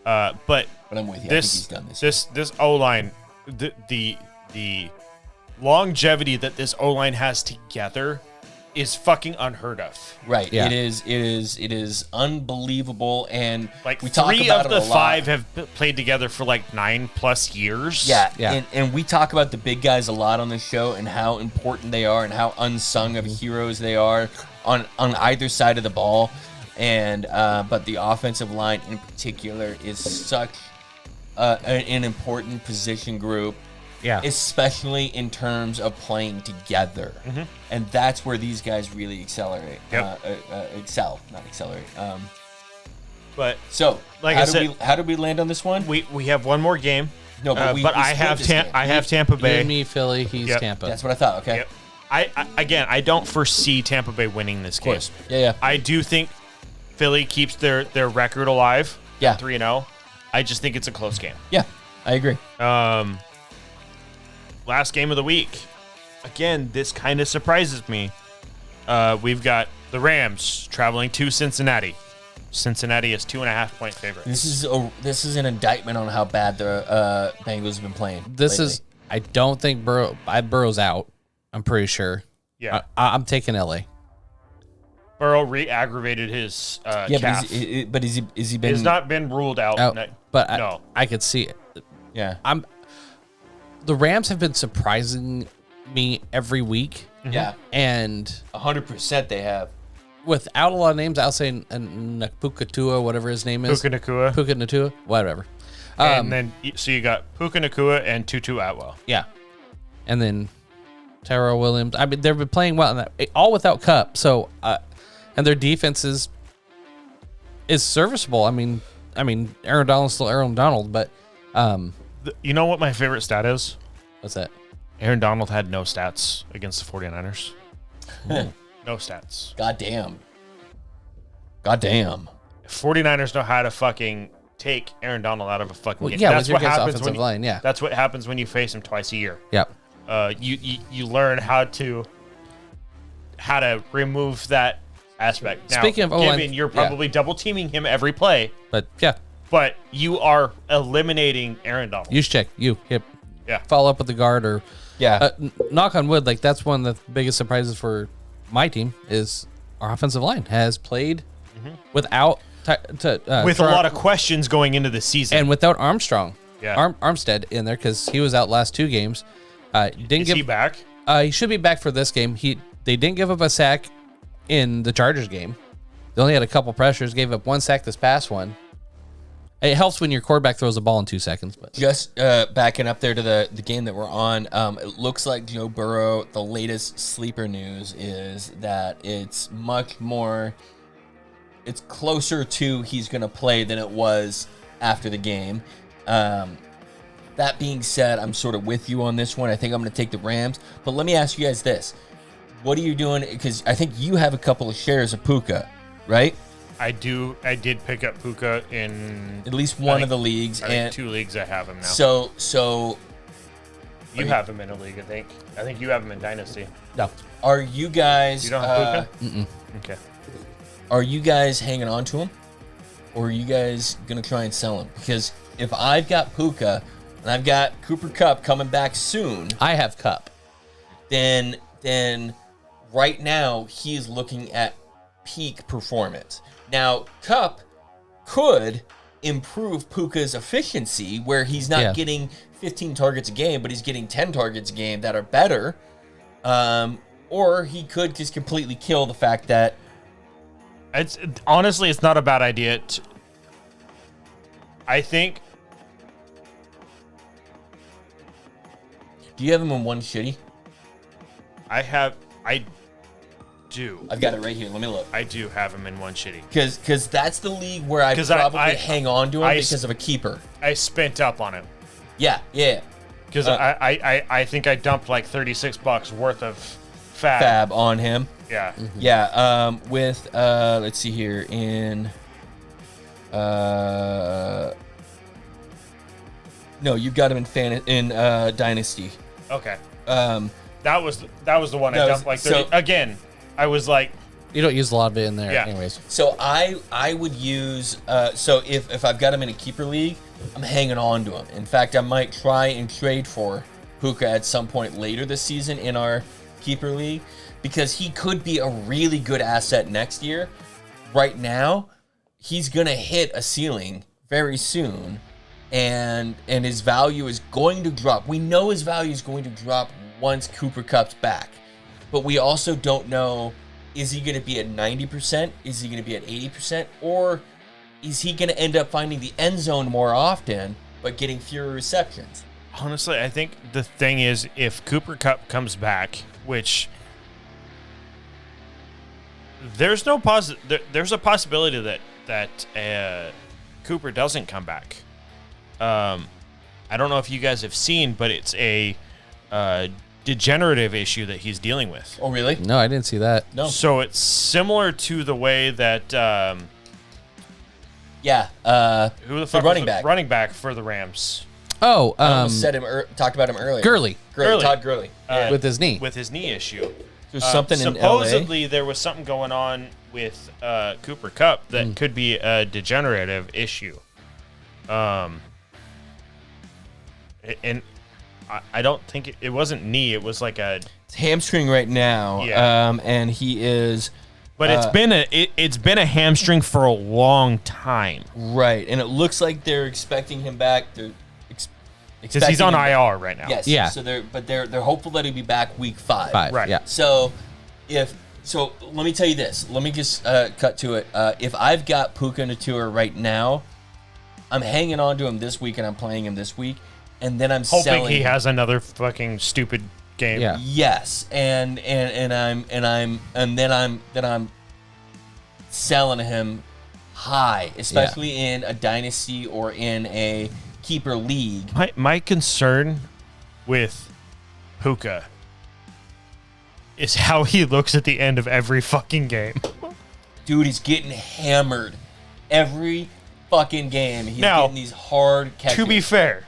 A: But
B: I'm with you. I think he's done
A: this O-line, the longevity that this O-line has together is fucking unheard of.
B: Right.
C: Yeah.
B: It is unbelievable, and
A: like
B: we talk
A: 3
B: about
A: of the
B: it a
A: 5
B: lot.
A: have played together for like 9+ years.
B: Yeah. And we talk about the big guys a lot on this show and how important they are and how unsung of heroes they are on either side of the ball. And but the offensive line in particular is such an important position group.
C: Yeah.
B: Especially in terms of playing together. And that's where these guys really accelerate.
A: Yep.
B: Excel, not accelerate.
A: But
B: so,
A: like
B: how did we land on this one?
A: we have one more game.
B: No, but
A: I have Tampa Bay.
C: You and me, Philly. He's
A: Yep.
C: Tampa.
B: That's what I thought. Okay.
A: Yep. I don't foresee Tampa Bay winning this game.
B: Of course. Yeah.
A: I do think Philly keeps their record alive.
B: Yeah.
A: 3-0. I just think it's a close game.
B: Yeah, I agree.
A: Last game of the week. Again, this kind of surprises me. We've got the Rams traveling to Cincinnati. Cincinnati is 2.5-point favorite.
B: This is an indictment on how bad the Bengals have been playing.
C: I don't think Burrow's out. I'm pretty sure.
A: Yeah.
C: I'm taking LA.
A: Burrow re-aggravated his calf.
B: But is he been?
A: He's not been ruled out.
C: But
A: no.
C: I could see it.
B: Yeah.
C: the Rams have been surprising me every week,
B: Yeah,
C: and
B: 100% they have.
C: without a lot of names, I'll say Napukatua, whatever his name is.
A: Puka Nakua.
C: Puka Natua, whatever.
A: And then, so you got Puka Nakua and Tutu Atwell.
C: Yeah. And then Tyrell Williams. I mean, they've been playing well, in that, all without Cup. So, and their defense is serviceable. I mean, Aaron Donald's still Aaron Donald, but
A: You know what my favorite stat is?
C: what's that?
A: Aaron Donald had no stats against the 49ers. No stats.
B: Goddamn.
A: 49ers know how to fucking take Aaron Donald out of a fucking game.
C: Yeah,
A: That's
C: with your
A: what
C: guys'
A: happens when
C: offensive line. Yeah.
A: That's what happens when you face him twice a year.
C: Yeah.
A: You learn how to remove that aspect. Now,
C: Speaking of O-line,
A: given you're probably double teaming him every play,
C: But yeah,
A: but you are eliminating Aaron Donald.
C: use check. Yep.
A: Yeah.
C: Follow up with the guard or
B: Yeah.
C: knock on wood. Like that's one of the biggest surprises for my team is our offensive line has played without
A: with a lot of questions going into the season.
C: and without Armstrong.
A: Yeah.
C: Armstead in there because he was out last 2 games.
A: Is he back?
C: He should be back for this game. They didn't give up a sack in the Chargers game. They only had a couple pressures. Gave up 1 sack this past one. It helps when your quarterback throws the ball in 2 seconds. But
B: Just backing up there to the game that we're on, it looks like Joe Burrow, the latest sleeper news is that it's much more, it's closer to he's going to play than it was after the game. That being said, I'm sort of with you on this one. I think I'm going to take the Rams. But let me ask you guys this. What are you doing? Because I think you have a couple of shares of Puka, right?
A: I did pick up Puka in
B: At least one of the leagues.
A: I think
B: And
A: 2 leagues I have him now.
B: so
A: you have him in a league, I think. I think you have him in Dynasty.
C: no,
B: are you guys...
A: You don't have Puka? Okay.
B: Are you guys hanging on to him, or are you guys gonna try and sell him? Because if I've got Puka and I've got Cooper Kupp coming back soon,
C: I have Cup.
B: then right now he's looking at peak performance. Now Kupp could improve Puka's efficiency, where he's not getting 15 targets a game, but he's getting 10 targets a game that are better. Or he could just completely kill the fact that.
A: It's honestly, it's not a bad idea. I think.
B: Do you have him in one shitty?
A: I do.
B: I've got it right here. Let me look.
A: I do have him in one shitty.
B: Because that's the league where I
A: 'Cause
B: probably
A: I-
B: hang on to him
A: I-
B: because of a keeper.
A: I spent up on him
B: Yeah.
A: because I think I dumped like $36 worth of
B: Fab on him.
A: Yeah.
B: Yeah. With let's see here in no, you've got him in Dynasty.
A: Okay.
B: That
A: was the one I
B: That was-
A: dumped like 30.
B: so-
A: Again, I was like,
C: You don't use a lot of it in there,
A: Yeah.
C: anyways.
B: So I would use so if I've got him in a keeper league, I'm hanging on to him. In fact, I might try and trade for Puka at some point later this season in our keeper league, because he could be a really good asset next year. Right now, he's gonna hit a ceiling very soon, and his value is going to drop. We know his value is going to drop once Cooper Kupp's back, but we also don't know. Is he going to be at 90%? Is he going to be at 80%? Or is he going to end up finding the end zone more often, but getting fewer receptions?
A: honestly, I think the thing is, if Cooper Kupp comes back, which there's a possibility that Cooper doesn't come back. I don't know if you guys have seen, but it's a degenerative issue that he's dealing with.
B: Oh, really?
C: No, I didn't see that.
B: No.
A: So it's similar to the way that
B: Yeah.
A: who the fuck
B: running
A: was the
B: back.
A: running back for the Rams
C: Oh,
B: I almost talked about him earlier.
C: Gurley
A: Gurley.
B: Todd Gurley.
C: with his knee.
A: with his knee issue.
B: There's something in LA.
A: Supposedly there was something going on with Cooper Kupp that could be a degenerative issue. And I don't think it wasn't knee. It was like a.
B: It's hamstring right now.
A: Yeah.
B: And he is
A: But it's been a hamstring for a long time.
B: right, and it looks like they're expecting him back. They're
A: Because he's on IR right now.
B: Yes.
C: Yeah.
B: So they're hopeful that he'll be back week 5.
A: Right.
C: Yeah.
B: So let me tell you this. Let me just cut to it. If I've got Puka and Atua right now, I'm hanging on to him this week and I'm playing him this week, and then I'm
A: Hoping
B: selling.
A: he has another fucking stupid game.
C: Yeah.
B: Yes, and then I'm selling him high, especially in a dynasty or in a keeper league.
A: My concern with Puka is how he looks at the end of every fucking game.
B: Dude, he's getting hammered every fucking game. He's
A: Now,
B: getting these hard catches.
A: To be fair,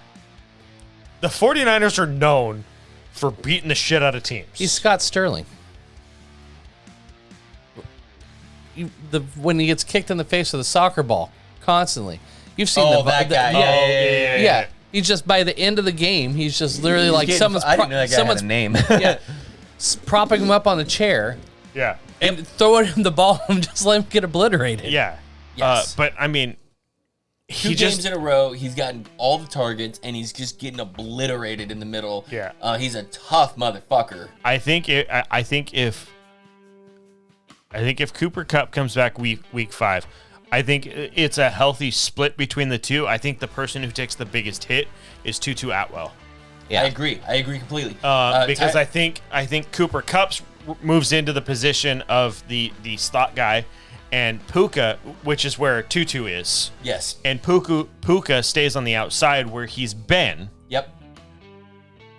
A: the 49ers are known for beating the shit out of teams.
C: He's Scott Sterling. When he gets kicked in the face with a soccer ball constantly. You've seen
B: that guy.
C: Yeah. He's just by the end of the game, he's just literally like someone's
B: I didn't know that guy had a name.
C: propping him up on a chair
A: Yeah.
C: and throwing him the ball and just let him get obliterated.
A: Yeah.
B: Yes.
A: But I mean,
B: Two games in a row, he's gotten all the targets, and he's just getting obliterated in the middle.
A: Yeah.
B: He's a tough motherfucker.
A: I think if Cooper Kupp comes back week 5, I think it's a healthy split between the two. I think the person who takes the biggest hit is Tutu Atwell.
C: Yeah.
B: I agree completely.
A: Because I think Cooper Kupp moves into the position of the slot guy, and Puka, which is where Tutu is.
B: Yes.
A: And Puka stays on the outside where he's been.
B: Yep.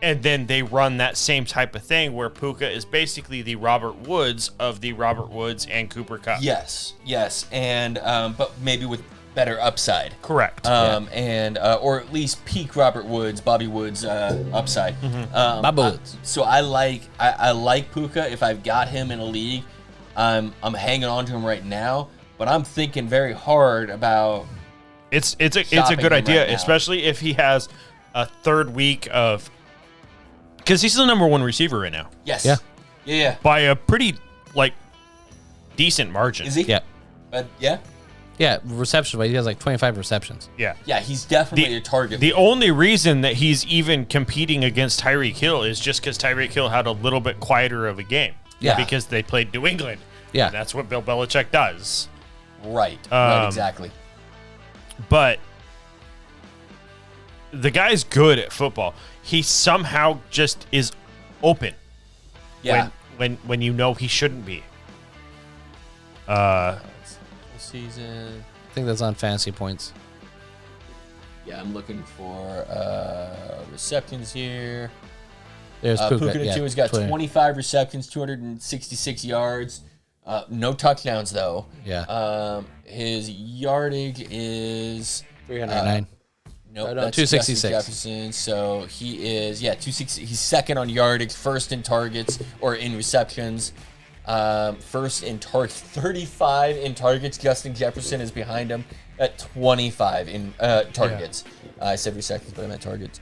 A: And then they run that same type of thing where Puka is basically the Robert Woods of the Robert Woods and Cooper Kupp.
B: Yes. And but maybe with better upside.
A: Correct.
B: And or at least peak Robert Woods, Bobby Woods upside.
C: Bobby Woods.
B: So I like Puka. If I've got him in a league, I'm hanging on to him right now. But I'm thinking very hard about.
A: It's a
B: shopping
A: good
B: him
A: idea,
B: right now.
A: especially if he has a third week of. Because he's the number one receiver right now
B: Yes.
C: Yeah.
B: Yeah.
A: by a pretty decent margin.
B: Is he?
C: Yeah.
B: Yeah.
C: Yeah, reception, but he has like 25 receptions.
A: Yeah.
B: Yeah. He's definitely a target.
A: The only reason that he's even competing against Tyreek Hill is just because Tyreek Hill had a little bit quieter of a game.
B: Yeah.
A: Because they played New England.
C: Yeah.
A: And that's what Bill Belichick does.
B: Right. Exactly.
A: But the guy's good at football. He somehow just is open.
B: Yeah.
A: When you know he shouldn't be.
B: Season.
C: I think that's on fantasy points.
B: Yeah, I'm looking for receptions here.
C: There's Puka.
B: Puka Nacua's got 25 receptions, 266 yards. No touchdowns though.
C: Yeah.
B: His yardage is
C: 309.
B: nope,
C: no,
B: that's
C: 266.
B: Justin Jefferson. So he is 260. He's second on yardage, first in targets or in receptions. First in targets, 35 in targets. Justin Jefferson is behind him at 25 in targets. I said receptions, but I meant targets.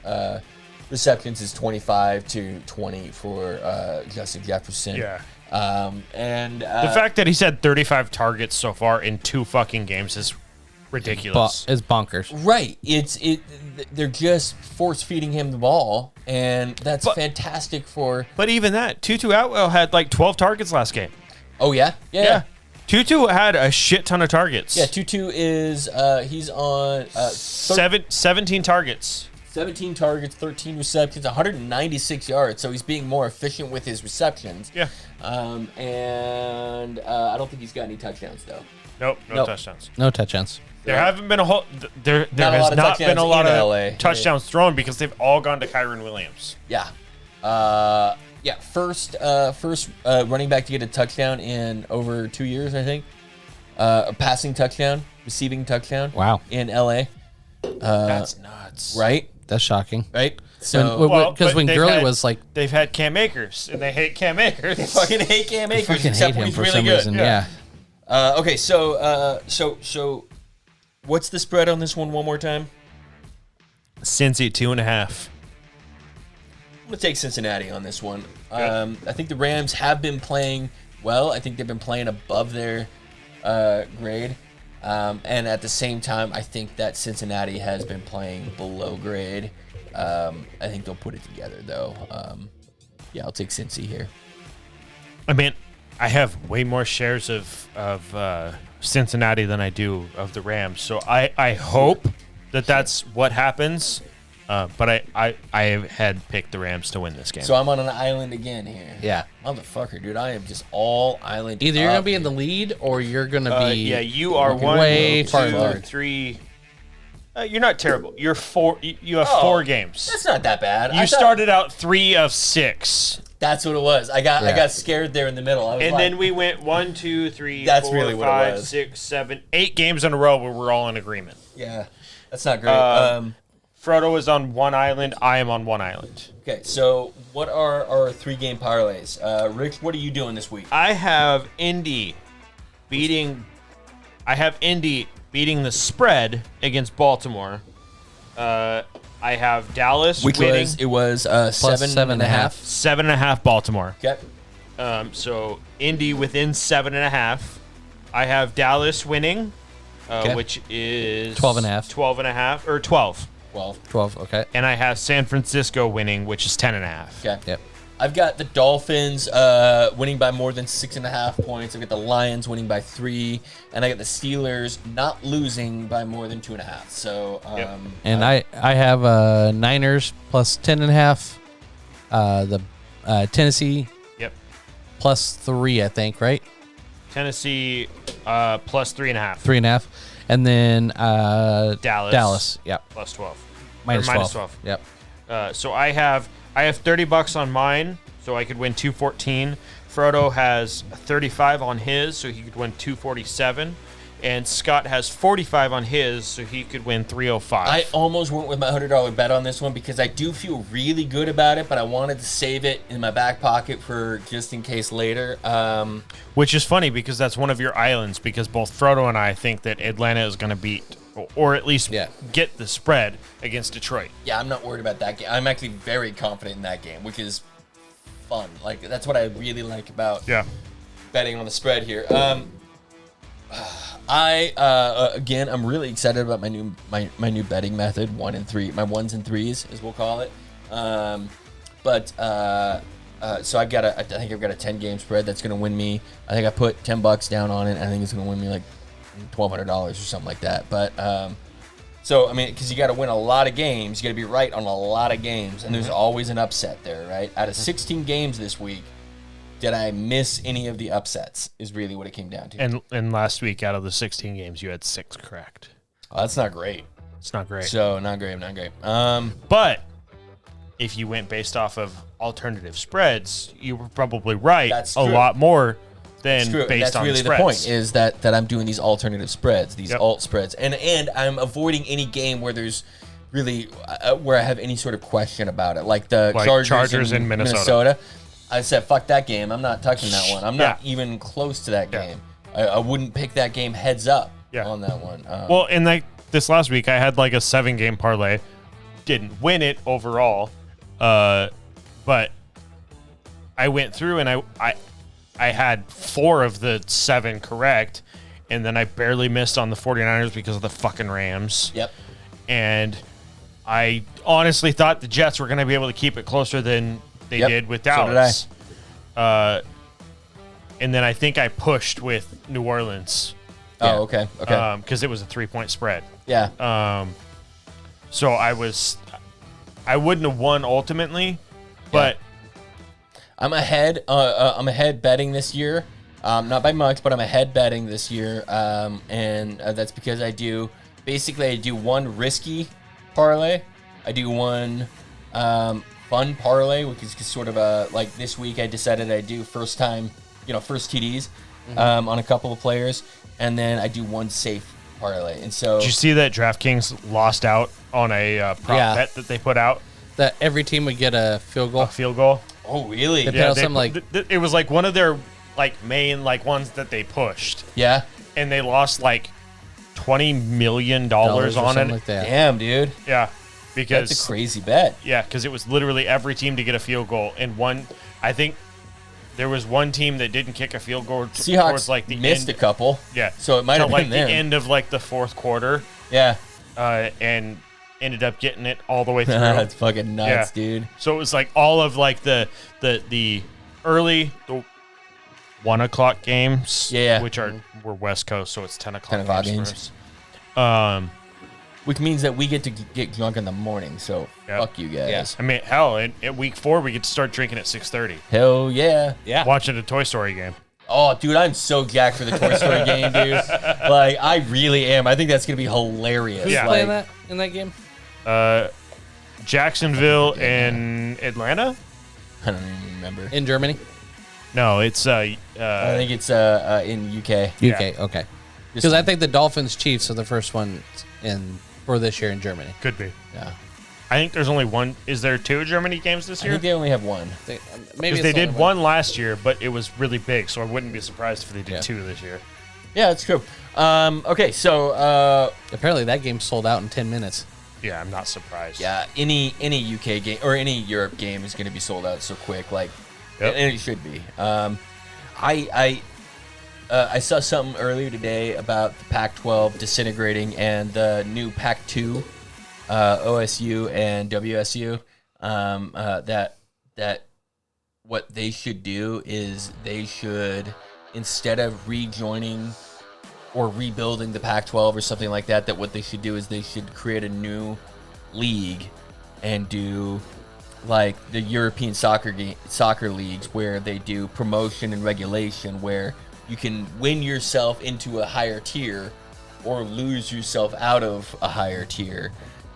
B: Receptions is 25 to 20 for Justin Jefferson.
A: Yeah.
B: And
A: The fact that he's had 35 targets so far in 2 fucking games is ridiculous.
C: It's bonkers.
B: right, they're just force feeding him the ball, and that's fantastic for.
A: But even that, Tutu Atwell had 12 targets last game.
B: Oh yeah.
A: Tutu had a shit ton of targets.
B: Yeah, Tutu is he's on
A: 17 targets.
B: 17 targets, 13 receptions, 196 yards. So he's being more efficient with his receptions.
A: Yeah.
B: And I don't think he's got any touchdowns though.
A: Nope,
C: Nope.
A: touchdowns.
C: No touchdowns.
A: There haven't been a whole. There
B: Not a
A: has
B: lot of
A: not been a
B: touchdowns
A: lot
B: in
A: of
B: LA.
A: touchdowns thrown because they've all gone to Kyron Williams.
B: Yeah. First running back to get a touchdown in over 2 years, I think. A passing touchdown, receiving touchdown.
C: Wow.
B: In LA.
A: That's nuts.
B: Right.
C: That's shocking.
B: Right. So
C: Because when
A: they've
C: Gurley
A: had-
C: was like,
A: they've had Cam Akers and they hate Cam Akers.
B: fucking hate Cam Akers,
C: fucking
B: except
C: hate
B: when
C: him
B: he's
C: for
B: really
C: some
B: good.
C: reason. Yeah.
B: Okay, so what's the spread on this one more time?
A: Cincy 2.5.
B: I'm gonna take Cincinnati on this one. I think the Rams have been playing well. I think they've been playing above their grade, and at the same time, I think that Cincinnati has been playing below grade. I think they'll put it together, though. Yeah, I'll take Cincy here.
A: I mean, I have way more shares of Cincinnati than I do of the Rams, so I hope that's what happens. But I had picked the Rams to win this game.
B: So I'm on an island again here.
C: Yeah.
B: Motherfucker, dude, I am just all island.
C: Either you're gonna be in the lead or you're gonna be.
A: Yeah, you are
C: way
A: one,
C: far
A: two, three. You're not terrible. You're four. You have 4 games.
B: That's not that bad.
A: You started out 3 of 6.
B: That's what it was. I got scared there in the middle. I was
A: And then we went 1, 2, 3,
B: That's
A: 4,
B: really what it
A: 5,
B: was.
A: 6, 7, 8 games in a row where we're all in agreement.
B: Yeah, that's not great.
A: Frodo is on one island. I am on one island.
B: Okay, so what are our 3-game parlays? Rick, what are you doing this week?
A: I have Indy beating the spread against Baltimore. I have Dallas winning.
B: It was
C: Plus 7.5.
A: 7.5 Baltimore.
B: Okay.
A: So Indy within 7.5. I have Dallas winning, which is
C: 12.5.
A: 12.5 or 12.
C: 12. Okay.
A: And I have San Francisco winning, which is 10.5.
B: Okay.
C: Yep.
B: I've got the Dolphins winning by more than 6.5 points. I've got the Lions winning by 3, and I got the Steelers not losing by more than 2.5. So,
C: And I have Niners plus 10.5. The Tennessee.
A: Yep.
C: Plus 3, I think, right?
A: Tennessee plus 3.5.
C: 3.5. And then
A: Dallas.
C: Yep.
A: Plus 12.
C: Minus
A: Or
C: 12.
A: 12.
C: Yep.
A: So I have $30 on mine, so I could win 214. Frodo has 35 on his, so he could win 247. And Scott has 45 on his, so he could win 305.
B: I almost went with my $100 bet on this one because I do feel really good about it, but I wanted to save it in my back pocket for just in case later.
A: Which is funny because that's one of your islands, because both Frodo and I think that Atlanta is going to beat, or at least get the spread against Detroit.
B: Yeah, I'm not worried about that game. I'm actually very confident in that game, which is fun. Like, that's what I really like about betting on the spread here. Again, I'm really excited about my new betting method, 1 and 3, my 1s and 3s, as we'll call it. So I think I've got a 10-game spread that's going to win me. I think I put $10 down on it. I think it's going to win me like $1,200 or something like that. But so I mean, because you got to win a lot of games, you got to be right on a lot of games, and there's always an upset there, right? Out of 16 games this week, did I miss any of the upsets? Is really what it came down to.
A: And last week, out of the 16 games, you had 6 correct.
B: Oh, that's not great.
A: It's not great.
B: So not great.
A: But if you went based off of alternative spreads, you were probably right a lot more than based on
B: really
A: spreads.
B: The point is that I'm doing these alternative spreads, these alt spreads, and I'm avoiding any game where there's really where I have any sort of question about it, like the Chargers in Minnesota. I said, fuck that game. I'm not touching that one. I'm not even close to that game. I wouldn't pick that game heads up on that one.
A: Well, in this last week, I had like a 7-game parlay. Didn't win it overall, but I went through and I had 4 of the 7 correct, and then I barely missed on the 49ers because of the fucking Rams.
B: Yep.
A: And I honestly thought the Jets were going to be able to keep it closer than they did with Dallas.
B: So did I.
A: And then I think I pushed with New Orleans.
B: Oh, okay.
A: Because it was a 3-point spread.
B: Yeah.
A: So I wouldn't have won ultimately, but
B: I'm ahead. I'm ahead betting this year. Not by much, but I'm ahead betting this year. And that's because I do one risky parlay. I do one fun parlay, which is sort of like this week I decided I'd do first TDs on a couple of players, and then I do one safe parlay. And so,
A: did you see that DraftKings lost out on a prop bet that they put out?
C: That every team would get a field goal.
A: A field goal.
B: Oh, really?
A: It was like one of their main ones that they pushed.
B: Yeah.
A: And they lost like $20 million on it.
C: Like that.
B: Damn, dude.
A: Yeah. Because
B: that's a crazy bet.
A: Yeah, because it was literally every team to get a field goal, and I think there was one team that didn't kick a field goal
B: Seahawks
A: towards like the
B: missed
A: end.
B: A couple.
A: Yeah,
B: so it might have been
A: the end of like the fourth quarter.
B: Yeah,
A: and ended up getting it all the way through.
B: That's fucking nuts, dude.
A: So it was like all of like the early 1 o'clock games,
B: Yeah.
A: which we're West Coast, so it's 10 o'clock
B: 10 o'clock
A: games.
B: games.
A: For us.
B: Which means that we get to get drunk in the morning, so
A: Yep.
B: fuck you guys.
A: I mean, hell, in week 4 we get to start drinking at 6:30,
B: Hell yeah.
C: Yeah.
A: watching a Toy Story game.
B: Oh, dude, I'm so jacked for the Toy Story game, dude. Like, I really am. I think that's going to be hilarious.
C: Who's
A: Yeah.
C: playing
B: Like,
C: that in that game?
A: Jacksonville and Atlanta?
B: I don't even remember.
C: In Germany?
A: No, it's
B: I think it's in UK.
A: Yeah.
C: UK, okay. Because I think the Dolphins Chiefs are the first one for this year in Germany.
A: could be.
B: Yeah.
A: I think there's only one. Is there 2 Germany games this
B: I
A: year?
B: think they only have one.
C: Maybe
A: Because
C: it's
A: they
C: only
A: did one last year, but it was really big, so I wouldn't be surprised if they did
C: Yeah.
A: 2 this year.
B: Yeah, that's true. Okay, so
C: Apparently that game sold out in 10 minutes.
A: Yeah, I'm not surprised.
B: yeah, any UK game or any Europe game is going to be sold out so quick, like,
A: Yep.
B: and it should be. I saw something earlier today about the Pac-12 disintegrating and the new Pac-2, OSU and WSU. That what they should do is they should, instead of rejoining or rebuilding the Pac-12 or something like that, what they should do is they should create a new league and do like the European soccer leagues, where they do promotion and regulation, where you can win yourself into a higher tier or lose yourself out of a higher tier,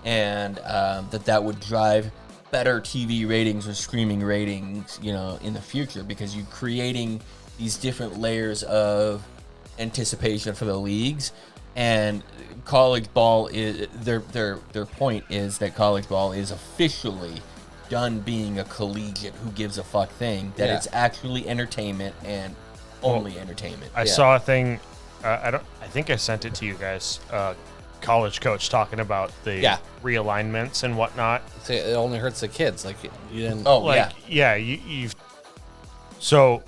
B: and that would drive better TV ratings or streaming ratings, in the future, because you're creating these different layers of anticipation for the leagues. And college ball is their point is that college ball is officially done being a collegiate who gives a fuck thing, that
C: Yeah.
B: it's actually entertainment and only entertainment.
A: I saw a thing. I think I sent it to you guys. College coach talking about the
B: Yeah.
A: realignments and whatnot.
C: See, it only hurts the kids. Like you didn't.
B: Oh,
A: Like, yeah, you've. So,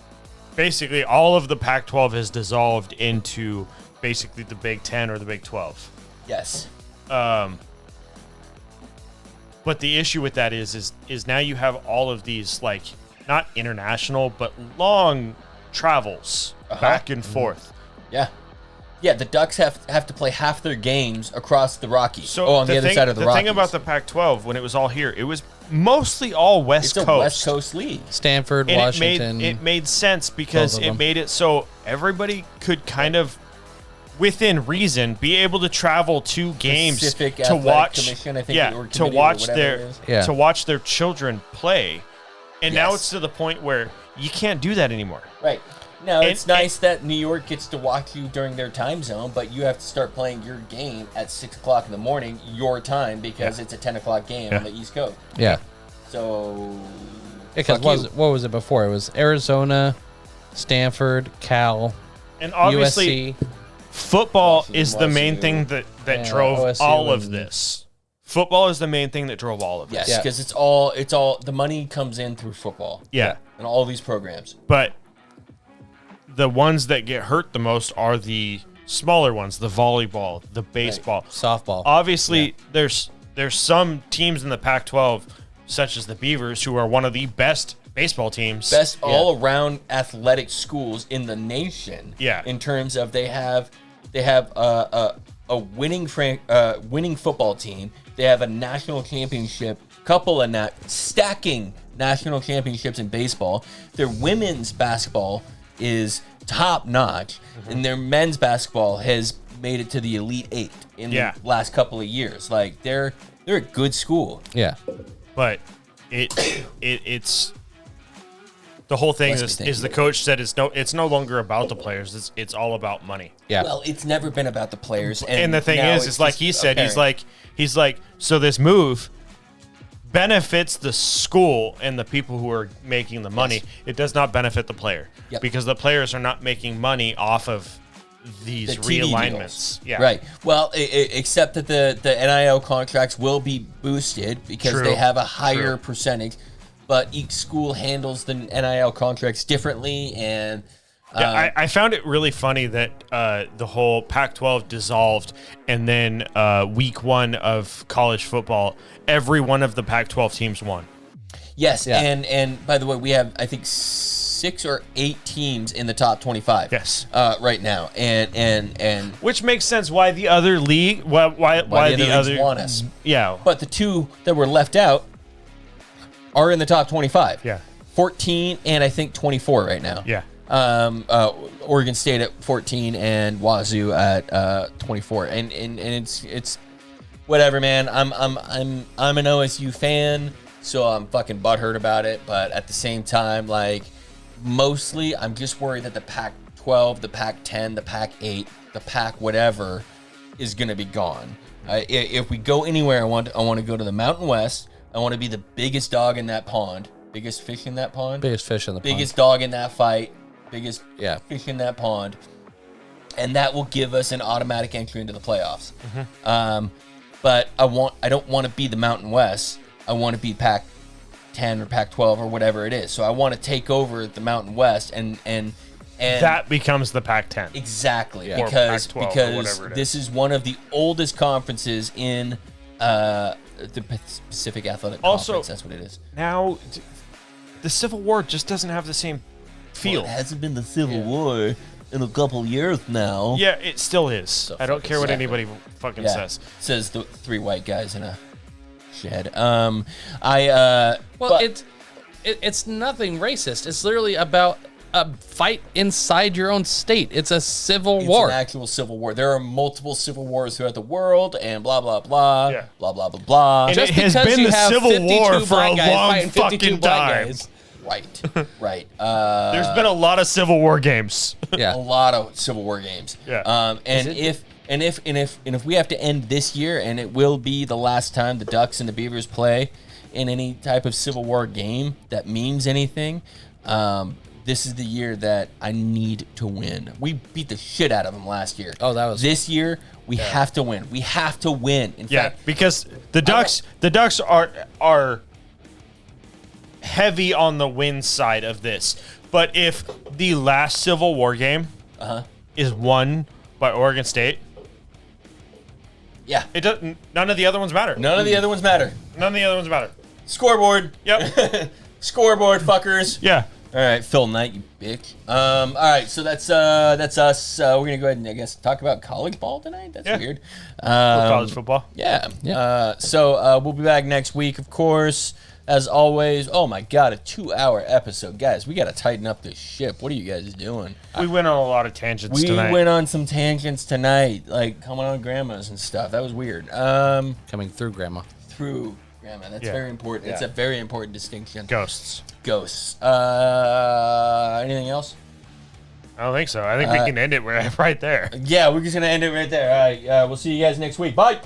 A: basically, all of the Pac-12 has dissolved into basically the Big 10 or the Big 12.
B: Yes.
A: But the issue with that is now you have all of these, like, not international but long travels back and forth.
B: Yeah. Yeah, the Ducks have to play half their games across the Rockies.
A: So
B: on the other side of the Rockies.
A: thing about the Pac-12 when it was all here, it was mostly all West
B: it's
A: Coast.
B: a West Coast league.
C: Stanford,
A: And
C: Washington.
A: it made sense because
C: Both of
A: it
C: them.
A: made it so everybody could kind of, within reason, be able to travel to games
B: Pacific
A: to
B: Athletic
A: watch,
B: Commission, I think, or
A: to
B: committee or
A: watch
B: whatever
A: their
B: it is.
C: Yeah.
A: to watch their children play, and now
B: Yes.
A: it's to the point where you can't do that anymore.
B: Right. Now,
A: And-
B: it's nice that New York gets to watch you during their time zone, but you have to start playing your game at 6 o'clock in the morning, your time, because it's a 10 o'clock game on the East Coast.
C: yeah.
B: So,
C: Because
B: fuck you.
C: what was it before? It was Arizona, Stanford, Cal,
A: And obviously,
C: USC.
A: football
B: Washington,
A: is the main
B: WSU.
A: thing that
C: Yeah,
A: drove
C: OSU
A: all of
C: and-
A: this. Football is the main thing that drove all of this.
B: yes,
C: Yeah.
B: because it's all the money comes in through football
A: Yeah.
B: and all these programs.
A: But the ones that get hurt the most are the smaller ones, the volleyball, the baseball.
C: softball.
A: Obviously, there's some teams in the Pac-12, such as the Beavers, who are one of the best baseball teams.
B: Best all around athletic schools in the nation.
A: Yeah.
B: In terms of they have a winning winning football team. They have a national championship, stacking national championships in baseball. Their women's basketball is top notch, and their men's basketball has made it to the Elite Eight in
A: Yeah.
B: the last couple of years. Like they're a good school.
C: yeah.
A: But it's the whole thing
B: Bless me,
A: is
B: thank
A: the coach said it's no longer about the players. It's all about money.
C: Yeah.
B: Well, it's never been about the players.
A: And the thing
B: now
A: is,
B: it's
A: like
B: just
A: he said,
B: apparent.
A: he's like, so this move benefits the school and the people who are making the money.
B: Yes.
A: It does not benefit the player
B: Yep.
A: because the players are not making money off of these
B: The TV
A: realignments.
B: deals.
A: Yeah,
B: Right. Well, except that the NIL contracts will be boosted because
A: True.
B: they have a higher
A: True.
B: percentage, but each school handles the NIL contracts differently, and
A: Yeah, I found it really funny that the whole Pac-12 dissolved, and then week 1 of college football, every one of the Pac-12 teams won.
B: Yes, and by the way, we have I think 6 or 8 teams in the top 25.
A: Yes,
B: right now, and
A: which makes sense why the other league why the other
B: leagues want us.
A: Yeah,
B: But the 2 that were left out are in the top 25.
A: Yeah,
B: 14 and I think 24 right now.
A: yeah.
B: Oregon State at 14 and Wazoo at 24, and it's whatever, man. I'm an OSU fan, so I'm fucking butthurt about it. But at the same time, like, mostly I'm just worried that the Pac-12, the Pac-10, the Pac-8, the Pac whatever is gonna be gone. If we go anywhere, I want to go to the Mountain West. I want to be the biggest dog in that pond, biggest fish in that pond,
C: Biggest fish in the
B: biggest dog in that fight. Biggest
C: Yeah.
B: fish in that pond, and that will give us an automatic entry into the playoffs. But I don't want to be the Mountain West. I want to be Pac-10 or Pac-12 or whatever it is. So I want to take over the Mountain West and
A: That becomes the Pac-10.
B: exactly
A: Or
B: because
A: Pac-12 or
B: because
A: whatever it is.
B: this is one of the oldest conferences in the Pacific Athletic
A: Also-
B: Conference. That's what it is.
A: Now, the Civil War just doesn't have the same feel.
B: Well, it hasn't been the Civil War in a couple years now.
A: Yeah, it still is. I don't care what anybody fucking says.
B: Says the 3 white guys in a shed.
C: Well,
B: But-
C: it's nothing racist. It's literally about a fight inside your own state. It's a civil
B: It's
C: war.
B: an actual civil war. There are multiple civil wars throughout the world, and blah blah blah,
A: Yeah.
B: blah blah blah blah.
A: And
C: Just
A: it has
C: because
A: been
C: you
A: the
C: have
A: Civil
C: 52
A: War for a
C: black guys
A: long
C: fighting 52
A: fucking
C: black
A: time.
C: guys.
B: right.
A: There's been a lot of Civil War games.
C: Yeah.
B: A lot of Civil War games.
A: Yeah.
B: And if we have to end this year, and it will be the last time the Ducks and the Beavers play in any type of Civil War game that means anything, this is the year that I need to win. We beat the shit out of them last year.
C: Oh, that was-
B: this year. We have to win. We have to win. In
A: Yeah,
B: fact,
A: because the Ducks are heavy on the win side of this. But if the last Civil War game is won by Oregon State,
B: yeah,
A: it doesn't. None of the other ones matter.
B: none of the other ones matter.
A: None of the other ones matter.
B: Scoreboard.
A: Yep.
B: Scoreboard, fuckers.
A: Yeah.
B: All right, Phil Knight, you bitch. All right, so that's us. We're gonna go ahead and I guess talk about college ball tonight. That's
A: Yeah.
B: weird.
A: College football.
B: Yeah.
C: Yeah.
B: So we'll be back next week, of course. As always. Oh my God, a 2-hour episode, guys. We gotta tighten up this ship. What are you guys doing?
A: We went on a lot of tangents
B: We
A: tonight.
B: went on some tangents tonight, like coming on grandmas and stuff. That was weird.
C: Coming through, Grandma.
B: Through grandma. That's
A: Yeah.
B: very important. It's a very important distinction.
A: Ghosts.
B: Ghosts. Anything else?
A: I don't think so. I think we can end it right there.
B: Yeah, we're just gonna end it right there. All right. We'll see you guys next week. Bye.